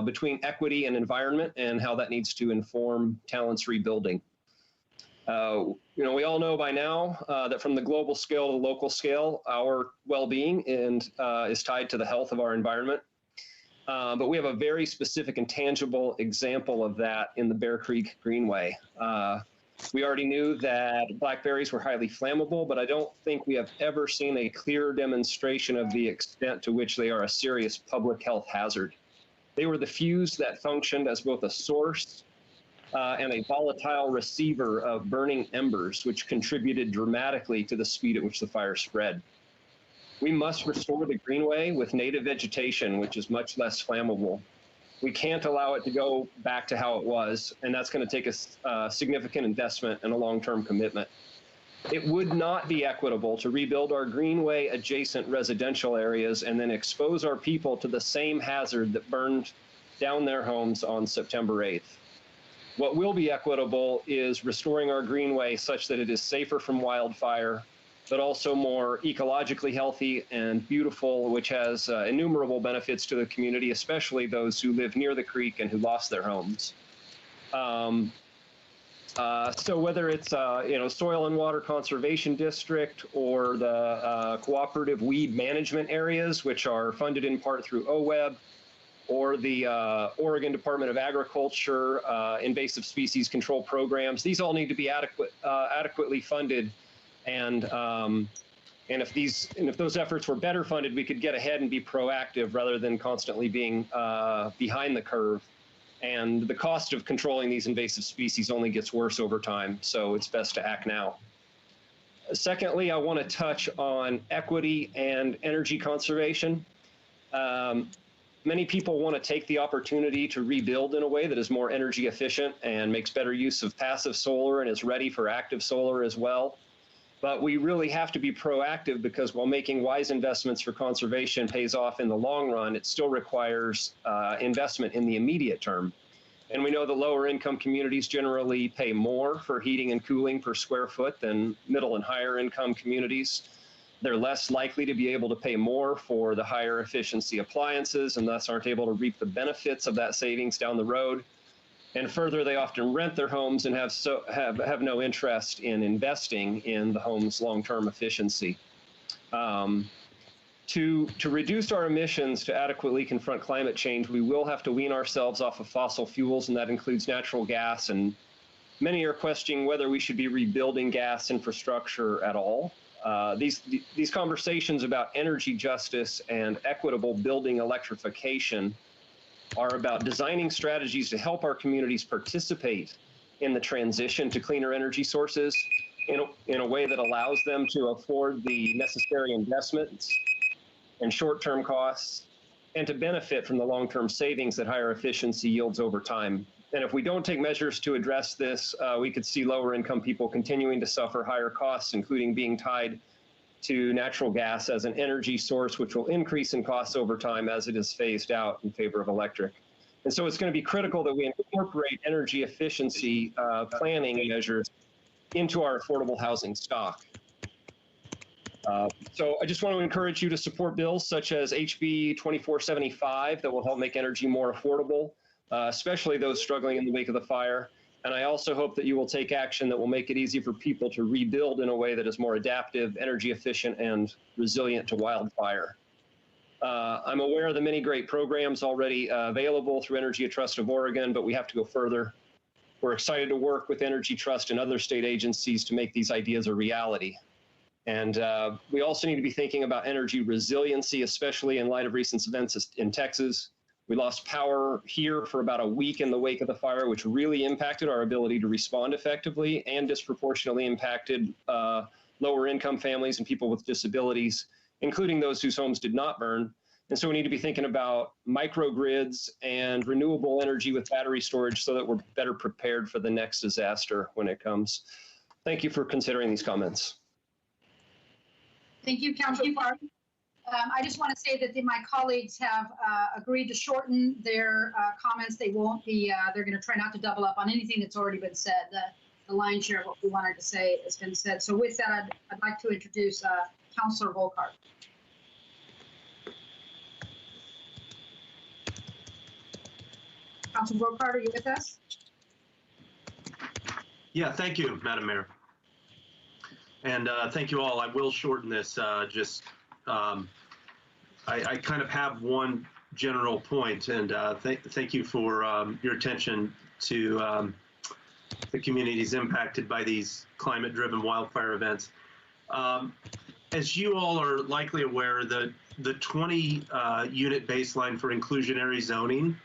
between equity and environment and how that needs to inform Talon's rebuilding. We all know by now that from the global scale to the local scale, our well-being is tied to the health of our environment. But we have a very specific and tangible example of that in the Bear Creek Greenway. We already knew that blackberries were highly flammable, but I don't think we have ever seen a clear demonstration of the extent to which they are a serious public health hazard. They were the fuse that functioned as both a source and a volatile receiver of burning embers, which contributed dramatically to the speed at which the fire spread. We must restore the Greenway with native vegetation, which is much less flammable. We can't allow it to go back to how it was, and that's going to take a significant investment and a long-term commitment. It would not be equitable to rebuild our Greenway adjacent residential areas and then expose our people to the same hazard that burned down their homes on September 8th. What will be equitable is restoring our Greenway such that it is safer from wildfire, but also more ecologically healthy and beautiful, which has innumerable benefits to the community, especially those who live near the creek and who lost their homes. So whether it's Soil and Water Conservation District or the cooperative weed management areas, which are funded in part through OWEB, or the Oregon Department of Agriculture invasive species control programs, these all need to be adequately funded. And if those efforts were better funded, we could get ahead and be proactive rather than constantly being behind the curve. And the cost of controlling these invasive species only gets worse over time, so it's best to act now. Secondly, I want to touch on equity and energy conservation. Many people want to take the opportunity to rebuild in a way that is more energy efficient and makes better use of passive solar and is ready for active solar as well. But we really have to be proactive, because while making wise investments for conservation pays off in the long run, it still requires investment in the immediate term. And we know that lower income communities generally pay more for heating and cooling per square foot than middle and higher income communities. They're less likely to be able to pay more for the higher efficiency appliances, and thus aren't able to reap the benefits of that savings down the road. And further, they often rent their homes and have no interest in investing in the home's long-term efficiency. To reduce our emissions to adequately confront climate change, we will have to wean ourselves off of fossil fuels, and that includes natural gas. And many are questioning whether we should be rebuilding gas infrastructure at all. These conversations about energy justice and equitable building electrification are about designing strategies to help our communities participate in the transition to cleaner energy sources in a way that allows them to afford the necessary investments and short-term costs, and to benefit from the long-term savings that higher efficiency yields over time. And if we don't take measures to address this, we could see lower income people continuing to suffer higher costs, including being tied to natural gas as an energy source, which will increase in costs over time as it is phased out in favor of electric. And so it's going to be critical that we incorporate energy efficiency planning measures into our affordable housing stock. So I just want to encourage you to support bills such as HB 2475 that will help make energy more affordable, especially those struggling in the wake of the fire. And I also hope that you will take action that will make it easy for people to rebuild in a way that is more adaptive, energy efficient, and resilient to wildfire. I'm aware of the many great programs already available through Energy Trust of Oregon, but we have to go further. We're excited to work with Energy Trust and other state agencies to make these ideas a reality. And we also need to be thinking about energy resiliency, especially in light of recent events in Texas. We lost power here for about a week in the wake of the fire, which really impacted our ability to respond effectively and disproportionately impacted lower income families and people with disabilities, including those whose homes did not burn. And so we need to be thinking about microgrids and renewable energy with battery storage so that we're better prepared for the next disaster when it comes. Thank you for considering these comments. Thank you, Councilor Clark. I just want to say that my colleagues have agreed to shorten their comments. They won't be, they're going to try not to double up on anything that's already been said. The lion's share of what we wanted to say has been said. So with that, I'd like to introduce Councilor Volkart. Councilor Volkart, are you with us? Yeah, thank you, Madam Mayor. And thank you all. I will shorten this. I kind of have one general point, and thank you for your attention to the communities impacted by these climate-driven wildfire events. As you all are likely aware, the 20-unit baseline for inclusionary zoning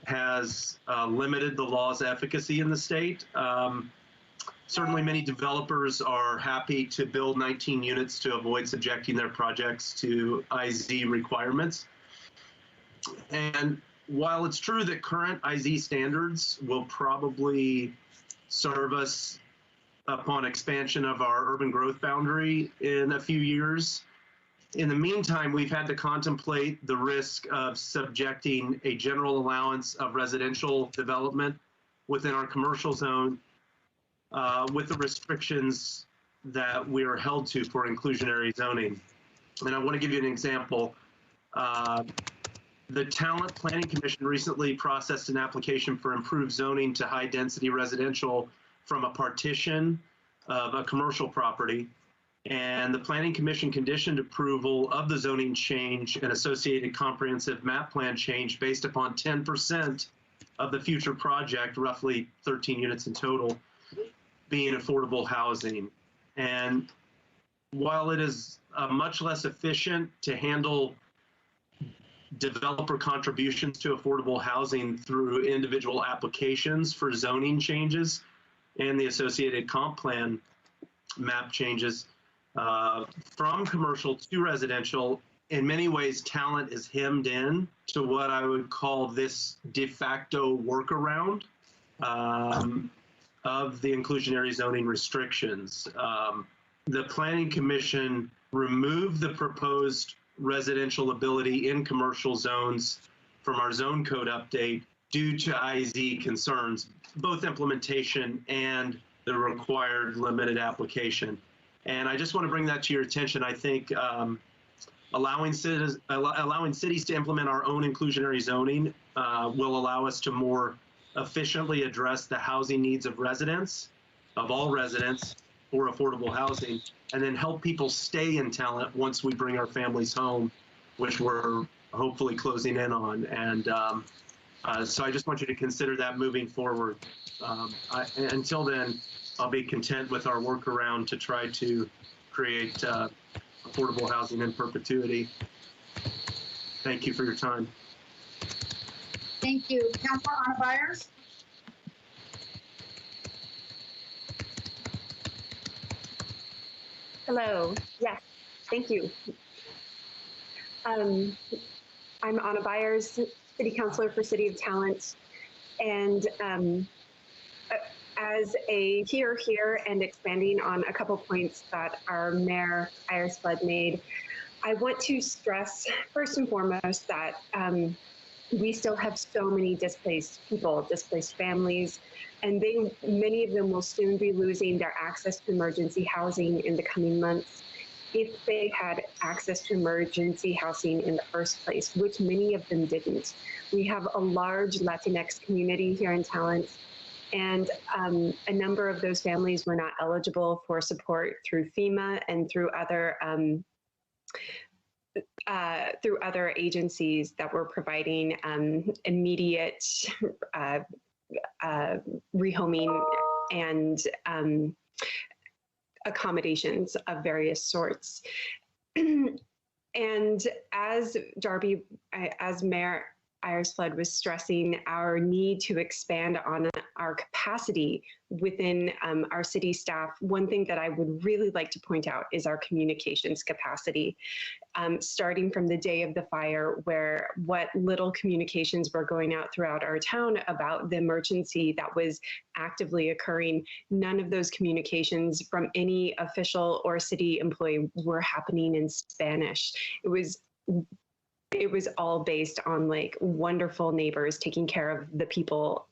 has limited the law's efficacy in the state. Certainly many developers are happy to build 19 units to avoid subjecting their projects to IZ requirements. And while it's true that current IZ standards will probably serve us upon expansion of our urban growth boundary in a few years, in the meantime, we've had to contemplate the risk of subjecting a general allowance of residential development within our commercial zone with the restrictions that we are held to for inclusionary zoning. And I want to give you an example. The Talent Planning Commission recently processed an application for improved zoning to high-density residential from a partition of a commercial property. And the Planning Commission conditioned approval of the zoning change and associated comprehensive map plan change based upon 10% of the future project, roughly 13 units in total, being affordable housing. And while it is much less efficient to handle developer contributions to affordable housing through individual applications for zoning changes and the associated comp plan, map changes from commercial to residential. In many ways, talent is hemmed in to what I would call this de facto workaround of the inclusionary zoning restrictions. The Planning Commission removed the proposed residential ability in commercial zones from our zone code update due to IZ concerns, both implementation and the required limited application. And I just want to bring that to your attention. I think allowing cities to implement our own inclusionary zoning will allow us to more efficiently address the housing needs of residents, of all residents, for affordable housing, and then help people stay in Talent once we bring our families home, which we're hopefully closing in on. And so I just want you to consider that moving forward. Until then, I'll be content with our workaround to try to create affordable housing in perpetuity. Thank you for your time. Thank you. Councilor Anna Byers? Hello. Yes, thank you. I'm Anna Byers, City Councilor for City of Talent, and as a peer here and expanding on a couple points that our Mayor Iris-Flood made, I want to stress first and foremost that we still have so many displaced people, displaced families, and many of them will soon be losing their access to emergency housing in the coming months if they had access to emergency housing in the first place, which many of them didn't. We have a large Latinx community here in Talent, and a number of those families were not eligible for support through FEMA and through other agencies that were providing immediate rehoming and accommodations of various sorts. And as Mayor Iris-Flood was stressing our need to expand on our capacity within our city staff, one thing that I would really like to point out is our communications capacity. Starting from the day of the fire, where what little communications were going out throughout our town about the emergency that was actively occurring, none of those communications from any official or city employee were happening in Spanish. It was all based on like wonderful neighbors taking care of the people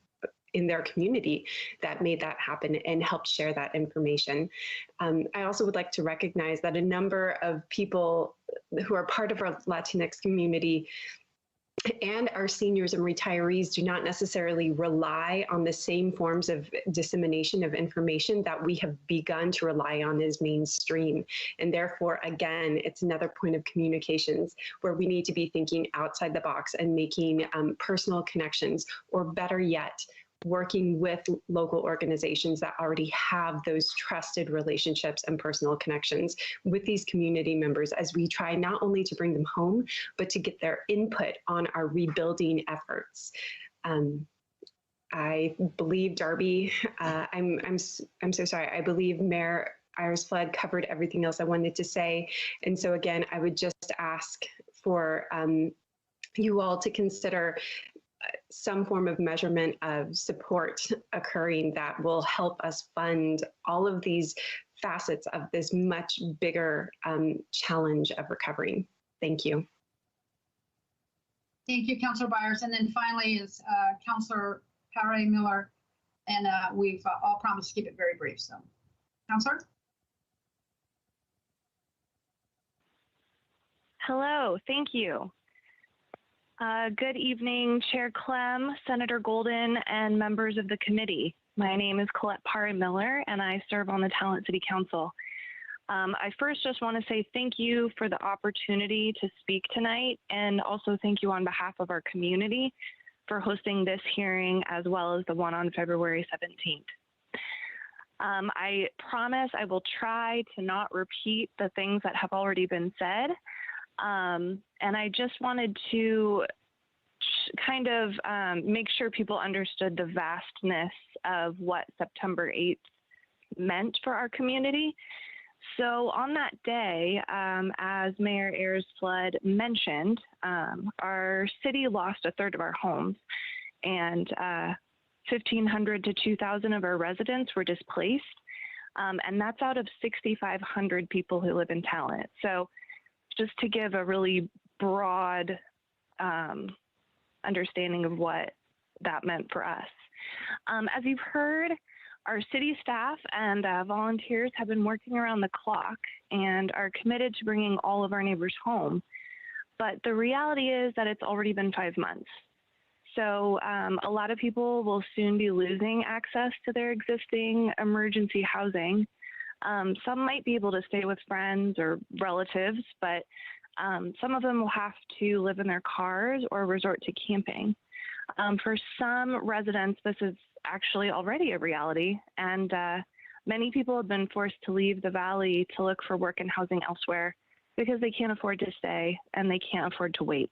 in their community that made that happen and helped share that information. I also would like to recognize that a number of people who are part of our Latinx community and our seniors and retirees do not necessarily rely on the same forms of dissemination of information that we have begun to rely on as mainstream. And therefore, again, it's another point of communications where we need to be thinking outside the box and making personal connections, or better yet, working with local organizations that already have those trusted relationships and personal connections with these community members as we try not only to bring them home, but to get their input on our rebuilding efforts. I believe Darby, I'm so sorry, I believe Mayor Iris-Flood covered everything else I wanted to say. And so again, I would just ask for you all to consider some form of measurement of support occurring that will help us fund all of these facets of this much bigger challenge of recovering. Thank you. Thank you, Councilor Byers. And then finally is Councilor Paré-Miller, and we've all promised to keep it very brief. So, Councilor? Hello, thank you. Good evening, Chair Clem, Senator Golden, and members of the committee. My name is Colette Paré-Miller, and I serve on the Talent City Council. I first just want to say thank you for the opportunity to speak tonight, and also thank you on behalf of our community for hosting this hearing as well as the one on February 17th. I promise I will try to not repeat the things that have already been said. And I just wanted to kind of make sure people understood the vastness of what September 8th meant for our community. So on that day, as Mayor Ayers-Flood mentioned, our city lost a third of our homes, and 1,500 to 2,000 of our residents were displaced. And that's out of 6,500 people who live in Talent. So just to give a really broad understanding of what that meant for us. As you've heard, our city staff and volunteers have been working around the clock and are committed to bringing all of our neighbors home. But the reality is that it's already been 5 months. So a lot of people will soon be losing access to their existing emergency housing. Some might be able to stay with friends or relatives, but some of them will have to live in their cars or resort to camping. For some residents, this is actually already a reality, and many people have been forced to leave the valley to look for work and housing elsewhere because they can't afford to stay and they can't afford to wait.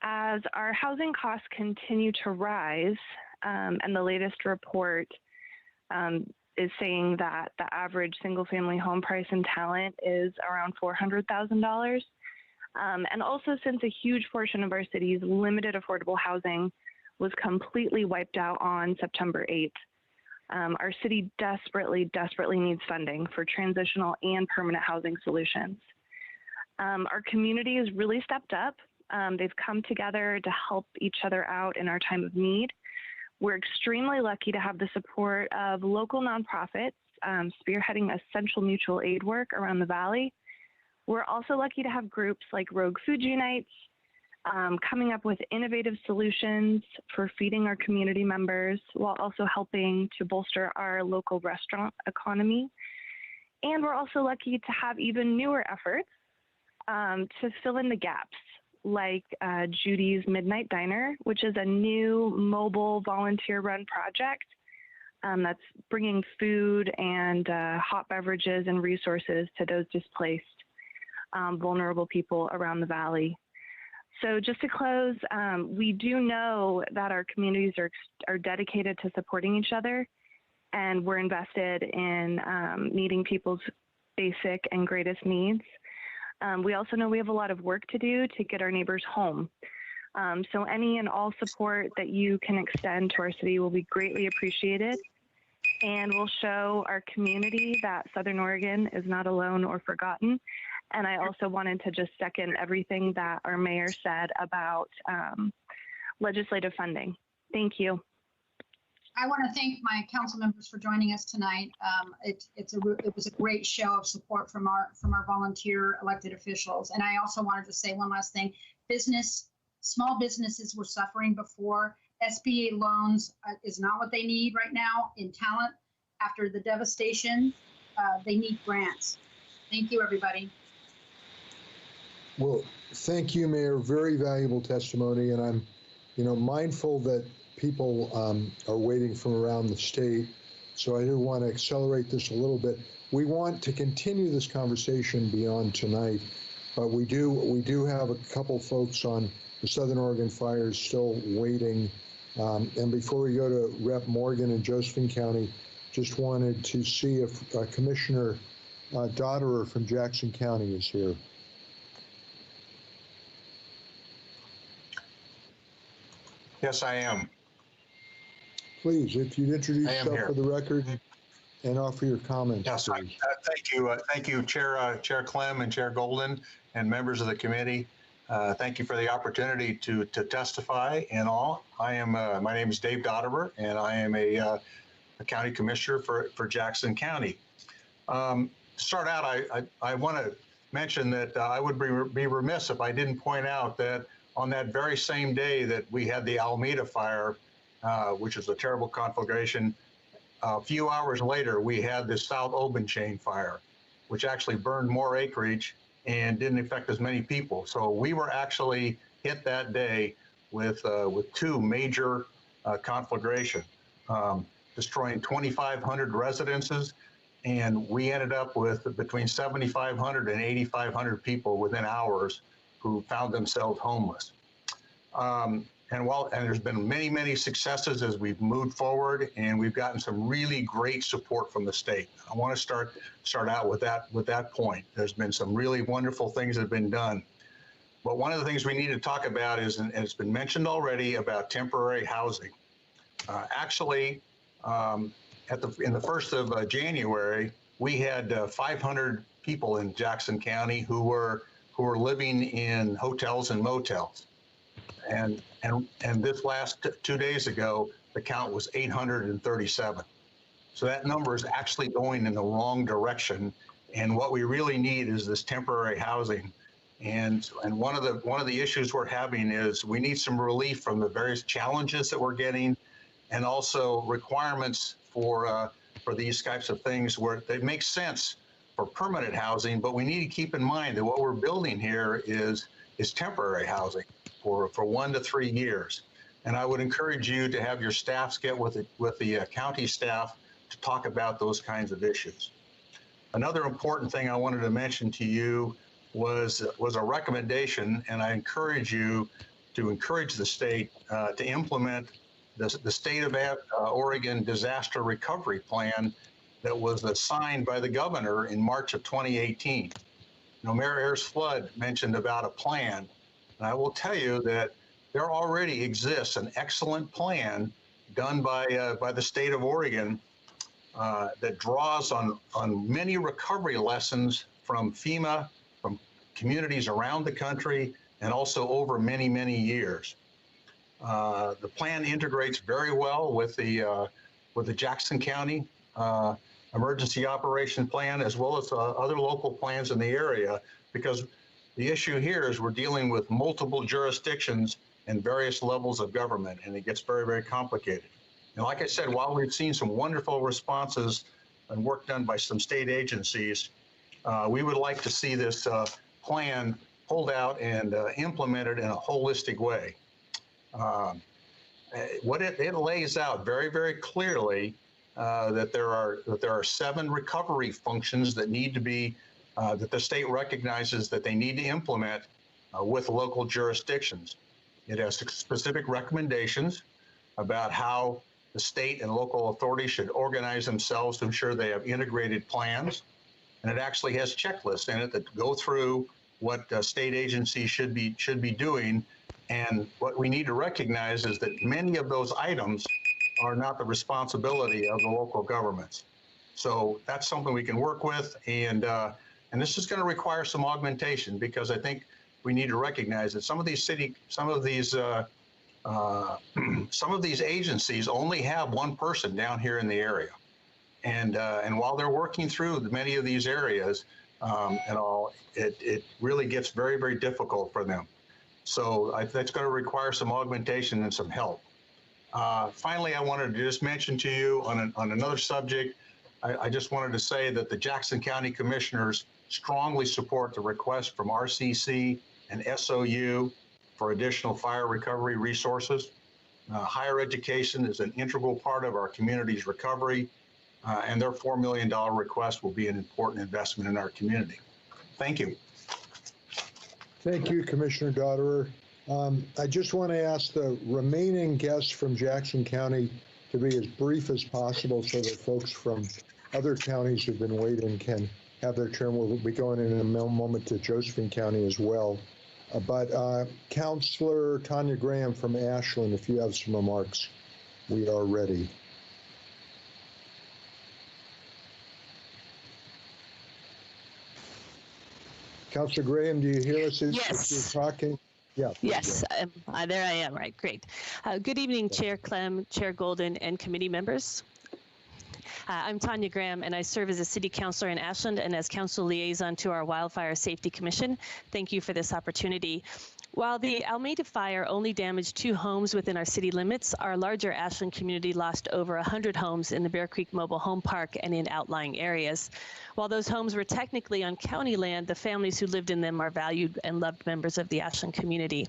As our housing costs continue to rise, and the latest report is saying that the average single-family home price in Talent is around $400,000. And also, since a huge portion of our city's limited affordable housing was completely wiped out on September 8th, our city desperately needs funding for transitional and permanent housing solutions. Our community has really stepped up. They've come together to help each other out in our time of need. We're extremely lucky to have the support of local nonprofits spearheading essential mutual aid work around the valley. We're also lucky to have groups like Rogue Food Unites coming up with innovative solutions for feeding our community members while also helping to bolster our local restaurant economy. And we're also lucky to have even newer efforts to fill in the gaps, like Judy's Midnight Diner, which is a new mobile volunteer-run project that's bringing food and hot beverages and resources to those displaced, vulnerable people around the valley. So just to close, we do know that our communities are dedicated to supporting each other, and we're invested in meeting people's basic and greatest needs. We also know we have a lot of work to do to get our neighbors home. So any and all support that you can extend to our city will be greatly appreciated, and will show our community that Southern Oregon is not alone or forgotten. And I also wanted to just second everything that our mayor said about legislative funding. Thank you. I want to thank my council members for joining us tonight. It was a great show of support from our volunteer elected officials. And I also wanted to say one last thing. Small businesses were suffering before. SBA loans is not what they need right now in Talent. After the devastation, they need grants. Thank you, everybody. Well, thank you, Mayor. Very valuable testimony, and I'm, mindful that people are waiting from around the state, so I do want to accelerate this a little bit. We want to continue this conversation beyond tonight, but we do have a couple folks on the Southern Oregon fires still waiting. And before we go to Rep. Morgan in Josephine County, just wanted to see if Commissioner Dotterer from Jackson County is here. Yes, I am. Please, if you'd introduce yourself for the record and offer your comments. Yes, thank you. Thank you, Chair Clem and Chair Golden and members of the committee. Thank you for the opportunity to testify and all. My name is Dave Dotterer, and I am a county commissioner for Jackson County. To start out, I want to mention that I would be remiss if I didn't point out that on that very same day that we had the Alameda fire, which is a terrible conflagration, a few hours later, we had the South Obanchain fire, which actually burned more acreage and didn't affect as many people. So we were actually hit that day with two major conflagrations, destroying 2,500 residences, and we ended up with between 7,500 and 8,500 people within hours who found themselves homeless. and there's been many successes as we've moved forward, and we've gotten some really great support from the state. I want to start out with that point. There's been some really wonderful things that have been done. But one of the things we need to talk about is, and it's been mentioned already, about temporary housing. Actually, in the 1st of January, we had 500 people in Jackson County who were living in hotels and motels. And this last 2 days ago, the count was 837. So that number is actually going in the wrong direction. And what we really need is this temporary housing. And one of the issues we're having is we need some relief from the various challenges that we're getting, and also requirements for these types of things where they make sense for permanent housing, but we need to keep in mind that what we're building here is temporary housing for 1 to 3 years. And I would encourage you to have your staffs get with the county staff to talk about those kinds of issues. Another important thing I wanted to mention to you was a recommendation, and I encourage you to encourage the state to implement the state of Oregon disaster recovery plan that was signed by the governor in March of 2018. You know, Mayor Ayers-Flood mentioned about a plan, and I will tell you that there already exists an excellent plan done by the state of Oregon that draws on many recovery lessons from FEMA, from communities around the country, and also over many years. The plan integrates very well with the Jackson County Emergency Operation Plan, as well as other local plans in the area, because the issue here is we're dealing with multiple jurisdictions and various levels of government, and it gets very complicated. And like I said, while we've seen some wonderful responses and work done by some state agencies, we would like to see this plan pulled out and implemented in a holistic way. What it lays out very clearly that there are 7 recovery functions that need to be that the state recognizes that they need to implement with local jurisdictions. It has specific recommendations about how the state and local authorities should organize themselves to ensure they have integrated plans, and it actually has checklists in it that go through what state agencies should be doing. And what we need to recognize is that many of those items are not the responsibility of the local governments. So that's something we can work with, and this is going to require some augmentation, because I think we need to recognize that some of these agencies only have one person down here in the area, and while they're working through many of these areas, it really gets very difficult for them. So that's going to require some augmentation and some help. Finally, I wanted to just mention to you on another subject. I just wanted to say that the Jackson County Commissioners strongly support the request from RCC and SOU for additional fire recovery resources. Higher education is an integral part of our community's recovery, and their $4 million request will be an important investment in our community. Thank you. Thank you, Commissioner Dotterer. I just want to ask the remaining guests from Jackson County to be as brief as possible so that folks from other counties who've been waiting can have their turn. We'll be going in a moment to Josephine County as well. But Councillor Tanya Graham from Ashland, if you have some remarks, we are ready. Councillor Graham, do you hear us as you're talking? Yeah. Yes, there I am. Right, great. Good evening, Chair Clem, Chair Golden, and committee members. I'm Tanya Graham, and I serve as a city councilor in Ashland and as council liaison to our Wildfire Safety Commission. Thank you for this opportunity. While the Alameda fire only damaged 2 homes within our city limits, our larger Ashland community lost over 100 homes in the Bear Creek Mobile Home Park and in outlying areas. While those homes were technically on county land, the families who lived in them are valued and loved members of the Ashland community.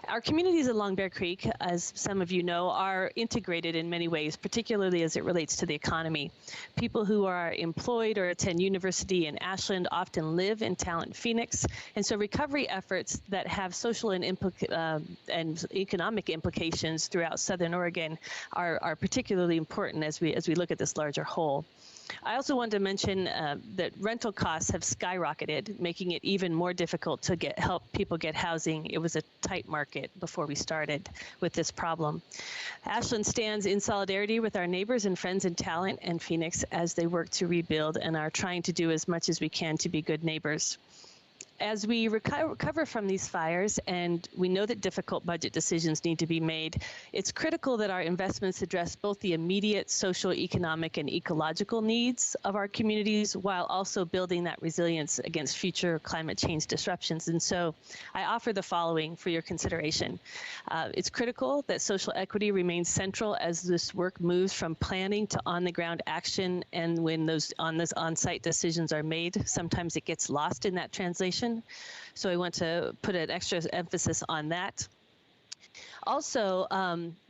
Our communities along Bear Creek, as some of you know, are integrated in many ways, particularly as it relates to the economy. People who are employed or attend university in Ashland often live in Talent Phoenix, and so recovery efforts that have social social and economic implications throughout Southern Oregon are particularly important as we look at this larger whole. I also wanted to mention that rental costs have skyrocketed, making it even more difficult to help people get housing. It was a tight market before we started with this problem. Ashland stands in solidarity with our neighbors and friends in Talent and Phoenix as they work to rebuild and are trying to do as much as we can to be good neighbors. As we recover from these fires, and we know that difficult budget decisions need to be made, it's critical that our investments address both the immediate social, economic, and ecological needs of our communities while also building that resilience against future climate change disruptions. And so I offer the following for your consideration. It's critical that social equity remains central as this work moves from planning to on-the-ground action, and when those on-site decisions are made, sometimes it gets lost in that translation. So I want to put an extra emphasis on that. Also,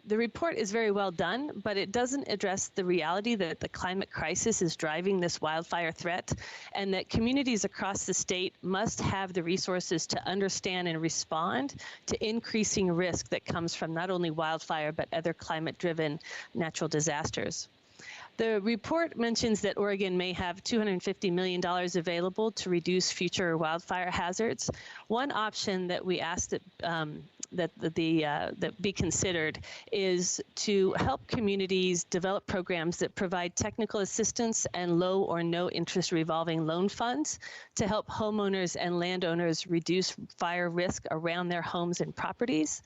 the report is very well done, but it doesn't address the reality that the climate crisis is driving this wildfire threat, and that communities across the state must have the resources to understand and respond to increasing risk that comes from not only wildfire, but other climate-driven natural disasters. The report mentions that Oregon may have $250 million available to reduce future wildfire hazards. One option that we asked that be considered is to help communities develop programs that provide technical assistance and low or no interest revolving loan funds to help homeowners and landowners reduce fire risk around their homes and properties,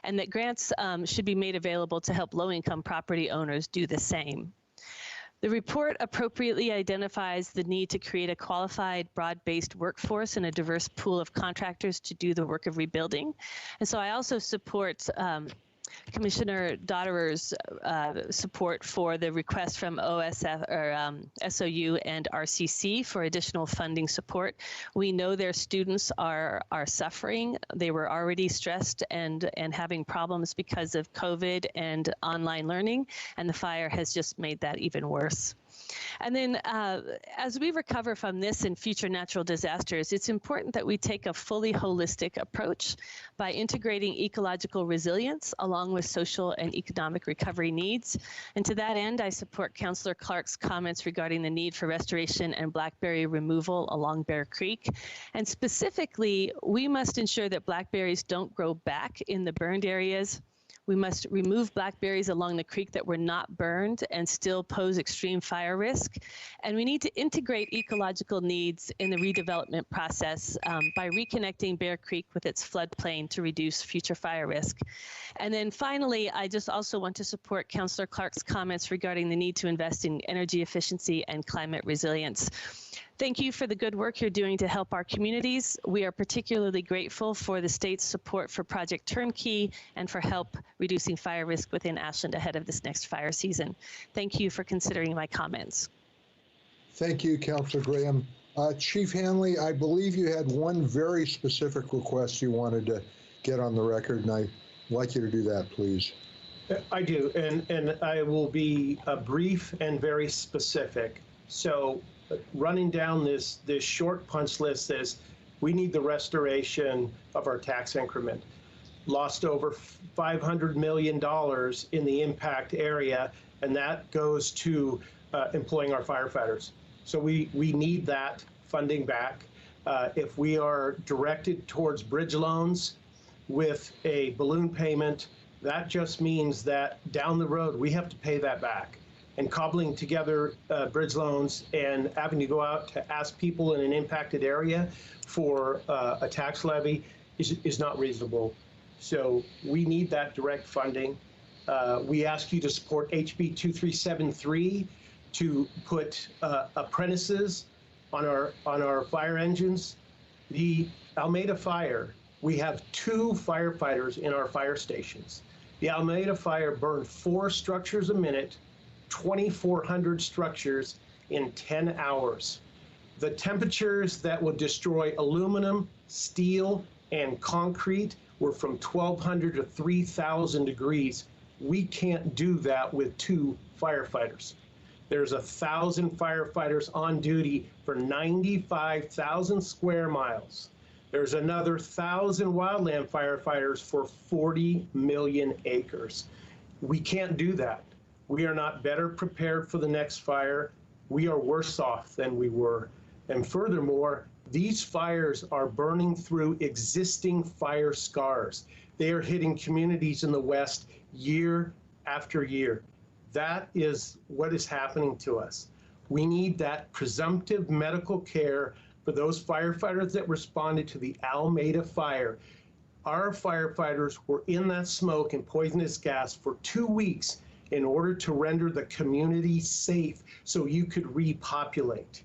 and that grants should be made available to help low-income property owners do the same. The report appropriately identifies the need to create a qualified, broad-based workforce and a diverse pool of contractors to do the work of rebuilding. And so I also support Commissioner Dotterer's support for the request from OSF or SOU and RCC for additional funding support. We know their students are suffering. They were already stressed and having problems because of COVID and online learning, and the fire has just made that even worse. And then as we recover from this and future natural disasters, it's important that we take a fully holistic approach by integrating ecological resilience along with social and economic recovery needs. And to that end, I support Councillor Clark's comments regarding the need for restoration and blackberry removal along Bear Creek. And specifically, we must ensure that blackberries don't grow back in the burned areas. We must remove blackberries along the creek that were not burned and still pose extreme fire risk. And we need to integrate ecological needs in the redevelopment process by reconnecting Bear Creek with its floodplain to reduce future fire risk. And then finally, I just also want to support Councillor Clark's comments regarding the need to invest in energy efficiency and climate resilience. Thank you for the good work you're doing to help our communities. We are particularly grateful for the state's support for Project Turnkey and for help reducing fire risk within Ashland ahead of this next fire season. Thank you for considering my comments. Thank you, Councilor Graham. Chief Hanley, I believe you had one very specific request you wanted to get on the record, and I'd like you to do that, please. I do, and I will be brief and very specific. So running down this short punch list says we need the restoration of our tax increment. Lost over $500 million in the impact area, and that goes to employing our firefighters. So we need that funding back. If we are directed towards bridge loans with a balloon payment, that just means that down the road we have to pay that back. And cobbling together bridge loans and having to go out to ask people in an impacted area for a tax levy is not reasonable. So we need that direct funding. We ask you to support HB 2373 to put apprentices on our fire engines. The Almeda Fire, we have 2 firefighters in our fire stations. The Almeda Fire burned 4 structures a minute, 2,400 structures in 10 hours. The temperatures that would destroy aluminum, steel, and concrete were from 1,200 to 3,000 degrees. We can't do that with 2 firefighters. There's 1,000 firefighters on duty for 95,000 square miles. There's another 1,000 wildland firefighters for 40 million acres. We can't do that. We are not better prepared for the next fire. We are worse off than we were. And furthermore, these fires are burning through existing fire scars. They are hitting communities in the West year after year. That is what is happening to us. We need that presumptive medical care for those firefighters that responded to the Alameda fire. Our firefighters were in that smoke and poisonous gas for 2 weeks in order to render the community safe so you could repopulate.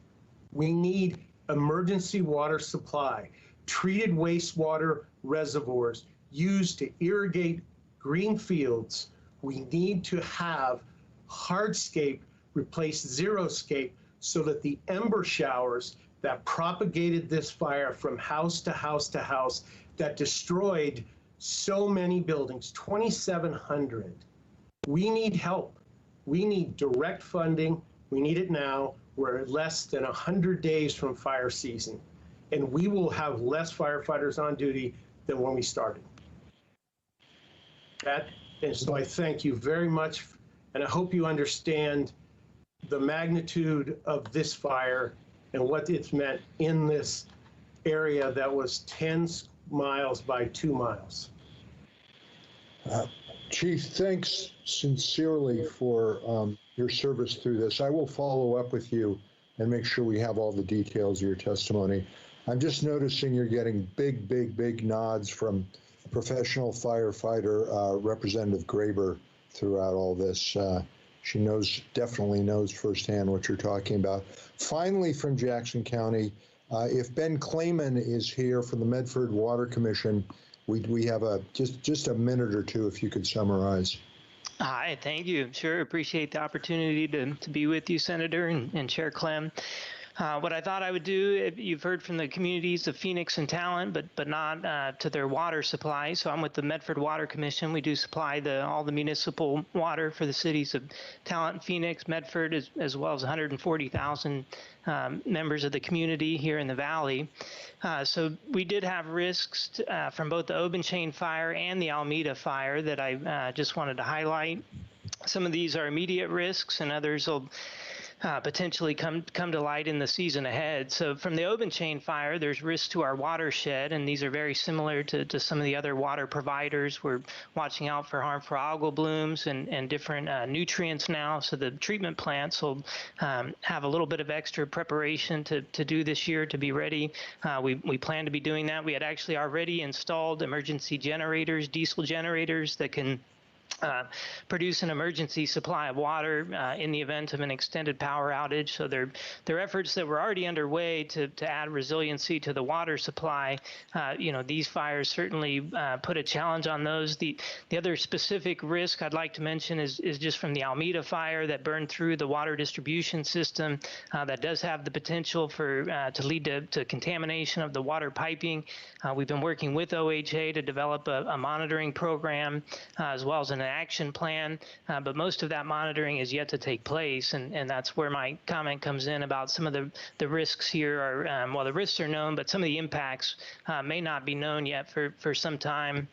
We need emergency water supply, treated wastewater reservoirs used to irrigate green fields. We need to have hardscape replace xeriscape so that the ember showers that propagated this fire from house to house to house, that destroyed so many buildings, 2,700. We need help. We need direct funding. We need it now. We're less than 100 days from fire season, and we will have less firefighters on duty than when we started. And so I thank you very much, and I hope you understand the magnitude of this fire and what it's meant in this area that was 10 miles by 2 miles. Chief, thanks sincerely for your service through this. I will follow up with you and make sure we have all the details of your testimony. I'm just noticing you're getting big nods from professional firefighter Representative Graber throughout all this. She definitely knows firsthand what you're talking about. Finally, from Jackson County, if Ben Clayman is here from the Medford Water Commission, we have just a minute or two if you could summarize. Hi, thank you. Sure, appreciate the opportunity to be with you, Senator and Chair Clem. What I thought I would do, you've heard from the communities of Phoenix and Talent, but not to their water supply. So I'm with the Medford Water Commission. We do supply all the municipal water for the cities of Talent, Phoenix, Medford, as well as 140,000 members of the community here in the Valley. So we did have risks from both the Obenchain fire and the Alameda fire that I just wanted to highlight. Some of these are immediate risks, and others will potentially come to light in the season ahead. So from the Obenchain fire, there's risk to our watershed, and these are very similar to some of the other water providers. We're watching out for harmful algal blooms and different nutrients now, so the treatment plants will have a little bit of extra preparation to do this year to be ready. We plan to be doing that. We had actually already installed emergency generators, diesel generators that can produce an emergency supply of water in the event of an extended power outage. So there are efforts that were already underway to add resiliency to the water supply. These fires certainly put a challenge on those. The other specific risk I'd like to mention is just from the Alameda fire that burned through the water distribution system. That does have the potential to lead to contamination of the water piping. We've been working with OHA to develop a monitoring program as well as an action plan, but most of that monitoring is yet to take place, and that's where my comment comes in about some of the risks here are, well, the risks are known, but some of the impacts may not be known yet for some time.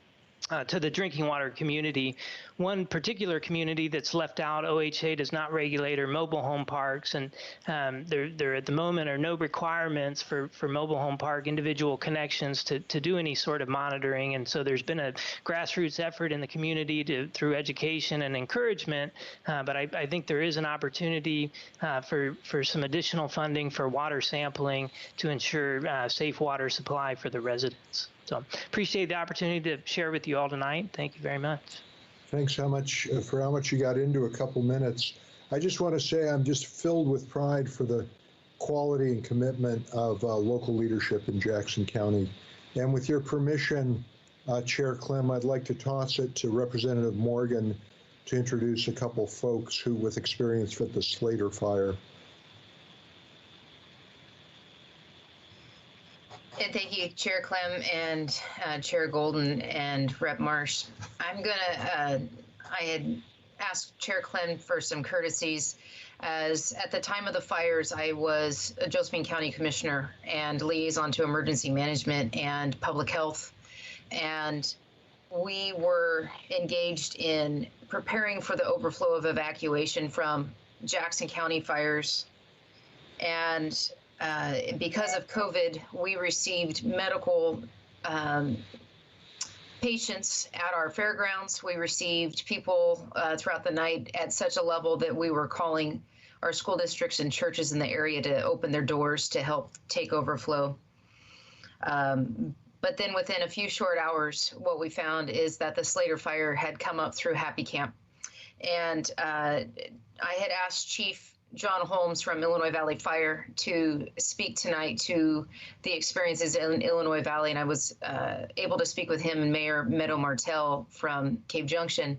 To the drinking water community. One particular community that's left out, OHA does not regulate, are mobile home parks, and there at the moment are no requirements for mobile home park individual connections to do any sort of monitoring, and so there's been a grassroots effort in the community through education and encouragement, but I think there is an opportunity for some additional funding for water sampling to ensure safe water supply for the residents. So appreciate the opportunity to share with you all tonight. Thank you very much. Thanks how much you got into a couple minutes. I just want to say I'm just filled with pride for the quality and commitment of local leadership in Jackson County. And with your permission, Chair Clem, I'd like to toss it to Representative Morgan to introduce a couple folks with experience with the Slater fire. And thank you, Chair Clem and Chair Golden and Rep Marsh. I had asked Chair Clem for some courtesies. As at the time of the fires, I was a Josephine County Commissioner and liaison to emergency management and public health. And we were engaged in preparing for the overflow of evacuation from Jackson County fires. And because of COVID, we received medical patients at our fairgrounds. We received people throughout the night at such a level that we were calling our school districts and churches in the area to open their doors to help take overflow. But then within a few short hours, what we found is that the Slater fire had come up through Happy Camp. And I had asked Chief John Holmes from Illinois Valley Fire to speak tonight to the experiences in Illinois Valley, and I was able to speak with him and Mayor Meadow Martell from Cave Junction,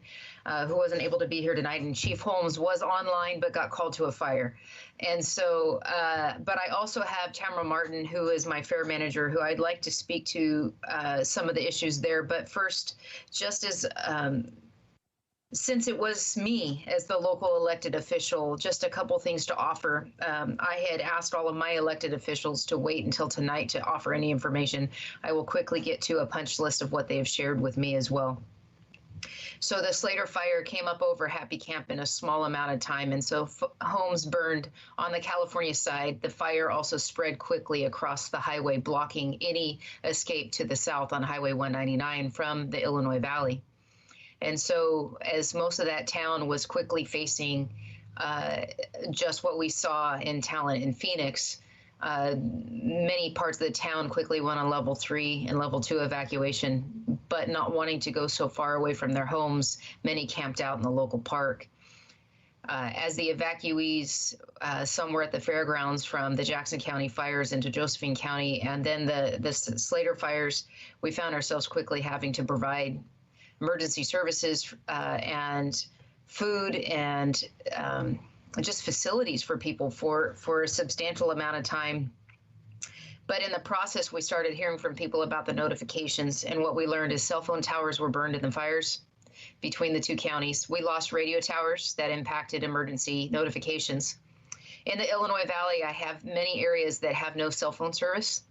who wasn't able to be here tonight, and Chief Holmes was online but got called to a fire. And so, but I also have Tamara Martin, who is my fair manager, who I'd like to speak to some of the issues there. But first, just as since it was me as the local elected official, just a couple things to offer. I had asked all of my elected officials to wait until tonight to offer any information. I will quickly get to a punch list of what they have shared with me as well. So the Slater fire came up over Happy Camp in a small amount of time, and so homes burned on the California side. The fire also spread quickly across the highway, blocking any escape to the south on Highway 199 from the Illinois Valley. And so as most of that town was quickly facing just what we saw in Talent and Phoenix, many parts of the town quickly went on level 3 and level 2 evacuation, but not wanting to go so far away from their homes, many camped out in the local park. As the evacuees, some were at the fairgrounds from the Jackson County fires into Josephine County, and then the Slater fires, we found ourselves quickly having to provide emergency services and food and just facilities for people for a substantial amount of time. But in the process, we started hearing from people about the notifications, and what we learned is cell phone towers were burned in the fires between the two counties. We lost radio towers that impacted emergency notifications. In the Illinois Valley, I have many areas that have no cell phone service,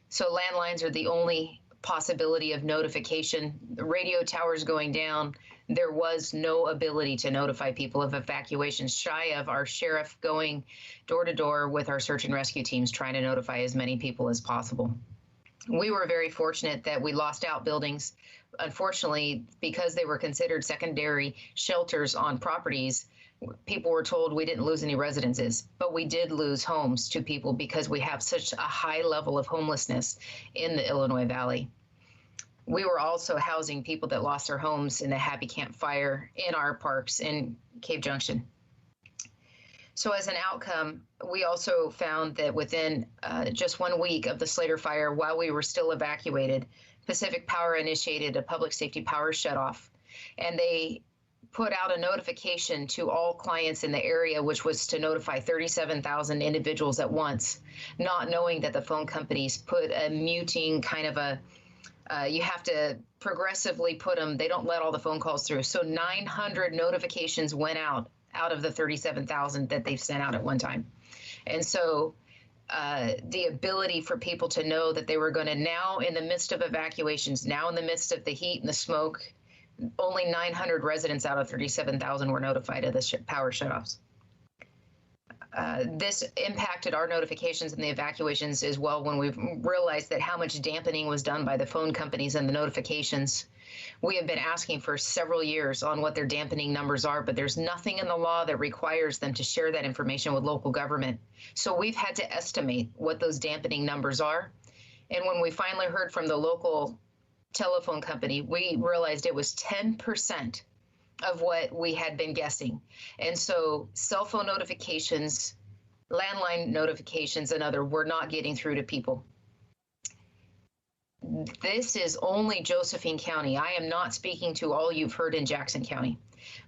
so landlines are the only possibility of notification. The radio towers going down, there was no ability to notify people of evacuations, shy of our sheriff going door to door with our search and rescue teams trying to notify as many people as possible. We were very fortunate that we lost outbuildings. Unfortunately, because they were considered secondary shelters on properties, people were told we didn't lose any residences, but we did lose homes to people because we have such a high level of homelessness in the Illinois Valley. We were also housing people that lost their homes in the Happy Camp fire in our parks in Cave Junction. So as an outcome, we also found that within just 1 week of the Slater fire, while we were still evacuated, Pacific Power initiated a public safety power shutoff, and they put out a notification to all clients in the area, which was to notify 37,000 individuals at once, not knowing that the phone companies put a muting kind of a, you have to progressively put them, they don't let all the phone calls through. So 900 notifications went out of the 37,000 that they've sent out at one time. And so the ability for people to know that they were going to now in the midst of evacuations, now in the midst of the heat and the smoke, only 900 residents out of 37,000 were notified of the power shutoffs. This impacted our notifications and the evacuations as well when we realized that how much dampening was done by the phone companies and the notifications. We have been asking for several years on what their dampening numbers are, but there's nothing in the law that requires them to share that information with local government. So we've had to estimate what those dampening numbers are. And when we finally heard from the local telephone company, we realized it was 10% of what we had been guessing. And so cell phone notifications, landline notifications, and other were not getting through to people. This is only Josephine County. I am not speaking to all you've heard in Jackson County.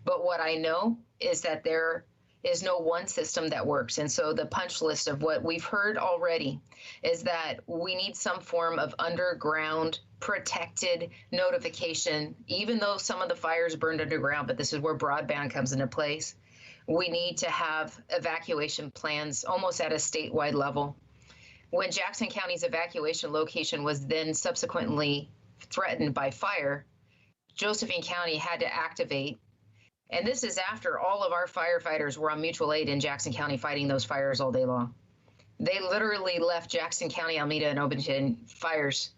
But what I know is that there is no one system that works. And so the punch list of what we've heard already is that we need some form of underground protected notification, even though some of the fires burned underground, but this is where broadband comes into place. We need to have evacuation plans almost at a statewide level. When Jackson County's evacuation location was then subsequently threatened by fire, Josephine County had to activate. And this is after all of our firefighters were on mutual aid in Jackson County fighting those fires all day long. They literally left Jackson County, Alameda, and Oberton fires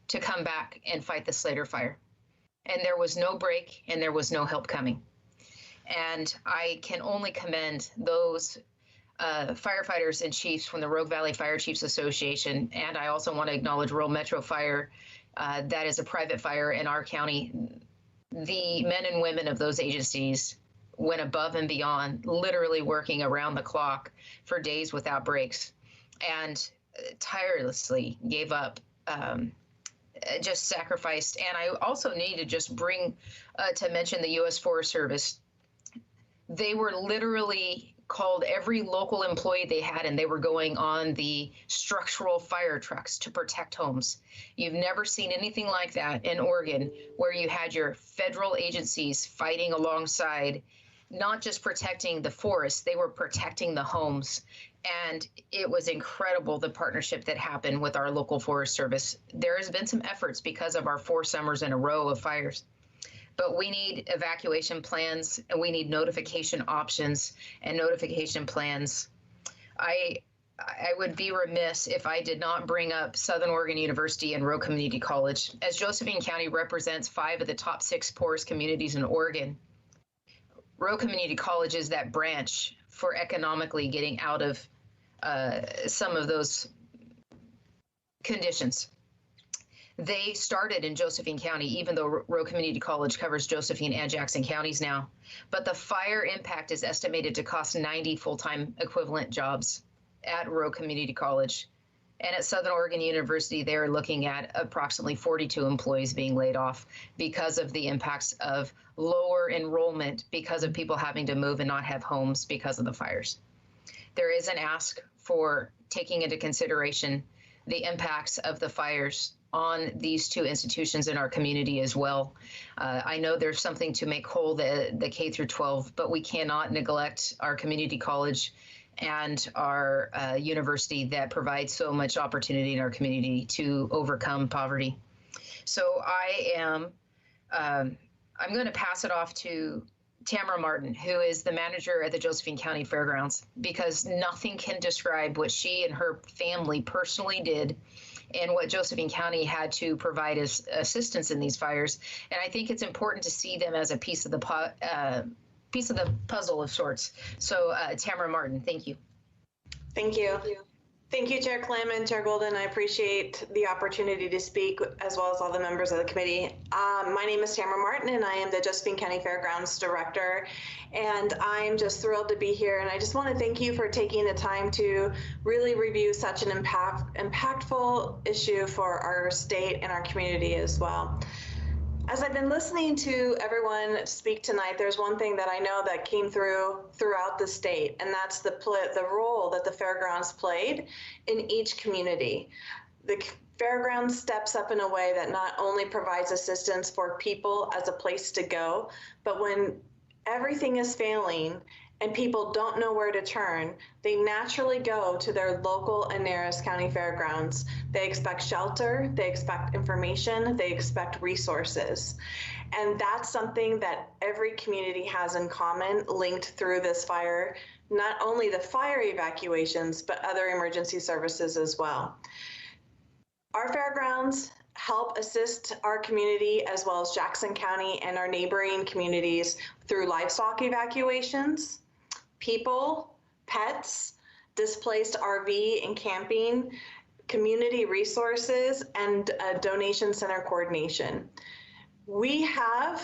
to come back and fight the Slater fire. And there was no break and there was no help coming. And I can only commend those firefighters and chiefs from the Rogue Valley Fire Chiefs Association. And I also want to acknowledge Rural Metro Fire. That is a private fire in our county. The men and women of those agencies went above and beyond, literally working around the clock for days without breaks, and tirelessly gave up, just sacrificed. And I also need to just bring to mention the U.S. Forest Service. They were literally called every local employee they had, and they were going on the structural fire trucks to protect homes. You've never seen anything like that in Oregon, where you had your federal agencies fighting alongside, not just protecting the forest, they were protecting the homes. And it was incredible, the partnership that happened with our local Forest Service. There has been some efforts because of our 4 summers in a row of fires. But we need evacuation plans, and we need notification options and notification plans. I would be remiss if I did not bring up Southern Oregon University and Rogue Community College. As Josephine County represents 5 of the top 6 poorest communities in Oregon, Rogue Community College is that branch for economically getting out of some of those conditions. They started in Josephine County, even though Rogue Community College covers Josephine and Jackson counties now. But the fire impact is estimated to cost 90 full-time equivalent jobs at Rogue Community College. And at Southern Oregon University, they're looking at approximately 42 employees being laid off because of the impacts of lower enrollment, because of people having to move and not have homes because of the fires. There is an ask for taking into consideration the impacts of the fires on these 2 institutions in our community as well. I know there's something to make whole the K through 12, but we cannot neglect our community college and our university that provides so much opportunity in our community to overcome poverty. So I'm going to pass it off to Tamara Martin, who is the manager at the Josephine County Fairgrounds, because nothing can describe what she and her family personally did and what Josephine County had to provide as assistance in these fires. And I think it's important to see them as a piece of the puzzle of sorts. So Tamara Martin, thank you. Thank you. Thank you, Chair Clem and Chair Golden. I appreciate the opportunity to speak, as well as all the members of the committee. My name is Tamara Martin, and I am the Josephine County Fairgrounds Director. And I'm just thrilled to be here. And I just want to thank you for taking the time to really review such an impactful issue for our state and our community as well. As I've been listening to everyone speak tonight, there's one thing that I know that came throughout the state, and that's the role that the fairgrounds played in each community. The fairgrounds steps up in a way that not only provides assistance for people as a place to go, but when everything is failing and people don't know where to turn, they naturally go to their local and nearest county fairgrounds. They expect shelter, they expect information, they expect resources. And that's something that every community has in common linked through this fire, not only the fire evacuations, but other emergency services as well. Our fairgrounds help assist our community as well as Jackson County and our neighboring communities through livestock evacuations, people, pets, displaced RV and camping, community resources, and donation center coordination. We have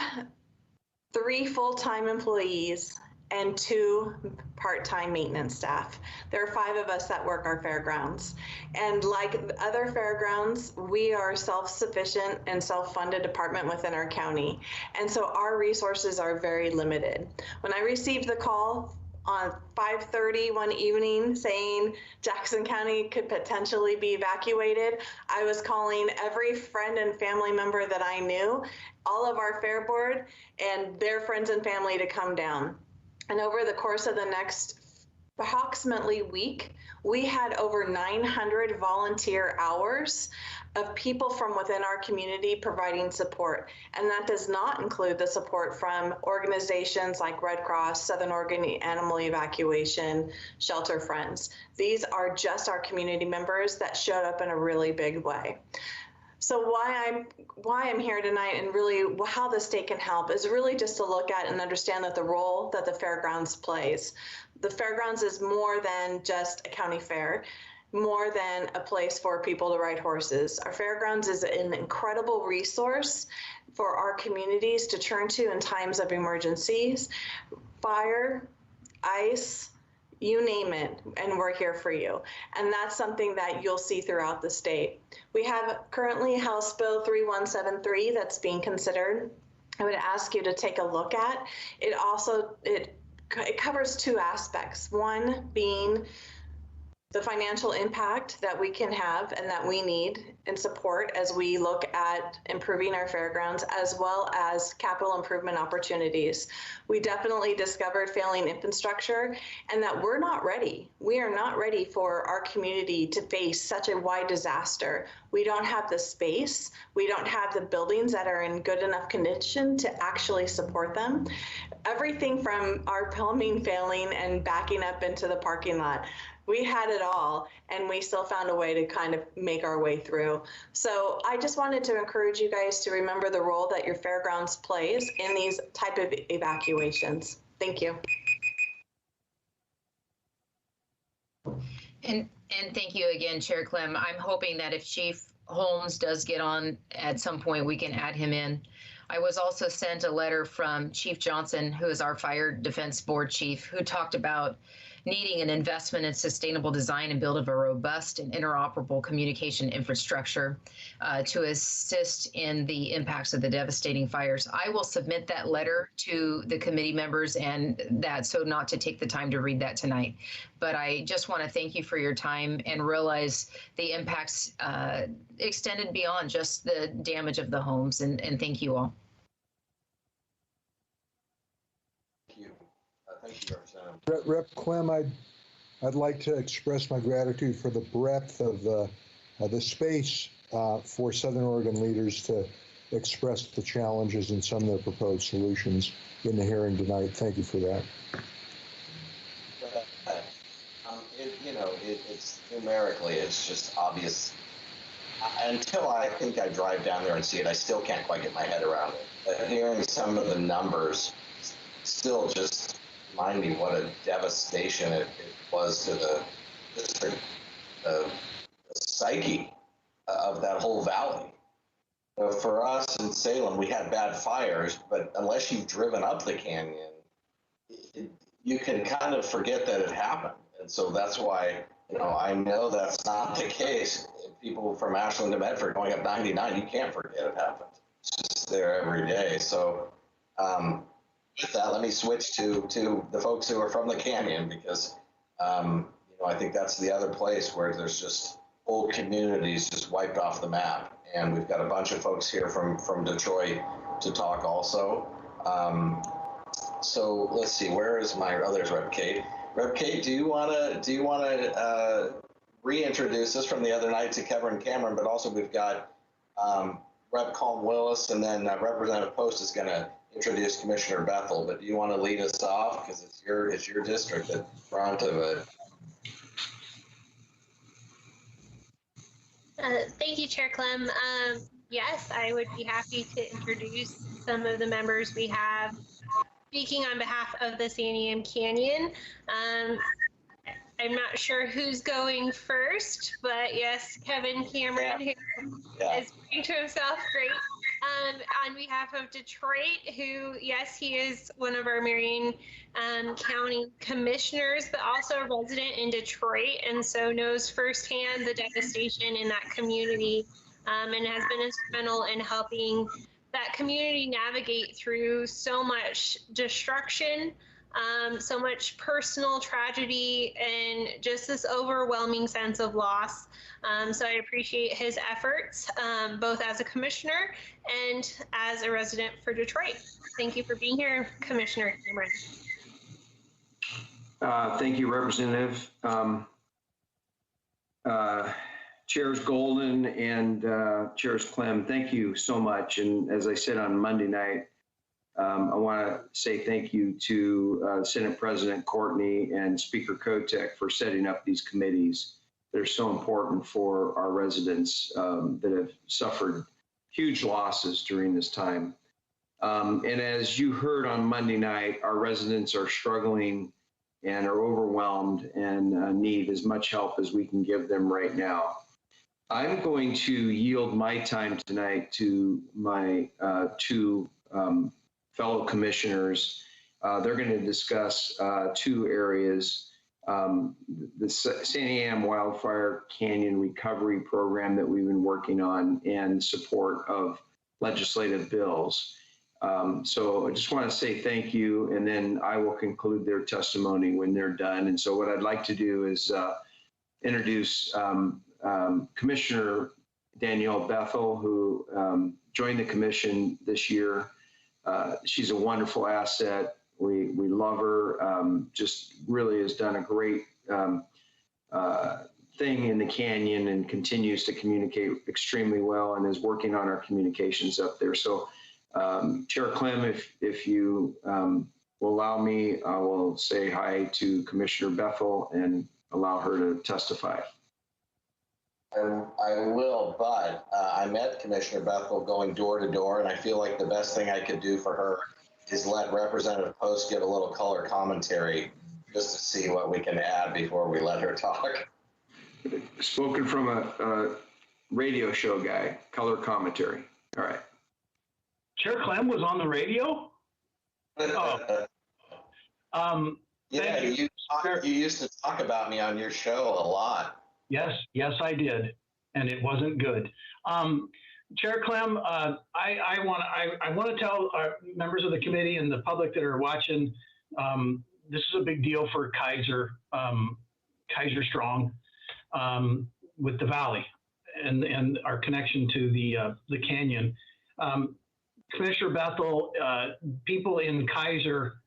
3 full-time employees and 2 part-time maintenance staff. There are 5 of us that work our fairgrounds. And like other fairgrounds, we are self-sufficient and self-funded department within our county. And so our resources are very limited. When I received the call on 5:30 one evening saying Jackson County could potentially be evacuated, I was calling every friend and family member that I knew, all of our fair board and their friends and family to come down. And over the course of the next approximately week, we had over 900 volunteer hours of people from within our community providing support. And that does not include the support from organizations like Red Cross, Southern Oregon Animal Evacuation, Shelter Friends. These are just our community members that showed up in a really big way. So why I'm here tonight and really how the state can help is really just to look at and understand that the role that the fairgrounds plays. The fairgrounds is more than just a county fair, more than a place for people to ride horses. Our fairgrounds is an incredible resource for our communities to turn to in times of emergencies, fire, ice, you name it, and we're here for you. And that's something that you'll see throughout the state. We have currently House Bill 3173 that's being considered. I would ask you to take a look at. It covers two aspects. One being the financial impact that we can have and that we need and support as we look at improving our fairgrounds, as well as capital improvement opportunities. We definitely discovered failing infrastructure and that we're not ready. We are not ready for our community to face such a wide disaster. We don't have the space. We don't have the buildings that are in good enough condition to actually support them. Everything from our plumbing failing and backing up into the parking lot. We had it all, and we still found a way to kind of make our way through. So I just wanted to encourage you guys to remember the role that your fairgrounds plays in these type of evacuations. Thank you. And thank you again, Chair Clem. I'm hoping that if Chief Holmes does get on at some point, we can add him in. I was also sent a letter from Chief Johnson, who is our Fire Defense Board Chief, who talked about needing an investment in sustainable design and build of a robust and interoperable communication infrastructure to assist in the impacts of the devastating fires. I will submit that letter to the committee members and that, so not to take the time to read that tonight. But I just want to thank you for your time and realize the impacts extended beyond just the damage of the homes, and thank you all. Thank you, Representative. Rep. Clem, I'd like to express my gratitude for the breadth of the space for Southern Oregon leaders to express the challenges and some of their proposed solutions in the hearing tonight. Thank you for that. It's numerically, it's just obvious. Until I think I drive down there and see it, I still can't quite get my head around it. But hearing some of the numbers still just remind me what a devastation it was to the district, the psyche of that whole valley. For us in Salem, we had bad fires, but unless you've driven up the canyon, you can kind of forget that it happened. And so that's why, I know that's not the case. People from Ashland to Medford going up 99, you can't forget it happened. It's just there every day. So with that, let me switch to the folks who are from the canyon, because I think that's the other place where there's just whole communities just wiped off the map. And we've got a bunch of folks here from Detroit to talk also. So let's see, where is my others? Rep. Kate. Rep. Kate, do you want to reintroduce us from the other night to Kevin Cameron? But also we've got Rep. Colm Willis, and then Representative Post is going to introduce Commissioner Bethel. But do you want to lead us off, because it's your district at front of it? Thank you, Chair Clem. Yes, I would be happy to introduce some of the members we have speaking on behalf of the Santiam Canyon. I'm not sure who's going first, but yes, Kevin Cameron, who is bringing to himself great. On behalf of Detroit, who, yes, he is one of our Marion County commissioners, but also a resident in Detroit, and so knows firsthand the devastation in that community, and has been instrumental in helping that community navigate through so much destruction, so much personal tragedy, and just this overwhelming sense of loss. So I appreciate his efforts, both as a commissioner and as a resident for Detroit. Thank you for being here, Commissioner Cameron. Thank you, Representative. Chairs Golden and Chairs Clem, thank you so much. And as I said on Monday night, I want to say thank you to Senate President Courtney and Speaker Kotek for setting up these committees that are so important for our residents that have suffered huge losses during this time. And as you heard on Monday night, our residents are struggling and are overwhelmed and need as much help as we can give them right now. I'm going to yield my time tonight to my two fellow commissioners. They're going to discuss two areas, the Sanitation Wildfire Canyon Recovery Program that we've been working on and support of legislative bills. So I just want to say thank you, and then I will conclude their testimony when they're done. And so what I'd like to do is introduce Commissioner Danielle Bethel, who joined the commission this year. She's a wonderful asset. We love her. Just really has done a great thing in the canyon and continues to communicate extremely well and is working on our communications up there. So Chair Clem, if you will allow me, I will say hi to Commissioner Bethel and allow her to testify. I will, but I met Commissioner Bethel going door to door, and I feel like the best thing I could do for her is let Representative Post give a little color commentary just to see what we can add before we let her talk. Spoken from a radio show guy, color commentary. All right. Chair Clem was on the radio? Oh. Yeah, you used to talk about me on your show a lot. Yes, I did, and it wasn't good. Chair Clem, I want to tell our members of the committee and the public that are watching, this is a big deal for Kaiser Strong with the Valley and our connection to the canyon. Commissioner Bethel, people in Kaiser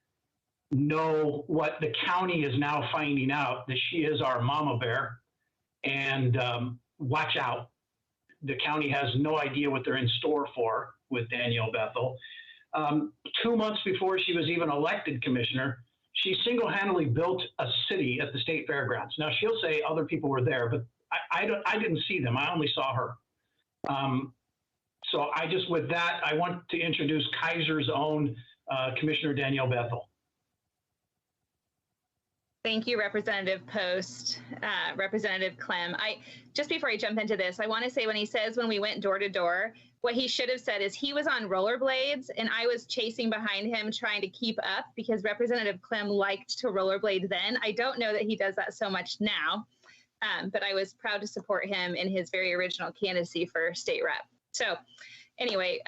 know what the county is now finding out, that she is our mama bear. And watch out. The county has no idea what they're in store for with Danielle Bethel. 2 months before she was even elected commissioner, she single-handedly built a city at the state fairgrounds. Now she'll say other people were there, but I didn't see them. I only saw her. So with that, I want to introduce Kaiser's own Commissioner Danielle Bethel. Thank you, Representative Post, Representative Clem. Just before I jump into this, I want to say when he says when we went door to door, what he should have said is he was on rollerblades and I was chasing behind him trying to keep up because Representative Clem liked to rollerblade then. I don't know that he does that so much now, but I was proud to support him in his very original candidacy for state rep. So anyway,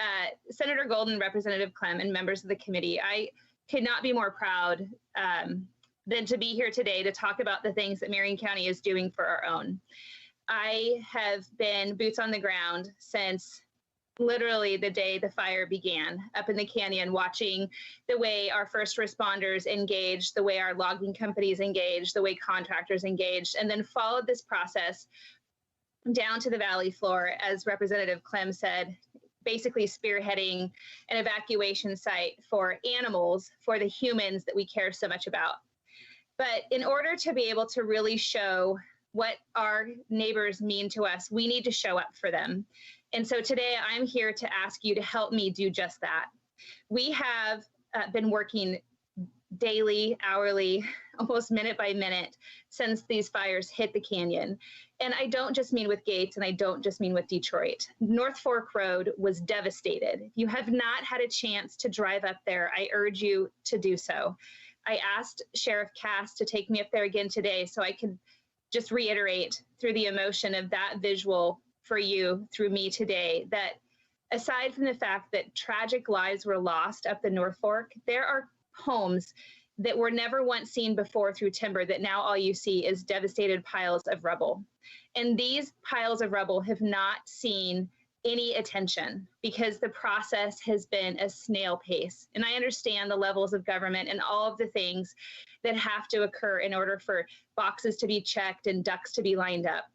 Senator Golden, Representative Clem, and members of the committee, I could not be more proud than to be here today to talk about the things that Marion County is doing for our own. I have been boots on the ground since literally the day the fire began up in the canyon, watching the way our first responders engaged, the way our logging companies engaged, the way contractors engaged, and then followed this process down to the valley floor, as Representative Clem said, basically spearheading an evacuation site for animals, for the humans that we care so much about. But in order to be able to really show what our neighbors mean to us, we need to show up for them. And so today I'm here to ask you to help me do just that. We have been working daily, hourly, almost minute by minute since these fires hit the canyon. And I don't just mean with Gates, and I don't just mean with Detroit. North Fork Road was devastated. If you have not had a chance to drive up there, I urge you to do so. I asked Sheriff Cass to take me up there again today so I could just reiterate through the emotion of that visual for you through me today that aside from the fact that tragic lives were lost up the North Fork, there are homes that were never once seen before through timber that now all you see is devastated piles of rubble. And these piles of rubble have not seen any attention because the process has been a snail pace. And I understand the levels of government and all of the things that have to occur in order for boxes to be checked and ducks to be lined up.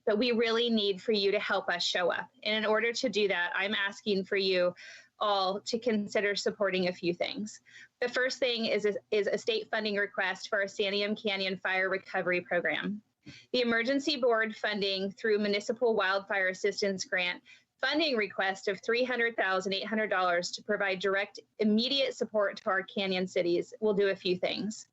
But we really need for you to help us show up. And in order to do that, I'm asking for you all to consider supporting a few things. The first thing is a state funding request for our Santiam Canyon Fire Recovery Program. The Emergency Board funding through Municipal Wildfire Assistance Grant funding request of $300,800 to provide direct, immediate support to our canyon cities will do a few things.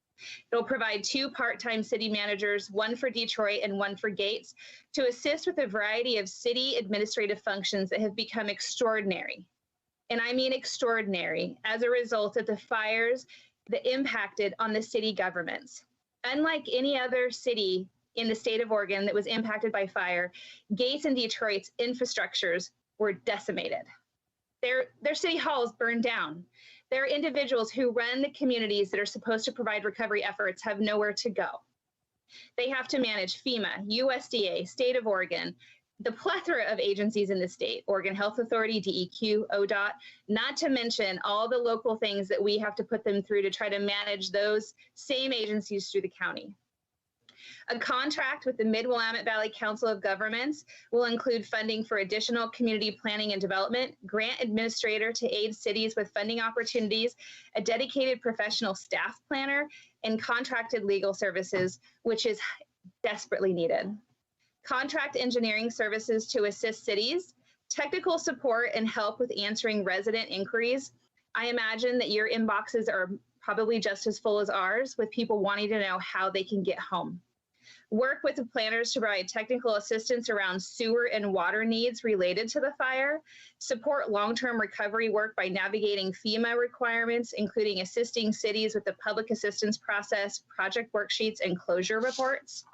It'll provide 2 part-time city managers, 1 for Detroit and 1 for Gates, to assist with a variety of city administrative functions that have become extraordinary. And I mean extraordinary as a result of the fires that impacted on the city governments. Unlike any other city in the state of Oregon that was impacted by fire, Gates and Detroit's infrastructures were decimated. Their city halls burned down. There are individuals who run the communities that are supposed to provide recovery efforts have nowhere to go. They have to manage FEMA, USDA, State of Oregon, the plethora of agencies in the state, Oregon Health Authority, DEQ, ODOT, not to mention all the local things that we have to put them through to try to manage those same agencies through the county. A contract with the Mid-Willamette Valley Council of Governments will include funding for additional community planning and development, grant administrator to aid cities with funding opportunities, a dedicated professional staff planner, and contracted legal services, which is desperately needed. Contract engineering services to assist cities, technical support and help with answering resident inquiries. I imagine that your inboxes are probably just as full as ours with people wanting to know how they can get home. Work with the planners to provide technical assistance around sewer and water needs related to the fire, support long-term recovery work by navigating FEMA requirements, including assisting cities with the public assistance process, project worksheets, and closure reports.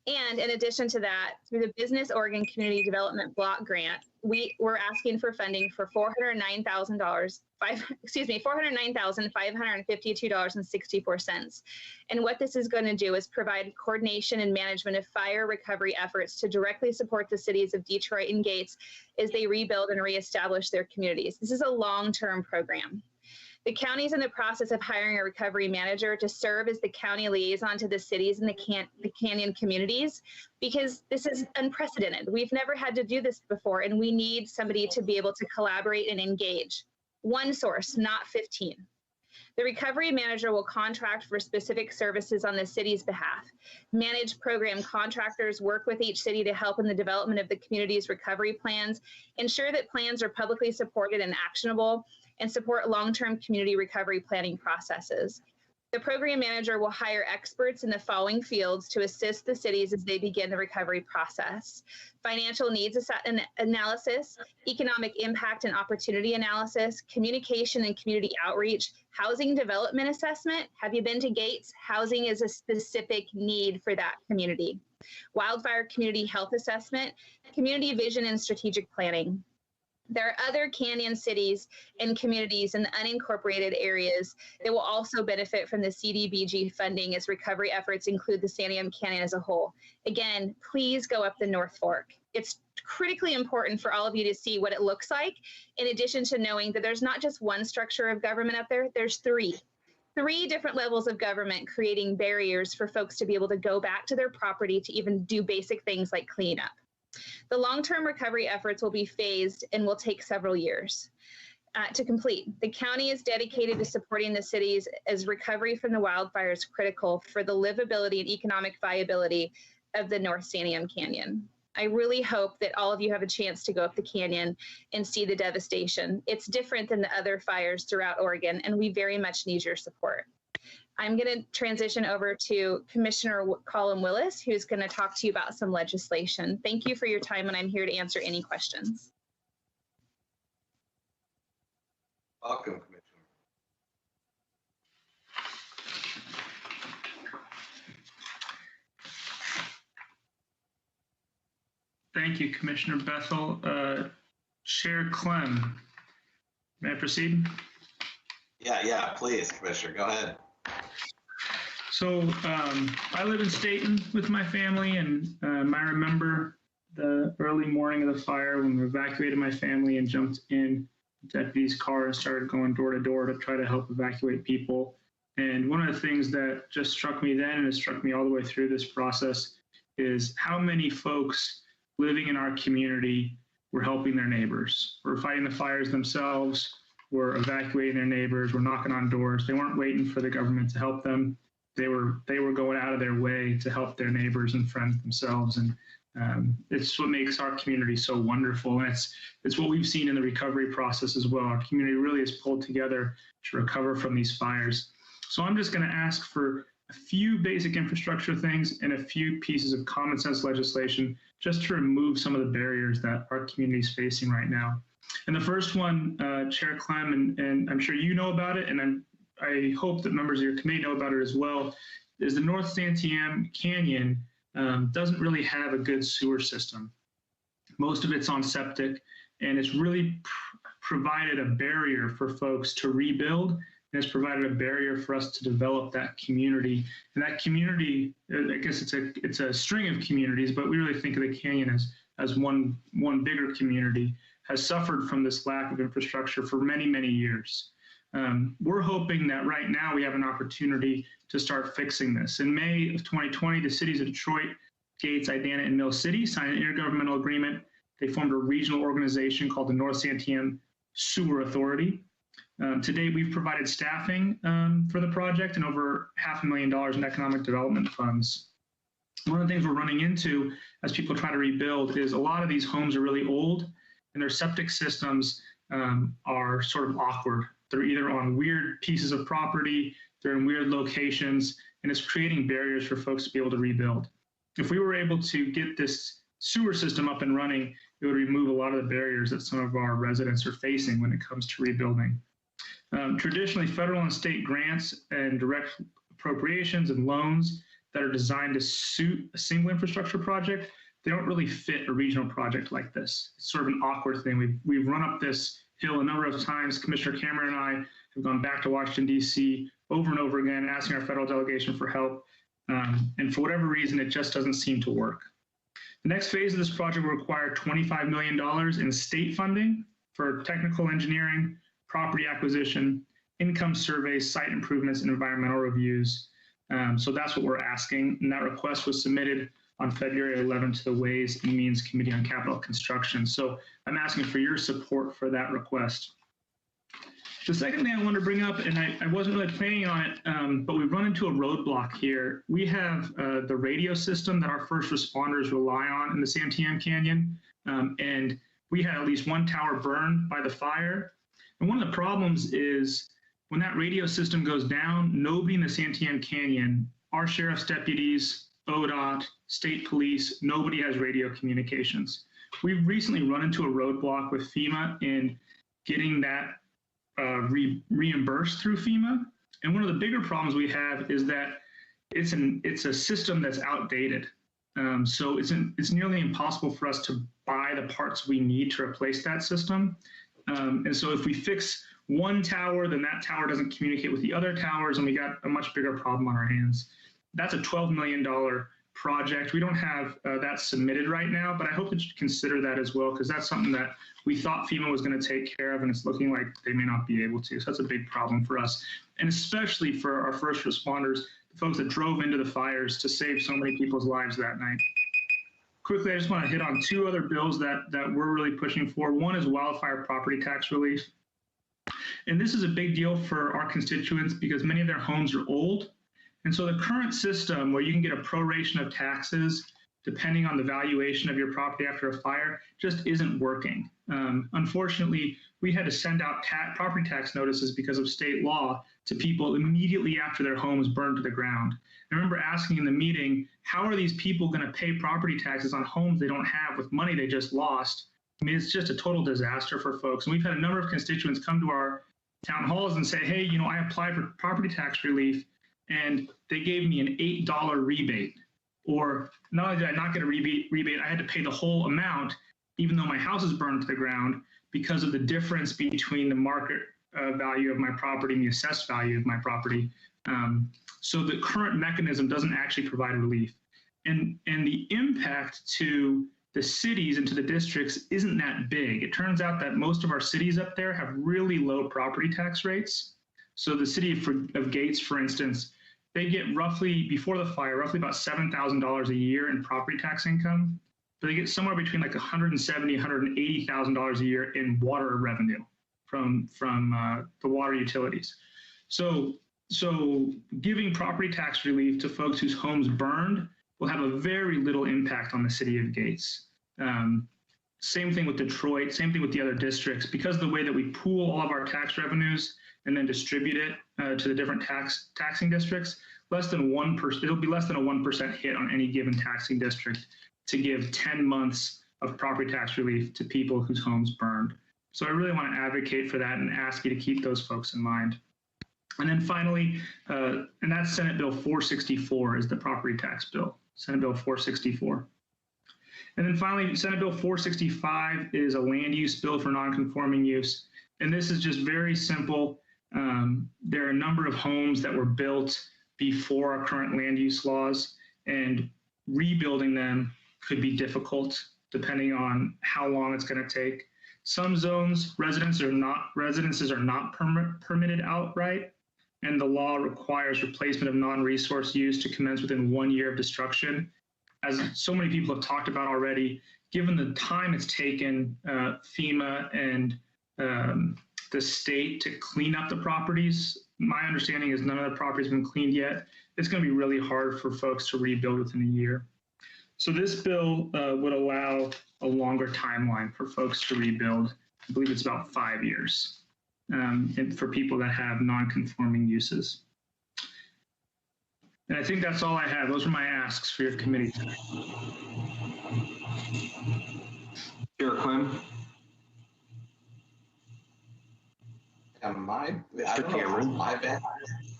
And in addition to that, through the Business Oregon Community Development Block Grant, we're asking for funding for $409,552.64. And what this is going to do is provide coordination and management of fire recovery efforts to directly support the cities of Detroit and Gates as they rebuild and reestablish their communities. This is a long-term program. The county is in the process of hiring a recovery manager to serve as the county liaison to the cities and the canyon communities, because this is unprecedented. We've never had to do this before, and we need somebody to be able to collaborate and engage. One source, not 15. The recovery manager will contract for specific services on the city's behalf, manage program contractors, work with each city to help in the development of the community's recovery plans, ensure that plans are publicly supported and actionable, and support long-term community recovery planning processes. The program manager will hire experts in the following fields to assist the cities as they begin the recovery process: financial needs analysis, economic impact and opportunity analysis, communication and community outreach, housing development assessment. Have you been to Gates? Housing is a specific need for that community. Wildfire community health assessment, community vision and strategic planning. There are other canyon cities and communities in the unincorporated areas that will also benefit from the CDBG funding as recovery efforts include the Santiam Canyon as a whole. Again, please go up the North Fork. It's critically important for all of you to see what it looks like, in addition to knowing that there's not just one structure of government up there, there's three different levels of government creating barriers for folks to be able to go back to their property to even do basic things like clean up. The long-term recovery efforts will be phased and will take several years to complete. The county is dedicated to supporting the cities as recovery from the wildfire is critical for the livability and economic viability of the North Santiam Canyon. I really hope that all of you have a chance to go up the canyon and see the devastation. It's different than the other fires throughout Oregon, and we very much need your support. I'm going to transition over to Commissioner Colin Willis, who's going to talk to you about some legislation. Thank you for your time, and I'm here to answer any questions. Welcome, Commissioner. Thank you, Commissioner Bethel. Chair Clem, may I proceed? Yeah, please, Commissioner, go ahead. So I live in Staten with my family, and I remember the early morning of the fire when we evacuated my family and jumped in the deputy's car and started going door to door to try to help evacuate people. And one of the things that just struck me then, and it struck me all the way through this process, is how many folks living in our community were helping their neighbors, were fighting the fires themselves, were evacuating their neighbors, were knocking on doors. They weren't waiting for the government to help them. They were going out of their way to help their neighbors and friends themselves. And it's what makes our community so wonderful. And it's what we've seen in the recovery process as well. Our community really has pulled together to recover from these fires. So I'm just going to ask for a few basic infrastructure things and a few pieces of common sense legislation just to remove some of the barriers that our community is facing right now. And the first one, Chair Clem, and I'm sure you know about it, and I hope that members of your committee know about it as well, is the North Santiam Canyon doesn't really have a good sewer system. Most of it's on septic, and it's really provided a barrier for folks to rebuild, and it's provided a barrier for us to develop that community. And that community, I guess it's a string of communities, but we really think of the canyon as one bigger community, has suffered from this lack of infrastructure for many, many years. We're hoping that right now we have an opportunity to start fixing this. In May of 2020, the cities of Detroit, Gates, Idana, and Mill City signed an intergovernmental agreement. They formed a regional organization called the North Santiam Sewer Authority. To date, we've provided staffing for the project and over $500,000 in economic development funds. One of the things we're running into as people try to rebuild is a lot of these homes are really old and their septic systems are sort of awkward. They're either on weird pieces of property, they're in weird locations, and it's creating barriers for folks to be able to rebuild. If we were able to get this sewer system up and running, it would remove a lot of the barriers that some of our residents are facing when it comes to rebuilding. Traditionally, federal and state grants and direct appropriations and loans that are designed to suit a single infrastructure project, they don't really fit a regional project like this. It's sort of an awkward thing. We've run up this hill a number of times. Commissioner Cameron and I have gone back to Washington, D.C. over and over again, asking our federal delegation for help. And for whatever reason, it just doesn't seem to work. The next phase of this project will require $25 million in state funding for technical engineering, property acquisition, income surveys, site improvements, and environmental reviews. So that's what we're asking. And that request was submitted on February 11th to the Ways and Means Committee on Capital Construction. So I'm asking for your support for that request. The second thing I want to bring up, and I wasn't really planning on it, but we've run into a roadblock here. We have the radio system that our first responders rely on in the Santiam Canyon, and we had at least one tower burned by the fire. And one of the problems is when that radio system goes down, nobody in the Santiam Canyon, our sheriff's deputies, ODOT, state police, nobody has radio communications. We've recently run into a roadblock with FEMA in getting that reimbursed through FEMA. And one of the bigger problems we have is that it's a system that's outdated. So it's nearly impossible for us to buy the parts we need to replace that system. And so if we fix one tower, then that tower doesn't communicate with the other towers, and we got a much bigger problem on our hands. That's a $12 million project. We don't have that submitted right now, but I hope that you consider that as well, because that's something that we thought FEMA was going to take care of, and it's looking like they may not be able to. So that's a big problem for us, and especially for our first responders, the folks that drove into the fires to save so many people's lives that night. Quickly, I just want to hit on two other bills that we're really pushing for. One is wildfire property tax relief. And this is a big deal for our constituents because many of their homes are old. And so the current system where you can get a proration of taxes depending on the valuation of your property after a fire just isn't working. Unfortunately, we had to send out property tax notices because of state law to people immediately after their homes burned to the ground. I remember asking in the meeting, how are these people going to pay property taxes on homes they don't have with money they just lost? I mean, it's just a total disaster for folks. And we've had a number of constituents come to our town halls and say, hey, you know, I applied for property tax relief and they gave me an $8 rebate. Or not only did I not get a rebate, I had to pay the whole amount, even though my house is burned to the ground, because of the difference between the market value of my property and the assessed value of my property. So the current mechanism doesn't actually provide relief. And the impact to the cities into the districts isn't that big. It turns out that most of our cities up there have really low property tax rates. So the city of Gates, for instance, they get roughly, before the fire, roughly about $7,000 a year in property tax income, but they get somewhere between like $170,000, $180,000 a year in water revenue from the water utilities. So giving property tax relief to folks whose homes burned will have a very little impact on the city of Gates. Same thing with Detroit, same thing with the other districts. Because of the way that we pool all of our tax revenues and then distribute it to the different taxing districts, it'll be less than a 1% hit on any given taxing district to give 10 months of property tax relief to people whose homes burned. So I really want to advocate for that and ask you to keep those folks in mind. And then finally, and that's Senate Bill 464 is the property tax bill, Senate Bill 464. And then finally, Senate Bill 465 is a land use bill for non-conforming use. And this is just very simple. There are a number of homes that were built before our current land use laws, and rebuilding them could be difficult depending on how long it's going to take. Some zones, residences are not permitted outright, and the law requires replacement of non-resource use to commence within 1 year of destruction. As so many people have talked about already, given the time it's taken FEMA and the state to clean up the properties, my understanding is none of the properties have been cleaned yet. It's going to be really hard for folks to rebuild within a year. So this bill would allow a longer timeline for folks to rebuild. I believe it's about 5 years and for people that have non-conforming uses. And I think that's all I have. Those are my asks for your committee tonight. Chair Clem. I don't know if it's my bad.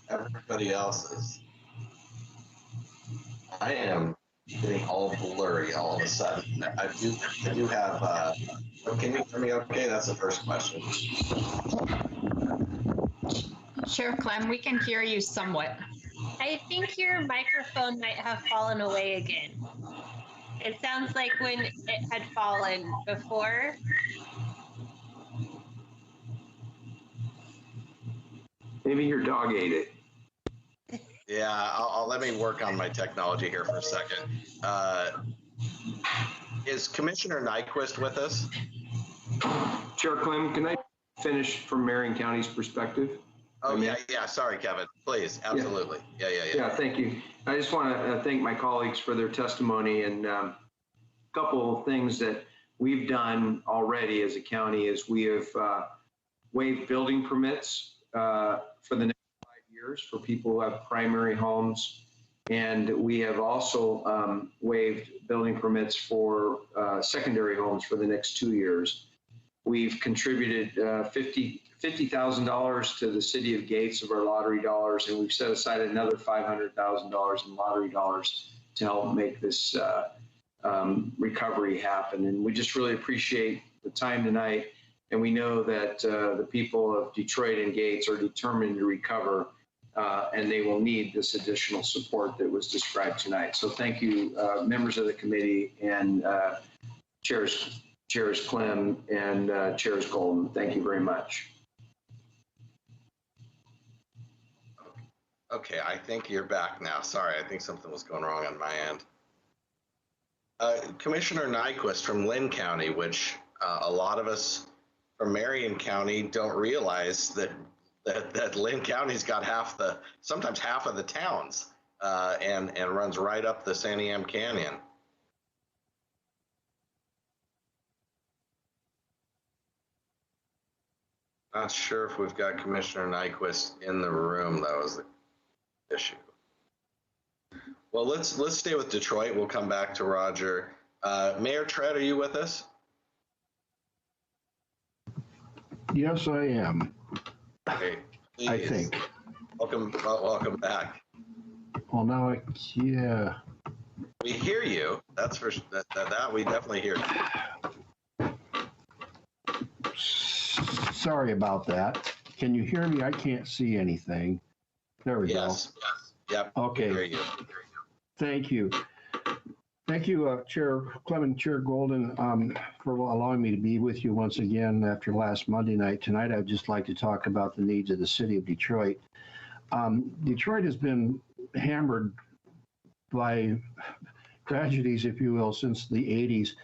Everybody else's. I am getting all blurry all of a sudden. I do have, can you hear me okay? That's the first question. Chair Clem, we can hear you somewhat. I think your microphone might have fallen away again. It sounds like when it had fallen before. Maybe your dog ate it. Yeah, I'll let me work on my technology here for a second. Is Commissioner Nyquist with us? Chair Clem, can I finish from Marion County's perspective? Oh, yeah. Sorry, Kevin. Please, absolutely. Yeah. Yeah, thank you. I just want to thank my colleagues for their testimony, and a couple of things that we've done already as a county is we have waived building permits for the next 5 years for people who have primary homes, and we have also waived building permits for secondary homes for the next 2 years. We've contributed $50,000 to the city of Gates of our lottery dollars, and we've set aside another $500,000 in lottery dollars to help make this recovery happen. And we just really appreciate the time tonight. And we know that the people of Detroit and Gates are determined to recover, and they will need this additional support that was described tonight. So thank you, members of the committee, and Chairs Clem and Chairs Golden. Thank you very much. Okay, I think you're back now. Sorry, I think something was going wrong on my end. Commissioner Nyquist from Lynn County, which a lot of us from Marion County don't realize that Lynn County's got sometimes half of the towns and runs right up the Santiam Canyon. Not sure if we've got Commissioner Nyquist in the room, though, is the issue. Well, let's stay with Detroit. We'll come back to Roger. Mayor Trett, are you with us? Yes, I am. Okay, I think. Welcome back. Well, now yeah. We hear you. That's for that we definitely hear you. Sorry about that. Can you hear me? I can't see anything. There we go. Yes. Yep. Okay. We hear you. Thank you. Thank you, Chair Clem and Chair Golden, for allowing me to be with you once again after last Monday night. Tonight, I'd just like to talk about the needs of the city of Detroit. Detroit has been hammered by tragedies, if you will, since the 80s.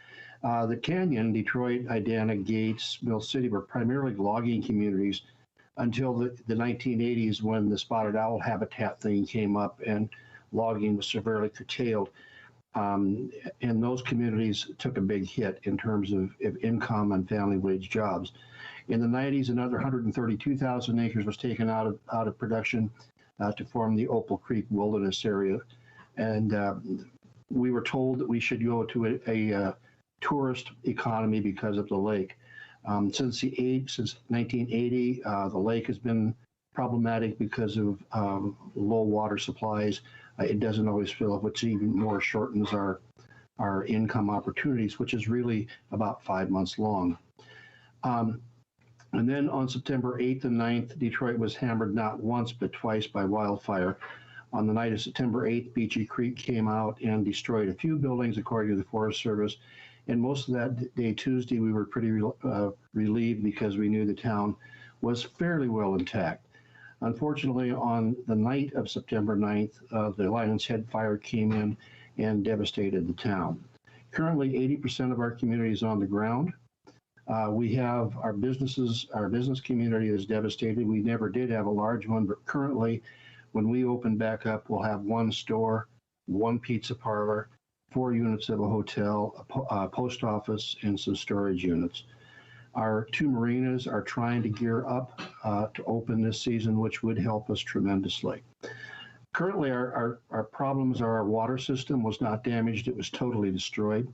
The Canyon, Detroit, Idana, Gates, Mill City were primarily logging communities until the 1980s when the spotted owl habitat thing came up and logging was severely curtailed. And those communities took a big hit in terms of income and family wage jobs. In the 90s, another 132,000 acres was taken out of production to form the Opal Creek Wilderness Area. And we were told that we should go to a tourist economy because of the lake. Since 1980, the lake has been problematic because of low water supplies. It doesn't always fill up, which even more shortens our income opportunities, which is really about 5 months long. And then on September 8th and 9th, Detroit was hammered not once but twice by wildfire. On the night of September 8th, Beachy Creek came out and destroyed a few buildings, according to the Forest Service. And most of that day, Tuesday, we were pretty relieved because we knew the town was fairly well intact. Unfortunately, on the night of September 9th, the Lion's Head fire came in and devastated the town. Currently, 80% of our community is on the ground. We have our business community is devastated. We never did have a large one, but currently, when we open back up, we'll have one store, one pizza parlor, 4 units of a hotel, a post office, and some storage units. Our 2 marinas are trying to gear up to open this season, which would help us tremendously. Currently, our problems are our water system was not damaged. It was totally destroyed.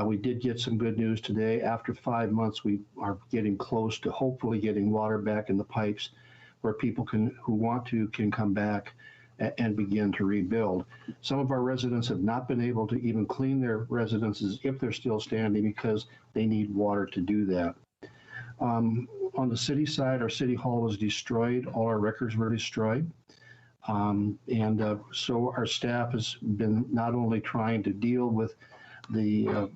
We did get some good news today. After 5 months, we are getting close to hopefully getting water back in the pipes where people who want to can come back and begin to rebuild. Some of our residents have not been able to even clean their residences if they're still standing because they need water to do that. On the city side, our city hall was destroyed. All our records were destroyed. So our staff has been not only trying to deal with the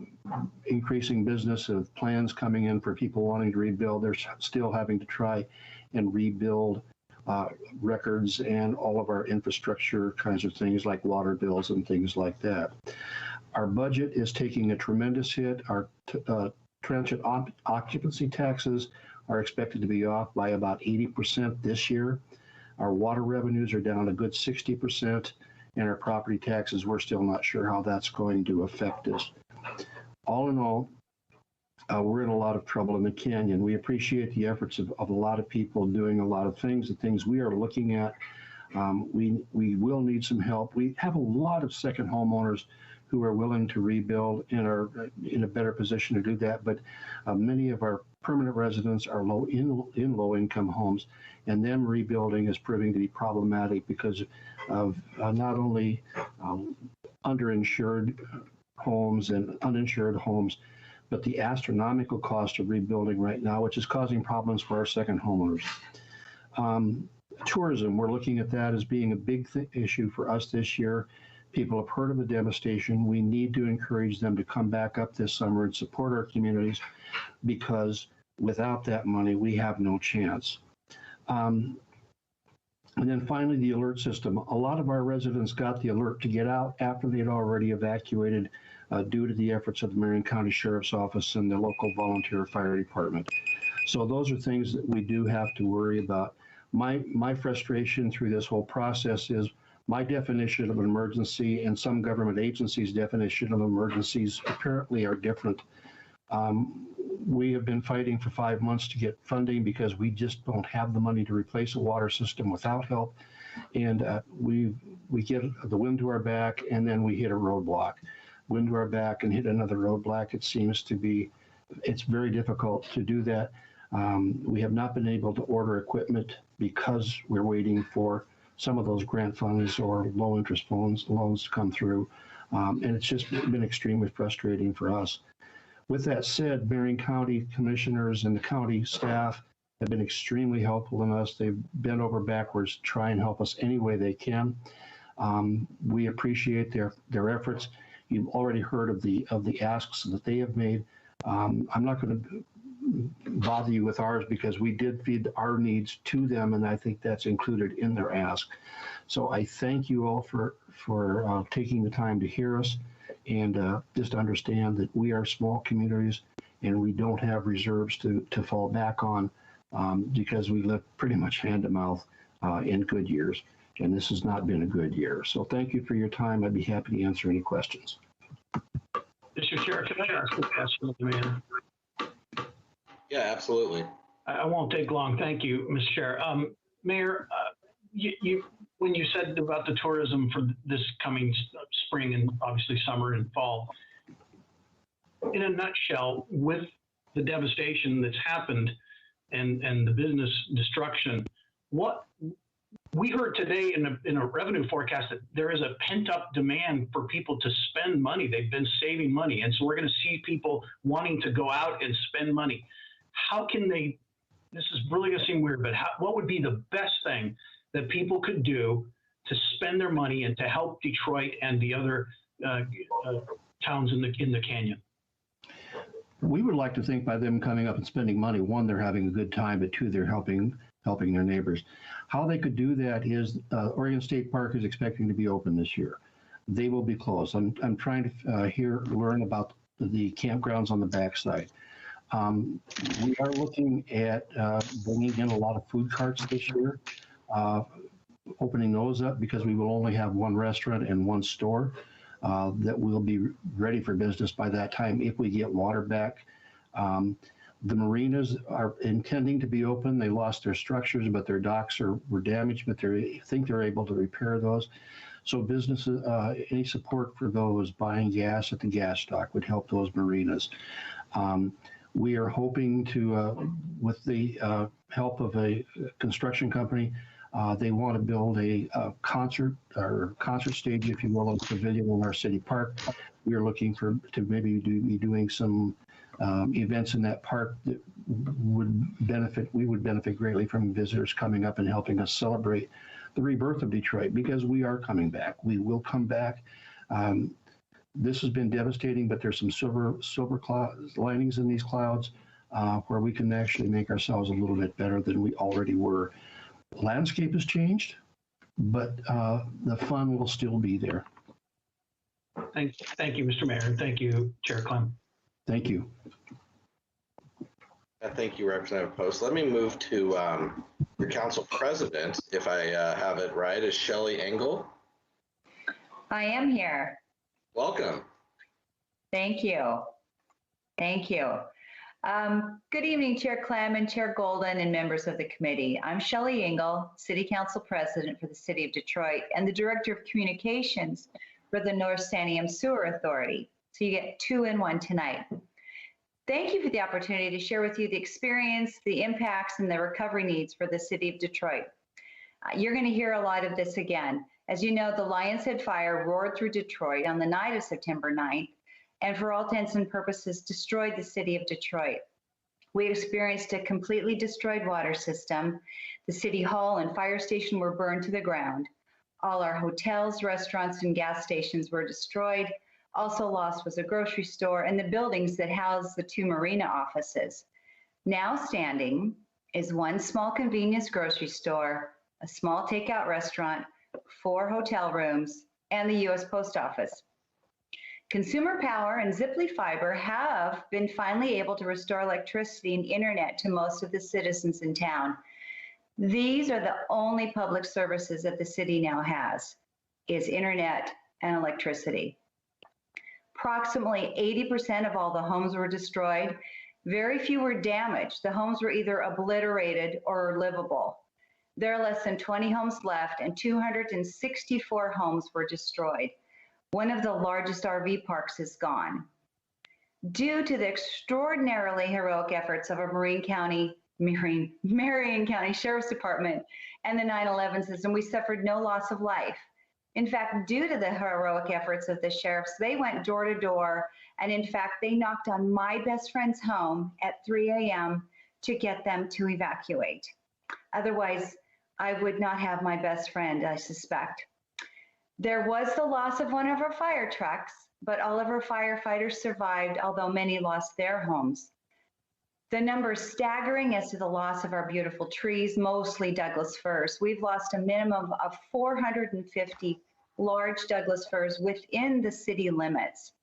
increasing business of plans coming in for people wanting to rebuild, they're still having to try and rebuild records and all of our infrastructure kinds of things like water bills and things like that. Our budget is taking a tremendous hit. Our transient occupancy taxes are expected to be off by about 80% this year. Our water revenues are down a good 60%, and our property taxes, we're still not sure how that's going to affect us. All in all, we're in a lot of trouble in the Canyon. We appreciate the efforts of a lot of people doing a lot of things, the things we are looking at. We will need some help. We have a lot of second homeowners who are willing to rebuild and are in a better position to do that. But many of our permanent residents are in low-income homes, and them rebuilding is proving to be problematic because of not only underinsured homes and uninsured homes, but the astronomical cost of rebuilding right now, which is causing problems for our second homeowners. Tourism, we're looking at that as being a big issue for us this year. People have heard of the devastation. We need to encourage them to come back up this summer and support our communities, because without that money, we have no chance. And then finally, the alert system. A lot of our residents got the alert to get out after they had already evacuated due to the efforts of the Marion County Sheriff's Office and the local volunteer fire department. So those are things that we do have to worry about. My frustration through this whole process is my definition of an emergency and some government agencies' definition of emergencies apparently are different. We have been fighting for 5 months to get funding because we just don't have the money to replace a water system without help. And we get the wind to our back, and then we hit a roadblock. Wind to our back and hit another roadblock. It seems to be, it's very difficult to do that. We have not been able to order equipment because we're waiting for some of those grant funds or low interest loans to come through. And it's just been extremely frustrating for us. With that said, Marion County commissioners and the county staff have been extremely helpful in us. They've bent over backwards to try and help us any way they can. We appreciate their efforts. You've already heard of the asks that they have made. I'm not going to bother you with ours because we did feed our needs to them, and I think that's included in their ask. So I thank you all for taking the time to hear us, and just understand that we are small communities and we don't have reserves to fall back on, because we live pretty much hand to mouth in good years, and this has not been a good year. So thank you for your time. I'd be happy to answer any questions. Mr. Chair, can I ask a question of the mayor? Yeah, absolutely. I won't take long. Thank you, Mr. Chair. Mayor, you when you said about the tourism for this coming spring and obviously summer and fall, in a nutshell, with the devastation that's happened and the business destruction, what we heard today in a revenue forecast that there is a pent-up demand for people to spend money. They've been saving money, and so we're going to see people wanting to go out and spend money. How can they? This is really going to seem weird, but what would be the best thing that people could do to spend their money and to help Detroit and the other towns in the canyon? We would like to think by them coming up and spending money, one, they're having a good time, but two, they're helping their neighbors. How they could do that is Oregon State Park is expecting to be open this year. They will be closed. I'm trying to learn about the campgrounds on the backside. We are looking at bringing in a lot of food carts this year, opening those up because we will only have one restaurant and one store that will be ready for business by that time if we get water back. The marinas are intending to be open. They lost their structures, but their docks were damaged, but they think they're able to repair those. So businesses, any support for those buying gas at the gas dock would help those marinas. We are hoping to, with the help of a construction company, they want to build a concert stage, if you will, a pavilion in our city park. We are looking to maybe be doing some events in that park that we would benefit greatly from visitors coming up and helping us celebrate the rebirth of Detroit, because we are coming back. We will come back. This has been devastating, but there's some silver linings in these clouds where we can actually make ourselves a little bit better than we already were. The landscape has changed, but the fun will still be there. Thank you, Mr. Mayor, and thank you, Chair Clem. Thank you. Thank you, Representative Post. Let me move to your council president, if I have it right, is Shelley Engel. I am here. Welcome. Thank you. Thank you. Good evening, Chair Clem and Chair Golden and members of the committee. I'm Shelley Engel, City Council President for the City of Detroit and the Director of Communications for the North Santiam Sewer Authority. So you get 2 in 1 tonight. Thank you for the opportunity to share with you the experience, the impacts, and the recovery needs for the City of Detroit. You're going to hear a lot of this again. As you know, the Lion's Head Fire roared through Detroit on the night of September 9th, and for all intents and purposes, destroyed the City of Detroit. We experienced a completely destroyed water system. The City Hall and fire station were burned to the ground. All our hotels, restaurants, and gas stations were destroyed. Also lost was a grocery store and the buildings that house the 2 marina offices. Now standing is 1 small convenience grocery store, a small takeout restaurant, 4 hotel rooms, and the U.S. Post Office. Consumer Power and Ziply Fiber have been finally able to restore electricity and internet to most of the citizens in town. These are the only public services that the city now has, is internet and electricity. Approximately 80% of all the homes were destroyed. Very few were damaged. The homes were either obliterated or livable. There are less than 20 homes left, and 264 homes were destroyed. One of the largest RV parks is gone. Due to the extraordinarily heroic efforts of a Marion County Sheriff's Department and the 9/11 system, we suffered no loss of life. In fact, due to the heroic efforts of the sheriffs, they went door to door, and in fact, they knocked on my best friend's home at 3 a.m. to get them to evacuate. Otherwise, I would not have my best friend, I suspect. There was the loss of one of our fire trucks, but all of our firefighters survived, although many lost their homes. The number is staggering as to the loss of our beautiful trees, mostly Douglas firs. We've lost a minimum of 450 large Douglas firs within the city limits.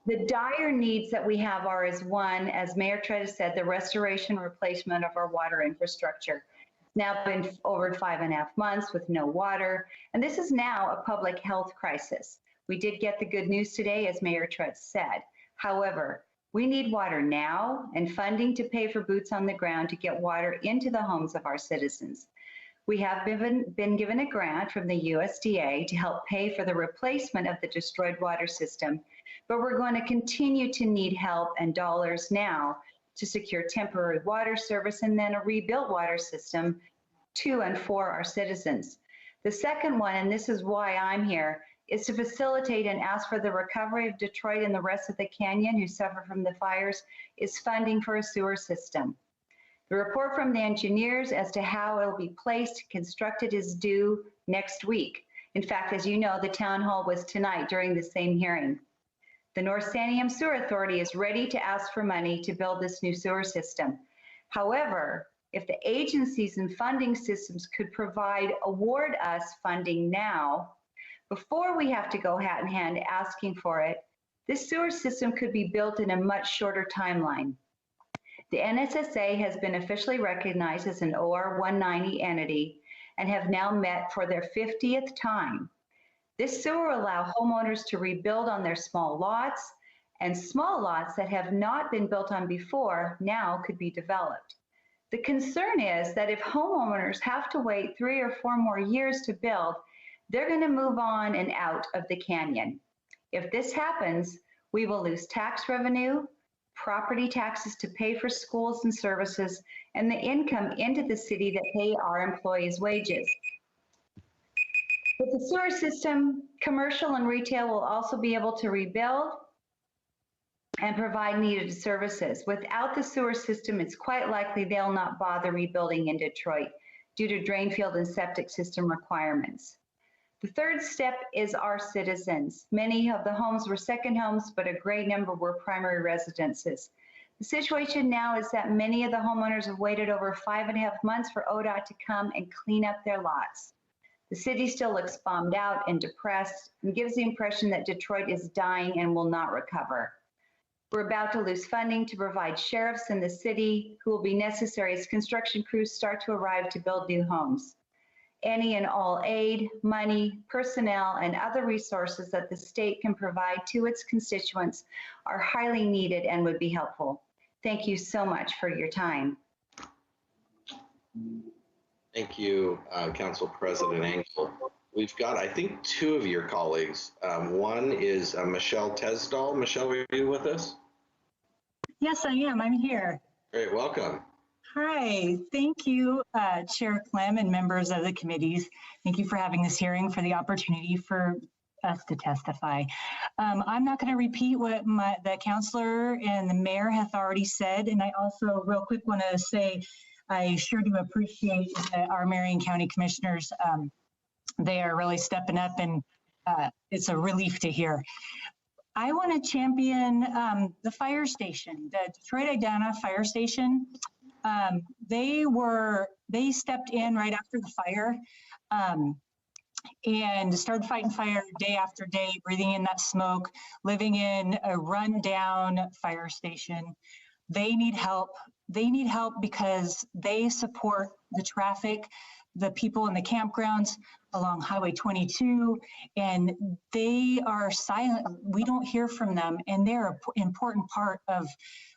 The dire needs that we have are, as one, as Mayor Tretta said, the restoration and replacement of our water infrastructure. It's now been over 5.5 months with no water, and this is now a public health crisis. We did get the good news today, as Mayor Tretta said. However, we need water now and funding to pay for boots on the ground to get water into the homes of our citizens. We have been given a grant from the USDA to help pay for the replacement of the destroyed water system, but we're going to continue to need help and dollars now to secure temporary water service and then a rebuilt water system to and for our citizens. The second one, and this is why I'm here, is to facilitate and ask for the recovery of Detroit and the rest of the canyon who suffer from the fires is funding for a sewer system. The report from the engineers as to how it will be placed, constructed is due next week. In fact, as you know, the town hall was tonight during the same hearing. The North Santiam Sewer Authority is ready to ask for money to build this new sewer system. However, if the agencies and funding systems could award us funding now, before we have to go hat in hand asking for it, this sewer system could be built in a much shorter timeline. The NSSA has been officially recognized as an OR 190 entity and have now met for their 50th time. This sewer will allow homeowners to rebuild on their small lots, and small lots that have not been built on before now could be developed. The concern is that if homeowners have to wait 3 or 4 more years to build, they're going to move on and out of the canyon. If this happens, we will lose tax revenue, property taxes to pay for schools and services, and the income into the city that pay our employees' wages. With the sewer system, commercial and retail will also be able to rebuild and provide needed services. Without the sewer system, it's quite likely they'll not bother rebuilding in Detroit due to drain field and septic system requirements. The third step is our citizens. Many of the homes were second homes, but a great number were primary residences. The situation now is that many of the homeowners have waited over 5.5 months for ODOT to come and clean up their lots. The city still looks bombed out and depressed and gives the impression that Detroit is dying and will not recover. We're about to lose funding to provide sheriffs in the city who will be necessary as construction crews start to arrive to build new homes. Any and all aid, money, personnel, and other resources that the state can provide to its constituents are highly needed and would be helpful. Thank you so much for your time. Thank you, Council President Engel. We've got, I think, 2 of your colleagues. One is Michelle Tesdall. Michelle, are you with us? Yes, I am. I'm here. Great, welcome. Hi, thank you, Chair Clem and members of the committees. Thank you for having this hearing, for the opportunity for us to testify. I'm not going to repeat what the councilor and the mayor have already said, and I also real quick want to say I sure do appreciate our Marion County commissioners. They are really stepping up, and it's a relief to hear. I want to champion the fire station, the Detroit Idana Fire Station. They stepped in right after the fire and started fighting fire day after day, breathing in that smoke, living in a rundown fire station. They need help. They need help because they support the traffic, the people in the campgrounds along Highway 22, and they are silent. We don't hear from them, and they're an important part of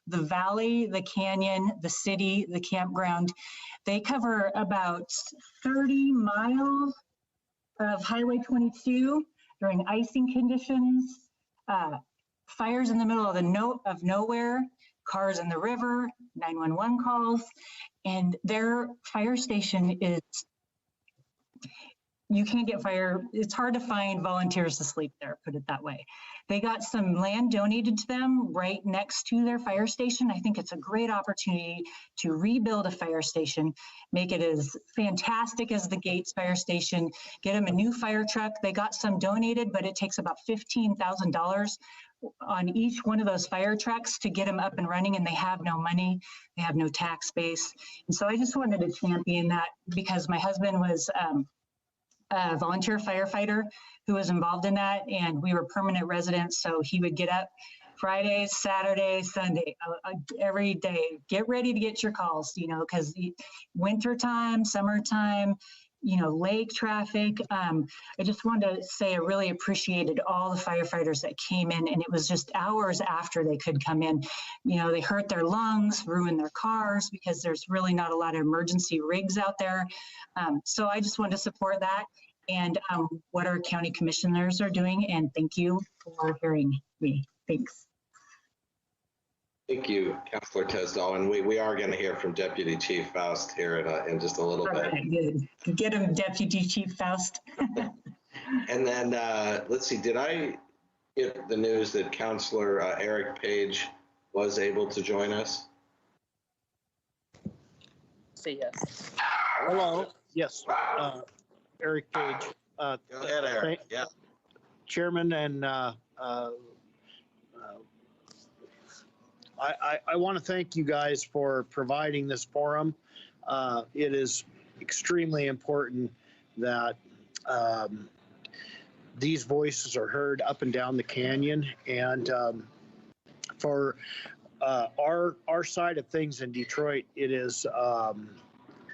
the valley, the canyon, the city, the campground. They cover about 30 miles of Highway 22 during icing conditions, fires in the middle of nowhere, cars in the river, 911 calls, and their fire station you can't get fire. It's hard to find volunteers to sleep there, put it that way. They got some land donated to them right next to their fire station. I think it's a great opportunity to rebuild a fire station, make it as fantastic as the Gates Fire Station, get them a new fire truck. They got some donated, but it takes about $15,000 on each one of those fire trucks to get them up and running, and they have no money, they have no tax base. And so I just wanted to champion that because my husband was a volunteer firefighter who was involved in that, and we were permanent residents, so he would get up Friday, Saturday, Sunday, every day, get ready to get your calls, you know, because winter time, summertime, you know, lake traffic. I just wanted to say I really appreciated all the firefighters that came in, and it was just hours after they could come in. You know, they hurt their lungs, ruined their cars because there's really not a lot of emergency rigs out there. So I just wanted to support that and what our county commissioners are doing, and thank you for hearing me. Thanks. Thank you, Councilor Tesdall. And we are going to hear from Deputy Chief Faust here in just a little bit. Good. Get him, Deputy Chief Faust. And then, let's see, did I get the news that Councilor Eric Page was able to join us? Say yes. Hello. Yes. Eric Page. Go ahead, Eric. Yeah. Chairman and I want to thank you guys for providing this forum. It is extremely important that these voices are heard up and down the canyon. And for our side of things in Detroit, it is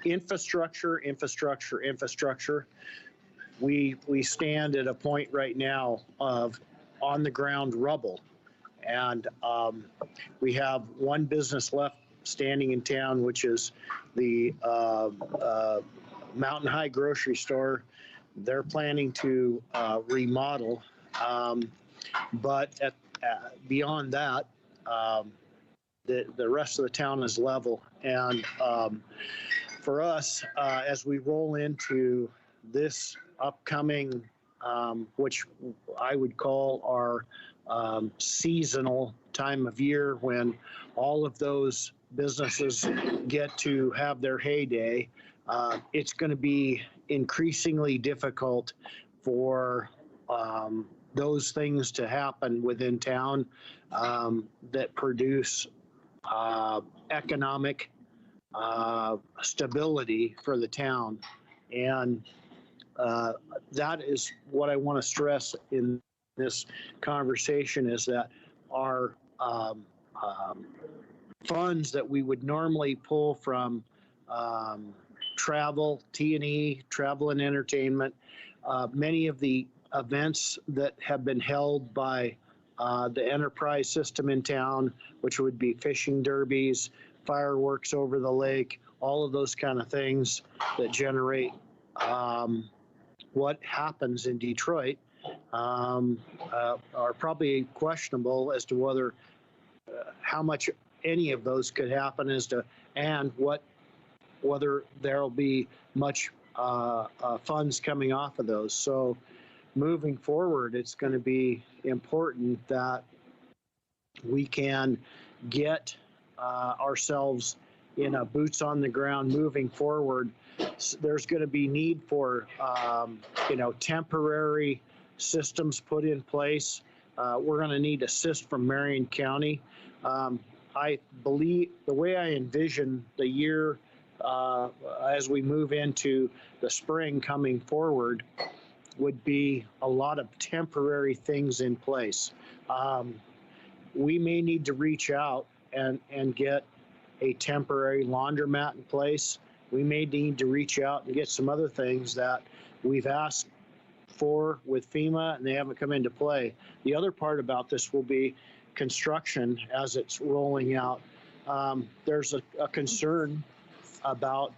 infrastructure. We stand at a point right now of on the ground rubble. And we have one business left standing in town, which is the Mountain High grocery store. They're planning to remodel. But beyond that, the rest of the town is level. And for us, as we roll into this upcoming, which I would call our seasonal time of year when all of those businesses get to have their heyday, it's going to be increasingly difficult for those things to happen within town that produce economic stability for the town. And that is what I want to stress in this conversation, is that our funds that we would normally pull from travel, T&E, travel and entertainment, many of the events that have been held by the enterprise system in town, which would be fishing derbies, fireworks over the lake, all of those kind of things that generate what happens in Detroit, are probably questionable as to whether how much any of those could happen and whether there'll be much funds coming off of those. So moving forward, it's going to be important that we can get ourselves in a boots on the ground moving forward. There's going to be need for temporary systems put in place. We're going to need assist from Marion County. I believe the way I envision the year as we move into the spring coming forward would be a lot of temporary things in place. We may need to reach out and get a temporary laundromat in place. We may need to reach out and get some other things that we've asked for with FEMA and they haven't come into play. The other part about this will be construction as it's rolling out. There's a concern about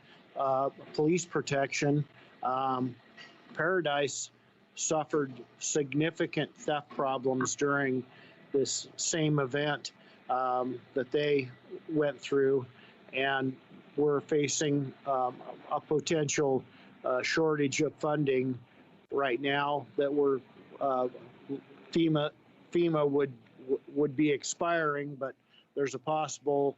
police protection. Paradise suffered significant theft problems during this same event that they went through, and we're facing a potential shortage of funding right now that we're FEMA would be expiring, but there's a possible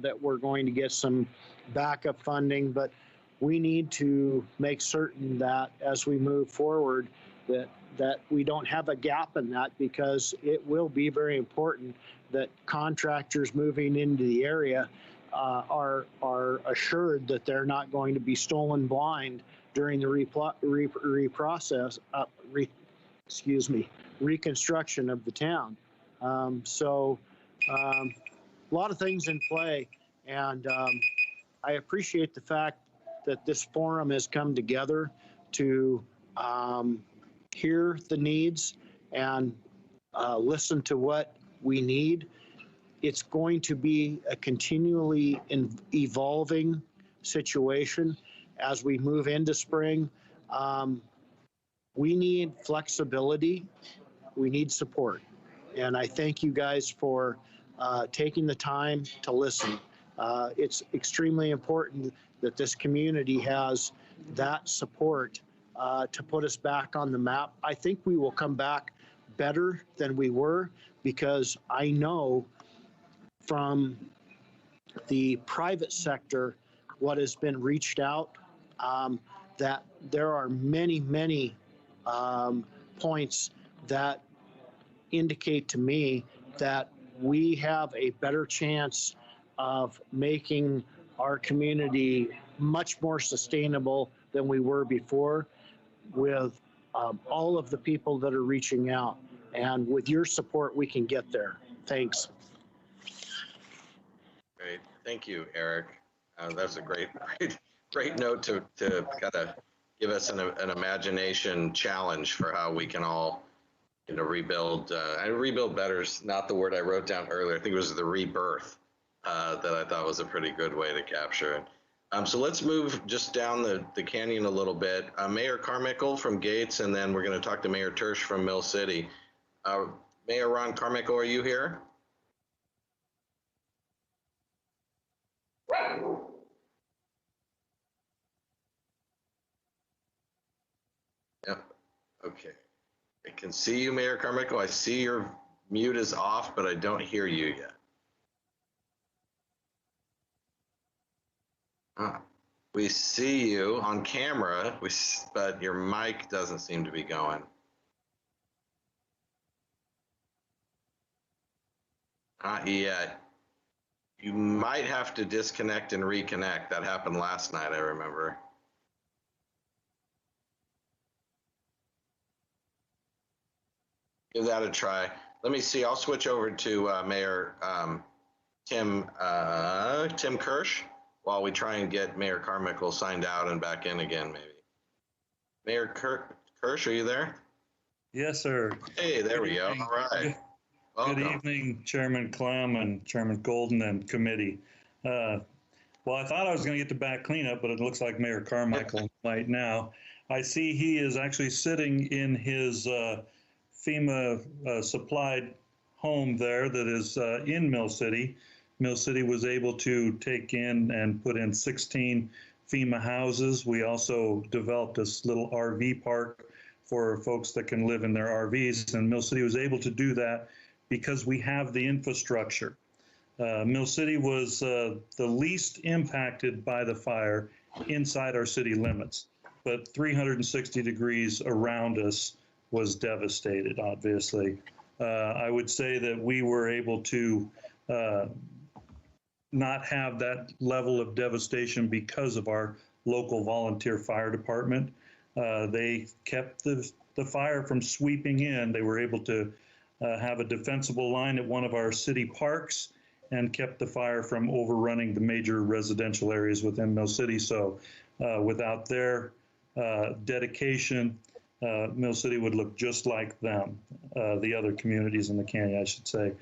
that we're going to get some backup funding. But we need to make certain that as we move forward that we don't have a gap in that, because it will be very important that contractors moving into the area are assured that they're not going to be stolen blind during the reconstruction of the town. A lot of things in play, and I appreciate the fact that this forum has come together to hear the needs and listen to what we need. It's going to be a continually evolving situation as we move into spring. We need flexibility. We need support. And I thank you guys for taking the time to listen. It's extremely important that this community has that support to put us back on the map. I think we will come back better than we were, because I know from the private sector what has been reached out, that there are many points that indicate to me that we have a better chance of making our community much more sustainable than we were before, with all of the people that are reaching out. And with your support, we can get there. Thanks. Great. Thank you, Eric. That's a great note to kind of give us an imagination challenge for how we can all, rebuild. Rebuild better is not the word I wrote down earlier. I think it was the rebirth that I thought was a pretty good way to capture it. So let's move just down the canyon a little bit. Mayor Carmichael from Gates, and then we're going to talk to Mayor Tersch from Mill City. Mayor Ron Carmichael, are you here? Yep. Okay. I can see you, Mayor Carmichael. I see your mute is off, but I don't hear you yet. We see you on camera, but your mic doesn't seem to be going. Not yet. You might have to disconnect and reconnect. That happened last night, I remember. Give that a try. Let me see. I'll switch over to Mayor Tim Kirsch while we try and get Mayor Carmichael signed out and back in again, maybe. Mayor Kirsch, are you there? Yes, sir. Hey, there we go. All right. Welcome. Good evening, Chairman Clem and Chairman Golden and committee. Well, I thought I was going to get to back cleanup, but it looks like Mayor Carmichael might now. I see he is actually sitting in his FEMA supplied home there that is in Mill City. Mill City was able to take in and put in 16 FEMA houses. We also developed this little RV park for folks that can live in their RVs, and Mill City was able to do that because we have the infrastructure. Mill City was the least impacted by the fire inside our city limits, but 360 degrees around us was devastated, obviously. I would say that we were able to not have that level of devastation because of our local volunteer fire department. They kept the fire from sweeping in. They were able to have a defensible line at one of our city parks and kept the fire from overrunning the major residential areas within Mill City. So without their dedication, Mill City would look just like them, the other communities in the canyon, I should say.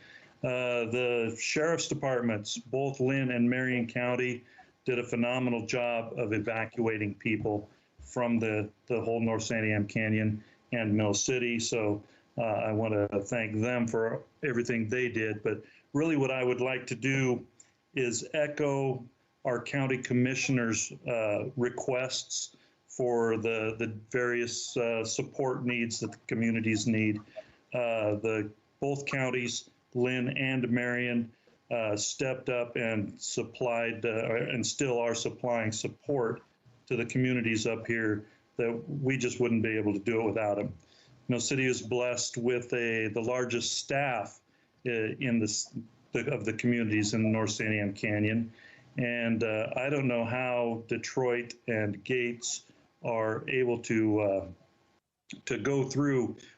The sheriff's departments, both Lynn and Marion County, did a phenomenal job of evacuating people from the whole North Santiam Canyon and Mill City. So I want to thank them for everything they did. But really what I would like to do is echo our county commissioners' requests for the various support needs that the communities need. Both counties, Lynn and Marion, stepped up and supplied and still are supplying support to the communities up here that we just wouldn't be able to do it without them. You know, city is blessed with the largest staff in of the communities in the North Santiam Canyon. And I don't know how Detroit and Gates are able to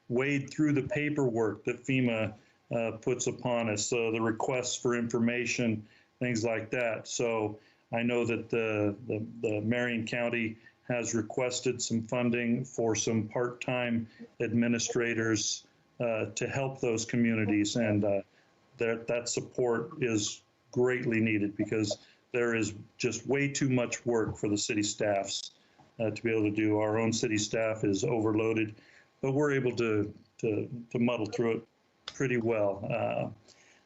wade through the paperwork that FEMA puts upon us, the requests for information, things like that. So I know that the Marion County has requested some funding for some part-time administrators to help those communities, and that support is greatly needed because there is just way too much work for the city staffs to be able to do. Our own city staff is overloaded, but we're able to muddle through it pretty well.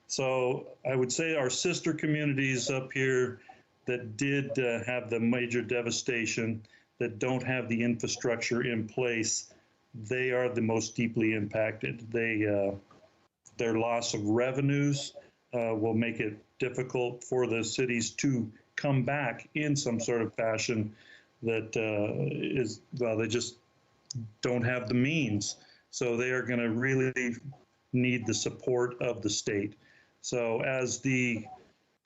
So I would say our sister communities up here that did have the major devastation, that don't have the infrastructure in place, they are the most deeply impacted. Their loss of revenues will make it difficult for the cities to come back in some sort of fashion that they just don't have the means. So they are going to really need the support of the state. So as the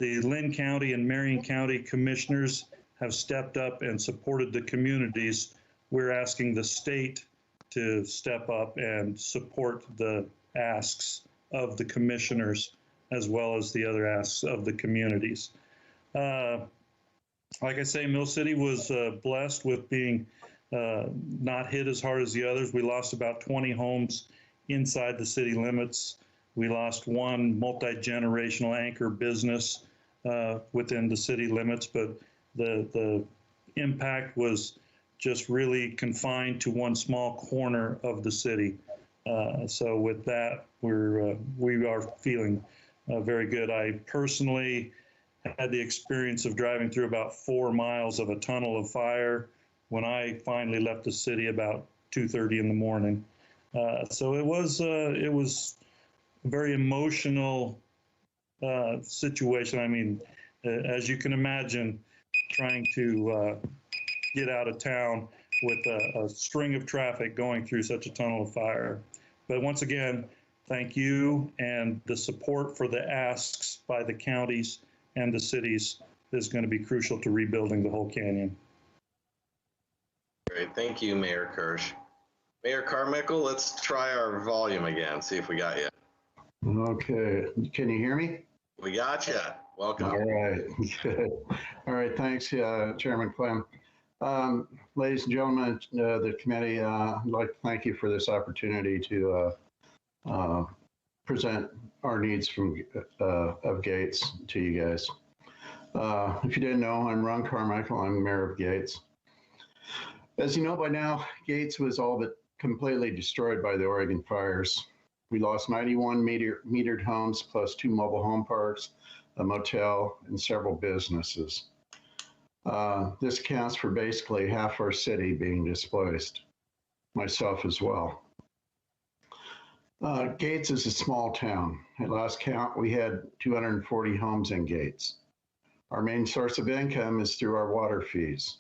Lynn County and Marion County commissioners have stepped up and supported the communities, we're asking the state to step up and support the asks of the commissioners as well as the other asks of the communities. Like I say, Mill City was blessed with being not hit as hard as the others. We lost about 20 homes inside the city limits. We lost one multi-generational anchor business within the city limits, but the impact was just really confined to one small corner of the city. So with that, we are feeling very good. I personally had the experience of driving through about 4 miles of a tunnel of fire when I finally left the city about 2:30 in the morning. So it was a very emotional situation. I mean, as you can imagine, trying to get out of town with a string of traffic going through such a tunnel of fire. But once again, thank you, and the support for the asks by the counties and the cities is going to be crucial to rebuilding the whole canyon. Great, thank you, Mayor Kirsch. Mayor Carmichael, let's try our volume again, see if we got you. Okay, can you hear me? We got you. Welcome. All right, good. All right, thanks, Chairman Clem. Ladies and gentlemen, the committee, I'd like to thank you for this opportunity to present our needs of Gates to you guys. If you didn't know, I'm Ron Carmichael. I'm the mayor of Gates. As you know by now, Gates was all but completely destroyed by the Oregon fires. We lost 91 metered homes plus 2 mobile home parks, a motel, and several businesses. This accounts for basically half our city being displaced, myself as well. Gates is a small town. At last count, we had 240 homes in Gates. Our main source of income is through our water fees.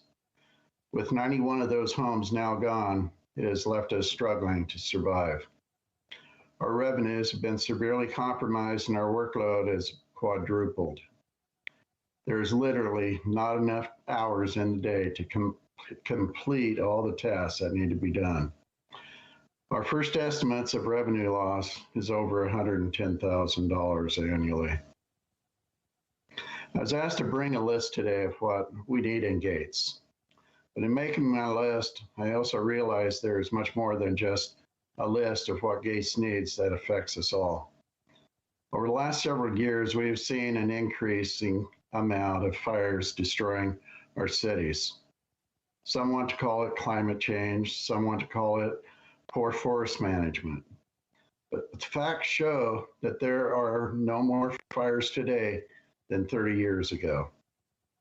With 91 of those homes now gone, it has left us struggling to survive. Our revenues have been severely compromised and our workload has quadrupled. There's literally not enough hours in the day to complete all the tasks that need to be done. Our first estimates of revenue loss is over $110,000 annually. I was asked to bring a list today of what we need in Gates. But in making my list, I also realized there is much more than just a list of what Gates needs that affects us all. Over the last several years, we have seen an increasing amount of fires destroying our cities. Some want to call it climate change, some want to call it poor forest management. But the facts show that there are no more fires today than 30 years ago.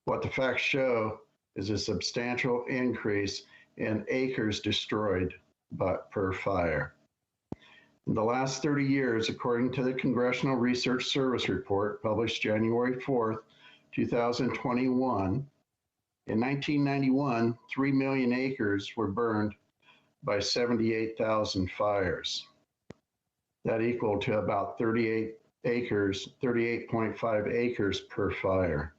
What the facts show is a substantial increase and acres destroyed per fire. In the last 30 years, according to the Congressional Research Service report published January 4th, 2021, in 1991, 3 million acres were burned by 78,000 fires. That equaled to about 38.5 acres per fire.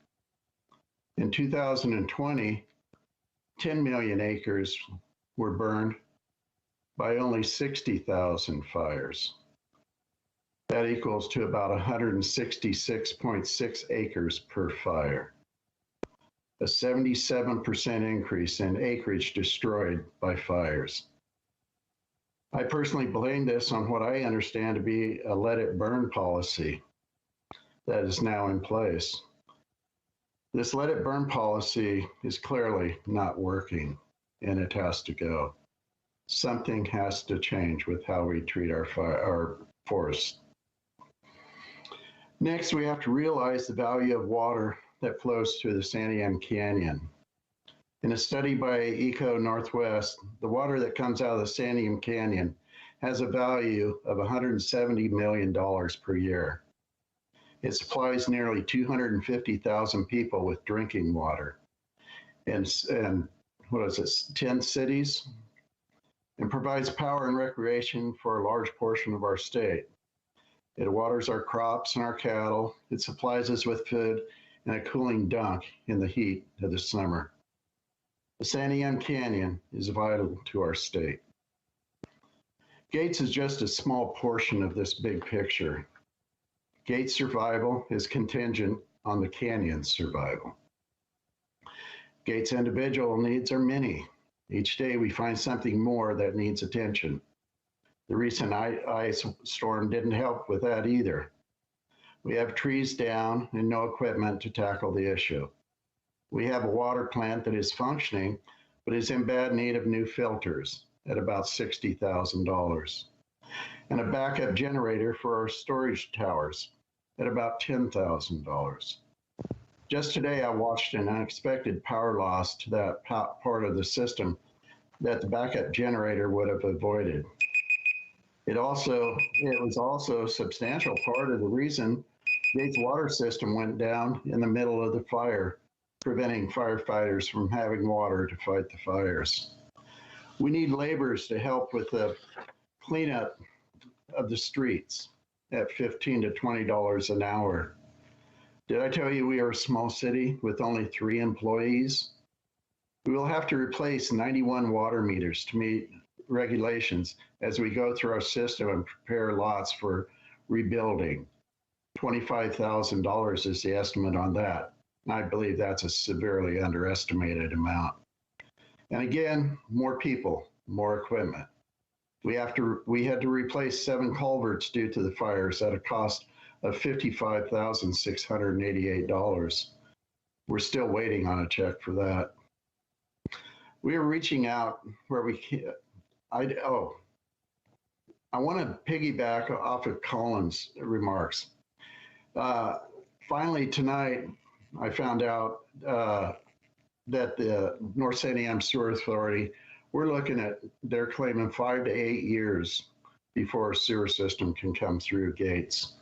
In 2020, 10 million acres were burned by only 60,000 fires. That equals to about 166.6 acres per fire. A 77% increase in acreage destroyed by fires. I personally blame this on what I understand to be a let it burn policy that is now in place. This let it burn policy is clearly not working, and it has to go. Something has to change with how we treat our forests. Next, we have to realize the value of water that flows through the Santiam Canyon. In a study by Eco Northwest, the water that comes out of the Santiam Canyon has a value of $170 million per year. It supplies nearly 250,000 people with drinking water and 10 cities, and provides power and recreation for a large portion of our state. It waters our crops and our cattle. It supplies us with food and a cooling dunk in the heat of the summer. The Santiam Canyon is vital to our state. Gates is just a small portion of this big picture. Gates' survival is contingent on the canyon's survival. Gates' individual needs are many. Each day we find something more that needs attention. The recent ice storm didn't help with that either. We have trees down and no equipment to tackle the issue. We have a water plant that is functioning, but is in bad need of new filters at about $60,000, and a backup generator for our storage towers at about $10,000. Just today, I watched an unexpected power loss to that part of the system that the backup generator would have avoided. It was also a substantial part of the reason Gates' water system went down in the middle of the fire, preventing firefighters from having water to fight the fires. We need laborers to help with the cleanup of the streets at $15 to $20 an hour. Did I tell you we are a small city with only 3 employees? We will have to replace 91 water meters to meet regulations as we go through our system and prepare lots for rebuilding. $25,000 is the estimate on that. I believe that's a severely underestimated amount. And again, more people, more equipment. We had to replace 7 culverts due to the fires at a cost of $55,688. We're still waiting on a check for that. We are reaching out where we can. I want to piggyback off of Colin's remarks. Finally, tonight, I found out that the North Santiam Sewer Authority, they're claiming 5 to 8 years before a sewer system can come through Gates.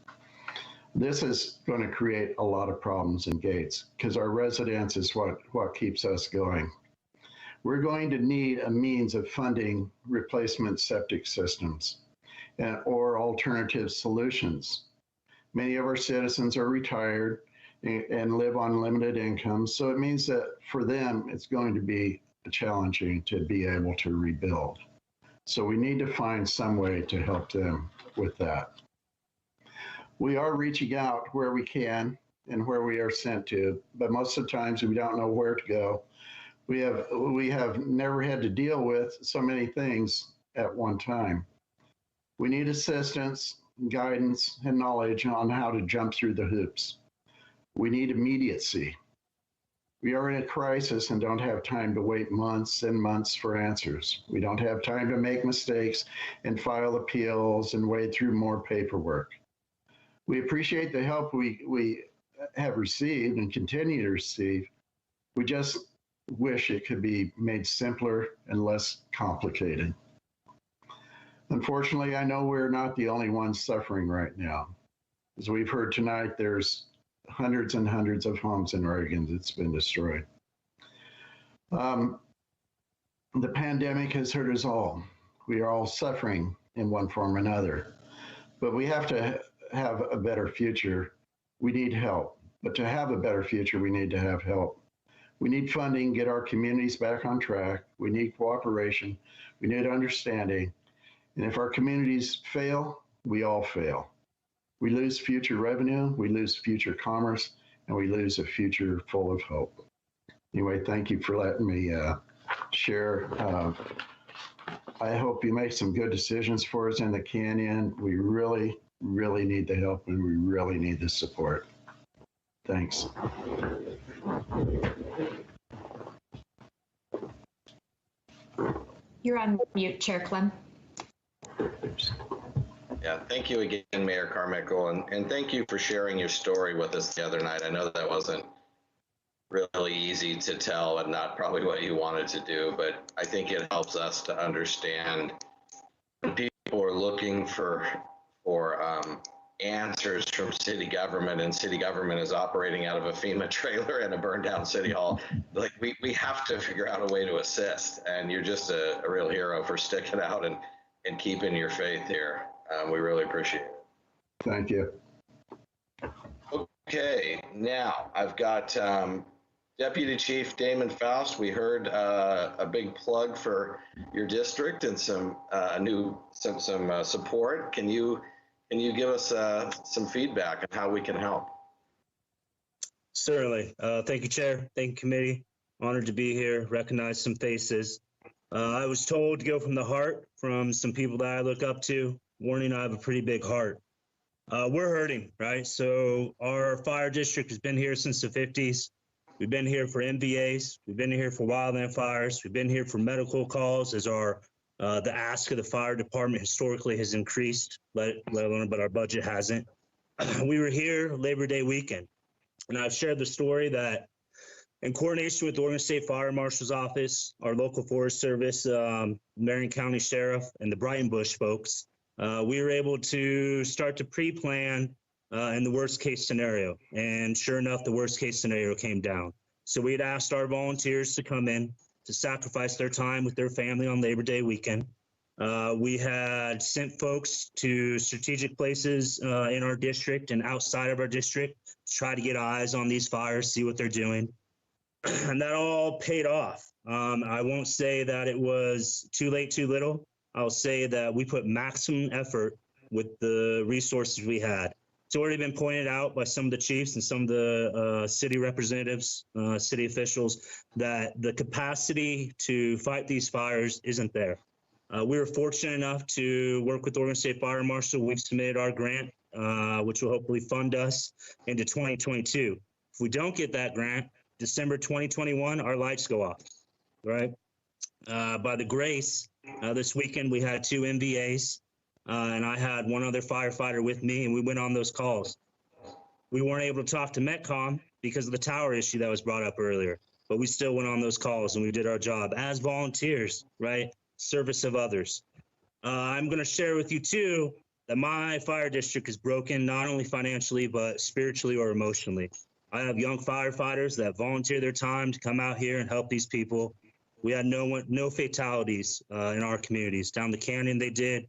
This is going to create a lot of problems in Gates because our residents is what keeps us going. We're going to need a means of funding replacement septic systems or alternative solutions. Many of our citizens are retired and live on limited incomes, so it means that for them, it's going to be challenging to be able to rebuild. So we need to find some way to help them with that. We are reaching out where we can and where we are sent to, but most of the times we don't know where to go. We have never had to deal with so many things at one time. We need assistance, guidance, and knowledge on how to jump through the hoops. We need immediacy. We are in a crisis and don't have time to wait months and months for answers. We don't have time to make mistakes and file appeals and wade through more paperwork. We appreciate the help we have received and continue to receive. We just wish it could be made simpler and less complicated. Unfortunately, I know we're not the only ones suffering right now. As we've heard tonight, there's hundreds and hundreds of homes in Oregon that's been destroyed. The pandemic has hurt us all. We are all suffering in one form or another, but we have to have a better future. We need help, but to have a better future, we need to have help. We need funding, get our communities back on track. We need cooperation. We need understanding. And if our communities fail, we all fail. We lose future revenue, we lose future commerce, and we lose a future full of hope. Anyway, thank you for letting me share. I hope you make some good decisions for us in the Canyon. We really, really need the help, and we really need the support. Thanks. You're on mute, Chair Clem. Yeah, thank you again, Mayor Carmichael, and thank you for sharing your story with us the other night. I know that wasn't really easy to tell and not probably what you wanted to do, but I think it helps us to understand when people are looking for answers from city government, and city government is operating out of a FEMA trailer and a burned down city hall. Like we have to figure out a way to assist, and you're just a real hero for sticking out and keeping your faith here. We really appreciate it. Thank you. Okay, now I've got Deputy Chief Damon Faust. We heard a big plug for your district and some support. Can you give us some feedback on how we can help? Certainly. Thank you, Chair. Thank you, committee. Honored to be here, recognize some faces. I was told to go from the heart from some people that I look up to. Warning, I have a pretty big heart. We're hurting, right? So our fire district has been here since the 50s. We've been here for MVAs. We've been here for wildland fires. We've been here for medical calls as the ask of the fire department historically has increased, let alone, but our budget hasn't. We were here Labor Day weekend, and I've shared the story that in coordination with the Oregon State Fire Marshal's Office, our local Forest Service, Marion County Sheriff, and the Brighton Bush folks, we were able to start to pre-plan in the worst case scenario. And sure enough, the worst case scenario came down. So we had asked our volunteers to come in to sacrifice their time with their family on Labor Day weekend. We had sent folks to strategic places in our district and outside of our district to try to get eyes on these fires, see what they're doing. And that all paid off. I won't say that it was too late, too little. I'll say that we put maximum effort with the resources we had. It's already been pointed out by some of the chiefs and some of the city representatives, city officials, that the capacity to fight these fires isn't there. We were fortunate enough to work with Oregon State Fire Marshal. We've submitted our grant, which will hopefully fund us into 2022. If we don't get that grant, December 2021, our lights go off, right? By the grace, this weekend we had 2 MVAs. And I had one other firefighter with me, and we went on those calls. We weren't able to talk to Metcom because of the tower issue that was brought up earlier, but we still went on those calls and we did our job as volunteers, right? Service of others. I'm going to share with you too that my fire district is broken, not only financially, but spiritually or emotionally. I have young firefighters that volunteer their time to come out here and help these people. We had no fatalities in our communities. Down the canyon they did.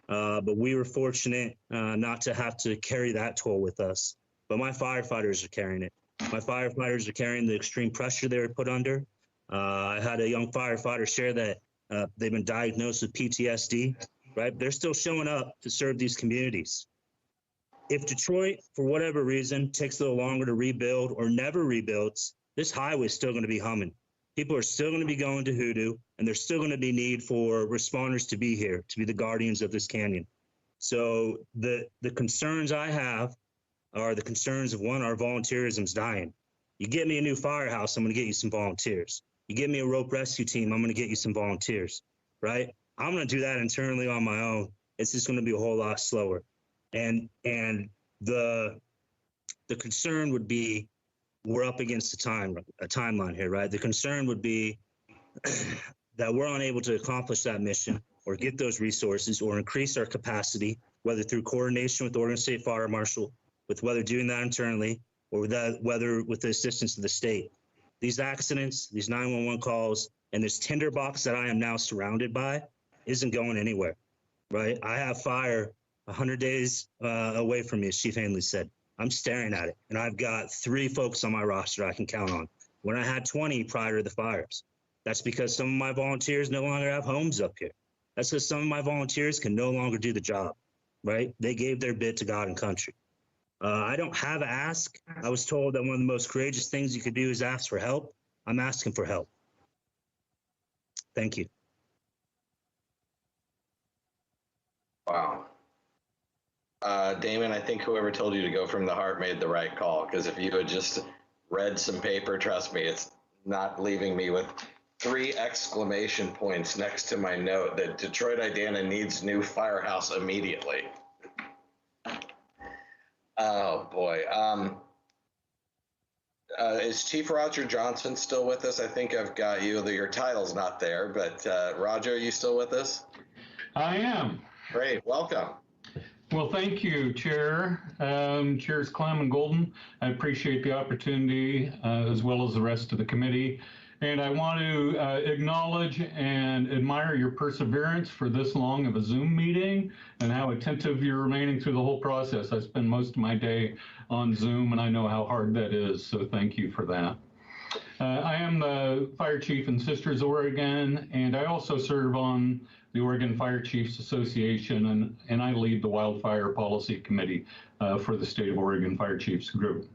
But we were fortunate not to have to carry that toll with us. But my firefighters are carrying it. My firefighters are carrying the extreme pressure they were put under. I had a young firefighter share that they've been diagnosed with PTSD, right? They're still showing up to serve these communities. If Detroit, for whatever reason, takes a little longer to rebuild or never rebuilds, this highway is still going to be humming. People are still going to be going to Hoodoo, and there's still going to be need for responders to be here, to be the guardians of this canyon. So the concerns I have are the concerns of, one, our volunteerism's dying. You get me a new firehouse, I'm going to get you some volunteers. You get me a rope rescue team, I'm going to get you some volunteers, right? I'm going to do that internally on my own. It's just going to be a whole lot slower. And the concern would be we're up against a timeline here, right? The concern would be that we're unable to accomplish that mission or get those resources or increase our capacity, whether through coordination with the Oregon State Fire Marshal, with whether doing that internally or whether with the assistance of the state. These accidents, these 911 calls, and this tinderbox that I am now surrounded by isn't going anywhere, right? I have fire 100 days away from me, as Chief Hanley said. I'm staring at it, and I've got 3 folks on my roster I can count on. When I had 20 prior to the fires, that's because some of my volunteers no longer have homes up here. That's because some of my volunteers can no longer do the job, right? They gave their bit to God and country. I don't have an ask. I was told that one of the most courageous things you could do is ask for help. I'm asking for help. Thank you. Wow. Damon, I think whoever told you to go from the heart made the right call, because if you had just read some paper, trust me, it's not leaving me with 3 exclamation points next to my note that Detroit Idana needs new firehouse immediately. Oh boy. Is Chief Roger Johnson still with us? I think I've got you. Your title's not there, but Roger, are you still with us? I am. Great, welcome. Well, thank you, Chair. Chairs Clem and Golden. I appreciate the opportunity, as well as the rest of the committee. And I want to acknowledge and admire your perseverance for this long of a Zoom meeting and how attentive you're remaining through the whole process. I spend most of my day on Zoom, and I know how hard that is, so thank you for that. I am the Fire Chief in Sisters, Oregon, and I also serve on the Oregon Fire Chiefs Association, and I lead the Wildfire Policy Committee for the State of Oregon Fire Chiefs Group.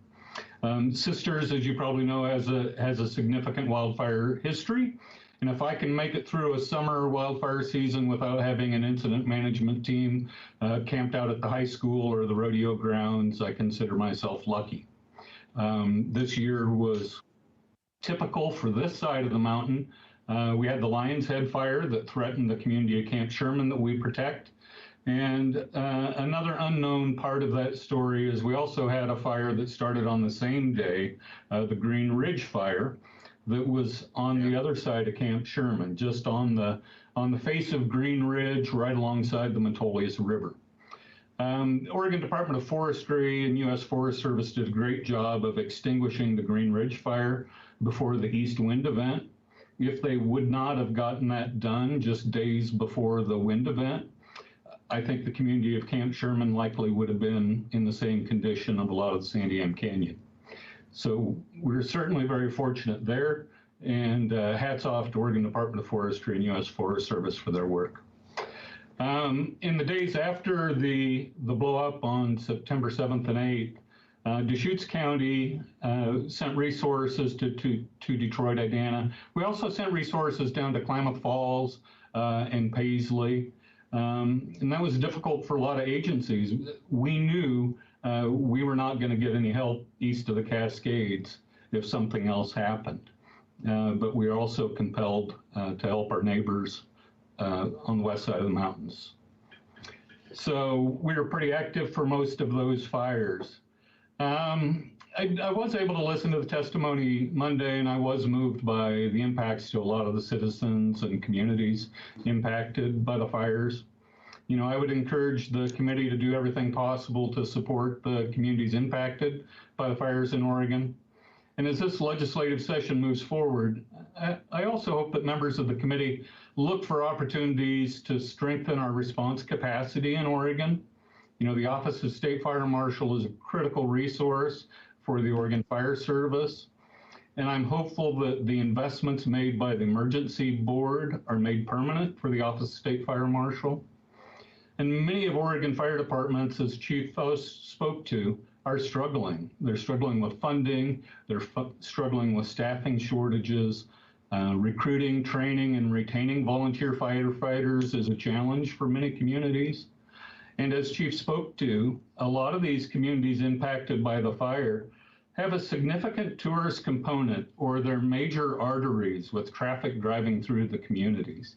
Sisters, as you probably know, has a significant wildfire history, and if I can make it through a summer wildfire season without having an incident management team camped out at the high school or the rodeo grounds, I consider myself lucky. This year was typical for this side of the mountain. We had the Lion's Head fire that threatened the community of Camp Sherman that we protect. And another unknown part of that story is we also had a fire that started on the same day, the Green Ridge fire, that was on the other side of Camp Sherman, just on the face of Green Ridge, right alongside the Metolius River. Oregon Department of Forestry and U.S. Forest Service did a great job of extinguishing the Green Ridge fire before the east wind event. If they would not have gotten that done just days before the wind event, I think the community of Camp Sherman likely would have been in the same condition of a lot of the Sandiam Canyon. So we're certainly very fortunate there, and hats off to Oregon Department of Forestry and U.S. Forest Service for their work. In the days after the blow up on September 7th and 8th, Deschutes County sent resources to Detroit Idana. We also sent resources down to Klamath Falls and Paisley. And that was difficult for a lot of agencies. We knew we were not going to get any help east of the Cascades if something else happened. But we are also compelled to help our neighbors on the west side of the mountains. So we were pretty active for most of those fires. I was able to listen to the testimony Monday, and I was moved by the impacts to a lot of the citizens and communities impacted by the fires. You know, I would encourage the committee to do everything possible to support the communities impacted by the fires in Oregon. And as this legislative session moves forward, I also hope that members of the committee look for opportunities to strengthen our response capacity in Oregon. You know, the Office of State Fire Marshal is a critical resource for the Oregon Fire Service. And I'm hopeful that the investments made by the Emergency Board are made permanent for the Office of State Fire Marshal. And many of Oregon fire departments, as Chief Faust spoke to, are struggling. They're struggling with funding, they're struggling with staffing shortages. Recruiting, training, and retaining volunteer firefighters is a challenge for many communities. And as Chief spoke to, a lot of these communities impacted by the fire have a significant tourist component, or they're major arteries with traffic driving through the communities.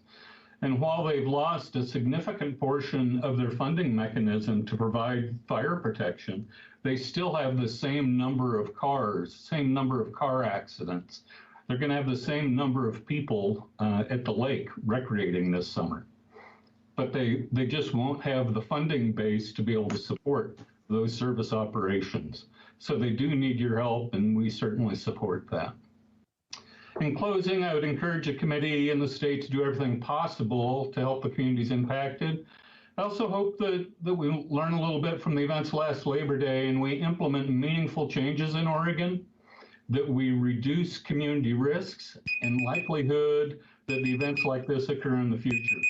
And while they've lost a significant portion of their funding mechanism to provide fire protection, they still have the same number of cars, same number of car accidents. They're going to have the same number of people at the lake recreating this summer. But they just won't have the funding base to be able to support those service operations. So they do need your help, and we certainly support that. In closing, I would encourage the committee and the state to do everything possible to help the communities impacted. I also hope that we learn a little bit from the events last Labor Day and we implement meaningful changes in Oregon, that we reduce community risks and likelihood that the events like this occur in the future.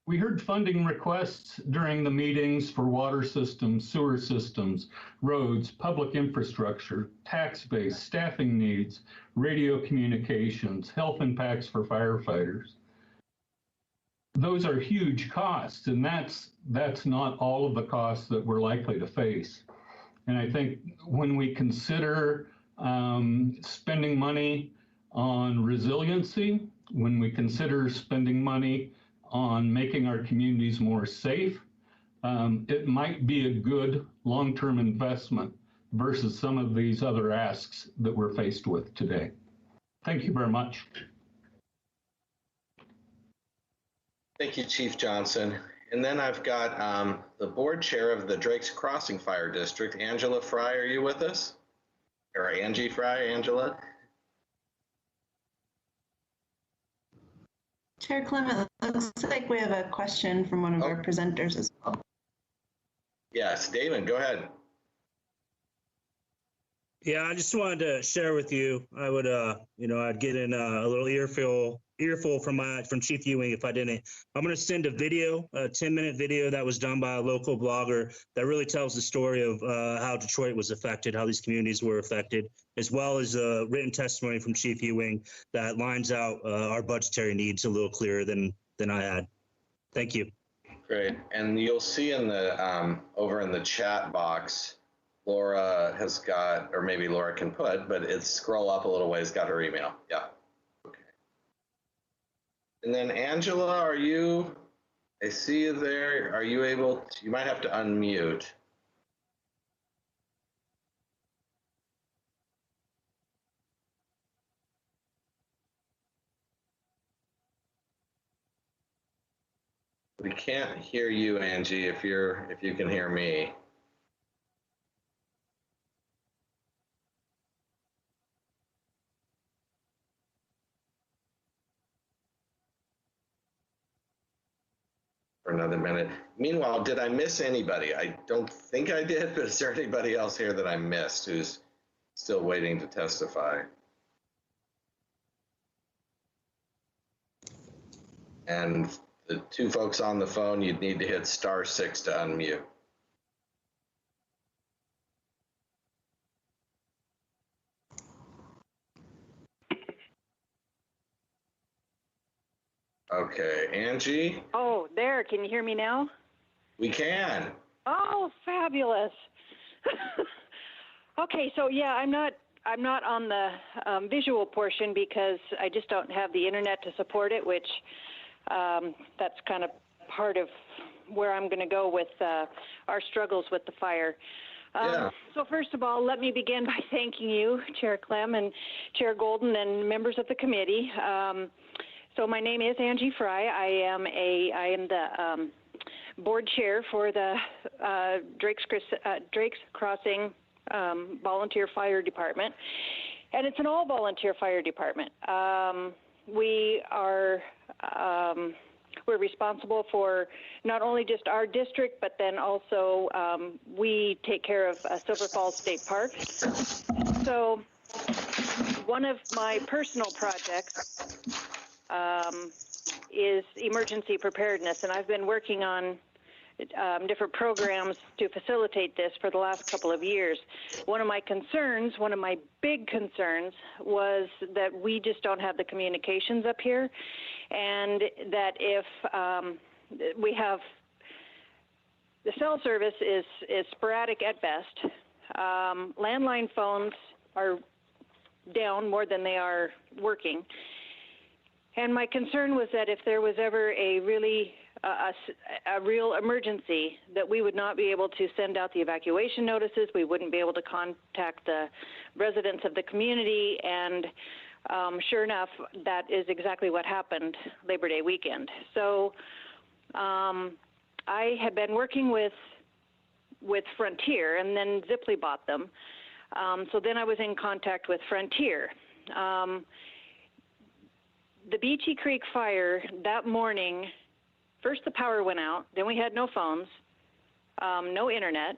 We heard funding requests during the meetings for water systems, sewer systems, roads, public infrastructure, tax base, staffing needs, radio communications, health impacts for firefighters. Those are huge costs, and that's not all of the costs that we're likely to face. And I think when we consider spending money on resiliency, when we consider spending money on making our communities more safe, it might be a good long-term investment versus some of these other asks that we're faced with today. Thank you very much. Thank you, Chief Johnson. And then I've got the board chair of the Drake's Crossing Fire District, Angela Fry. Are you with us? Or Angie Fry, Angela? Chair Clement, it looks like we have a question from one of our presenters as well. Yes, Damon, go ahead. Yeah, I just wanted to share with you. I would, I'd get in a little earful from Chief Ewing if I didn't. I'm going to send a video, a 10-minute video that was done by a local blogger that really tells the story of how Detroit was affected, how these communities were affected, as well as a written testimony from Chief Ewing that lines out our budgetary needs a little clearer than I had. Thank you. Great. And you'll see in the over in the chat box, Laura has got, or maybe Laura can put, but it's scroll up a little ways, got her email. Yeah. Okay. And then Angela, I see you there. Are you able to, you might have to unmute. We can't hear you, Angie, if you can hear me. For another minute. Meanwhile, did I miss anybody? I don't think I did, but is there anybody else here that I missed who's still waiting to testify? And the two folks on the phone, you'd need to hit *6 to unmute. Okay, Angie? Oh, there. Can you hear me now? We can. Oh, fabulous. Okay, so yeah, I'm not on the visual portion because I just don't have the internet to support it, which that's kind of part of where I'm going to go with our struggles with the fire. So first of all, let me begin by thanking you, Chair Clem and Chair Golden and members of the committee. So my name is Angie Fry. I am the board chair for the Drake's Crossing Volunteer Fire Department, and it's an all-volunteer fire department. We're responsible for not only just our district, but then also we take care of Silver Falls State Park. So one of my personal projects is emergency preparedness, and I've been working on different programs to facilitate this for the last couple of years. One of my big concerns was that we just don't have the communications up here, and that if we have the cell service is sporadic at best. Landline phones are down more than they are working. And my concern was that if there was ever a really a real emergency, that we would not be able to send out the evacuation notices. We wouldn't be able to contact the residents of the community. And sure enough, that is exactly what happened Labor Day weekend. So I had been working with Frontier, and then Ziply bought them. So then I was in contact with Frontier. The Beachy Creek fire that morning, first the power went out, then we had no phones, no internet.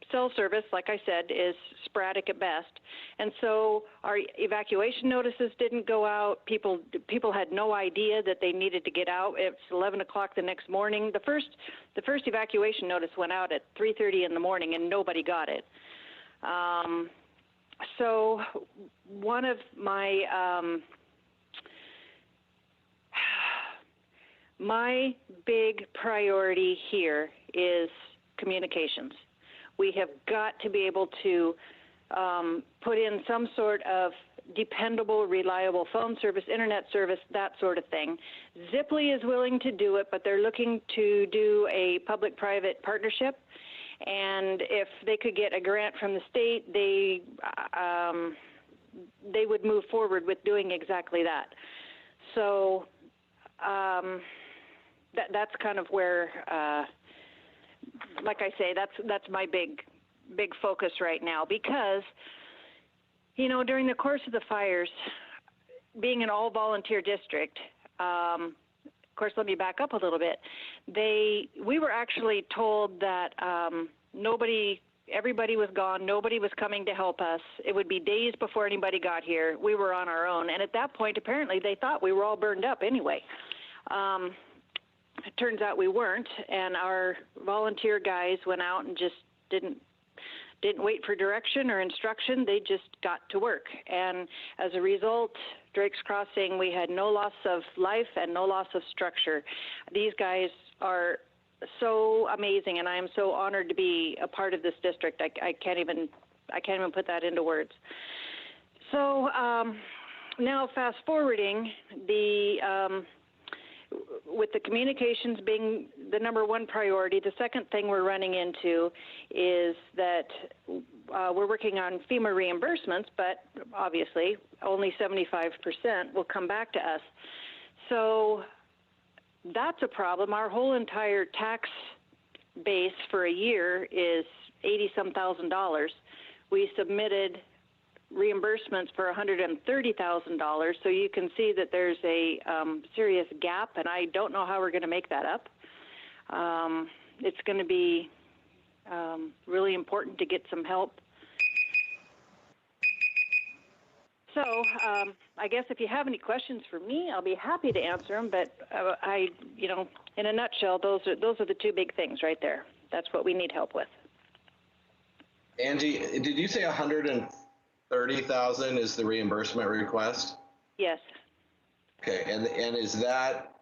Cell service, like I said, is sporadic at best. And so our evacuation notices didn't go out. People had no idea that they needed to get out. It's 11 o'clock the next morning. The first evacuation notice went out at 3:30 in the morning, and nobody got it. So one of my my big priority here is communications. We have got to be able to put in some sort of dependable, reliable phone service, internet service, that sort of thing. Ziply is willing to do it, but they're looking to do a public-private partnership. And if they could get a grant from the state, they would move forward with doing exactly that. So that's kind of where, like I say, that's my big focus right now, because, you know, during the course of the fires, being an all-volunteer district, of course, let me back up a little bit. We were actually told that everybody was gone, nobody was coming to help us. It would be days before anybody got here. We were on our own, and at that point, apparently, they thought we were all burned up anyway. It turns out we weren't, and our volunteer guys went out and just didn't wait for direction or instruction. They just got to work. And as a result, Drake's Crossing, we had no loss of life and no loss of structure. These guys are so amazing, and I am so honored to be a part of this district. I can't even put that into words. So now fast forwarding, with the communications being the number one priority, the second thing we're running into is that we're working on FEMA reimbursements, but obviously only 75% will come back to us. So that's a problem. Our whole entire tax base for a year is $80-some thousand. We submitted reimbursements for $130,000, so you can see that there's a serious gap, and I don't know how we're going to make that up. It's going to be really important to get some help. So I guess if you have any questions for me, I'll be happy to answer them, but in a nutshell, those are the two big things right there. That's what we need help with. Angie, did you say 130,000 is the reimbursement request? Yes. Okay, and is that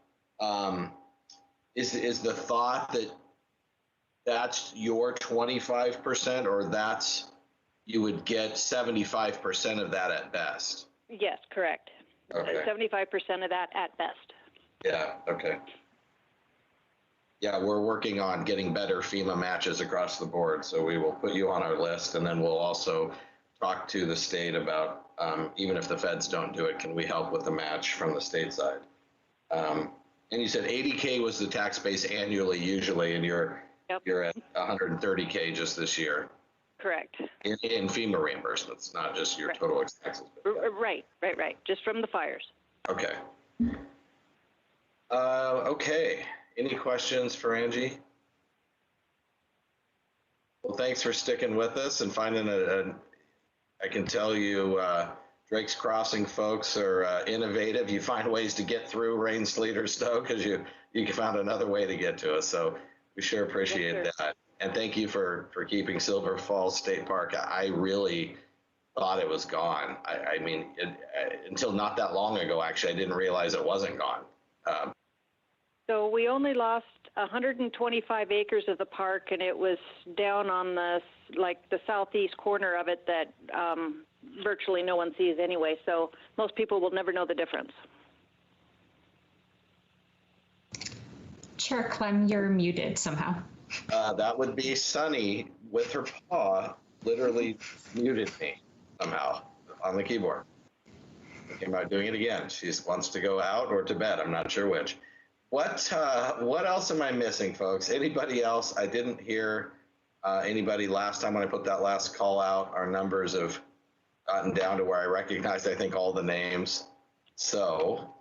is the thought that that's your 25%, or you would get 75% of that at best? Yes, correct. Okay. 75% of that at best. Yeah. Okay. Yeah, we're working on getting better FEMA matches across the board, so we will put you on our list, and then we'll also talk to the state about, even if the feds don't do it, can we help with the match from the state side? And you said 80K was the tax base annually usually, and you're at 130K just this year. Correct. In FEMA reimbursements, not just your total expenses. Right. Just from the fires. Okay. Okay. Any questions for Angie? Well, thanks for sticking with us and finding I can tell you, Drake's Crossing folks are innovative. You find ways to get through rain, sleet, or snow because you found another way to get to us. So we sure appreciate that. And thank you for keeping Silver Falls State Park. I really thought it was gone. I mean, until not that long ago, actually, I didn't realize it wasn't gone. So we only lost 125 acres of the park, and it was down on the southeast corner of it that virtually no one sees anyway. So most people will never know the difference. Chair Clem, you're muted somehow. That would be Sunny with her paw literally muted me somehow on the keyboard. Thinking about doing it again. She wants to go out or to bed. I'm not sure which. What else am I missing, folks? Anybody else? I didn't hear anybody last time when I put that last call out. Our numbers have gotten down to where I recognized, I think, all the names. So,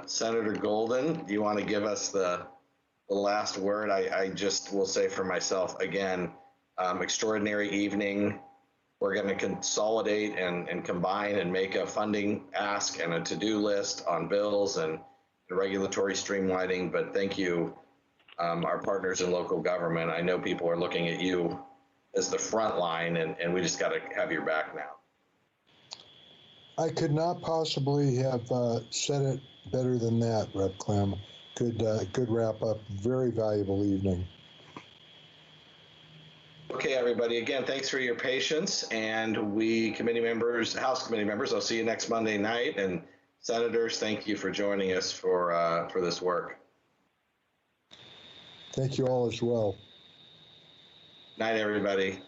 Senator Golden, do you want to give us the last word? I just will say for myself, again, extraordinary evening. We're going to consolidate and combine and make a funding ask and a to-do list on bills and regulatory streamlining. But thank you, our partners in local government. I know people are looking at you as the front line, and we just got to have your back now. I could not possibly have said it better than that, Rep. Clem. Good wrap up. Very valuable evening. Okay, everybody. Again, thanks for your patience. And we committee members, House committee members, I'll see you next Monday night. And senators, thank you for joining us for this work. Thank you all as well. Night, everybody.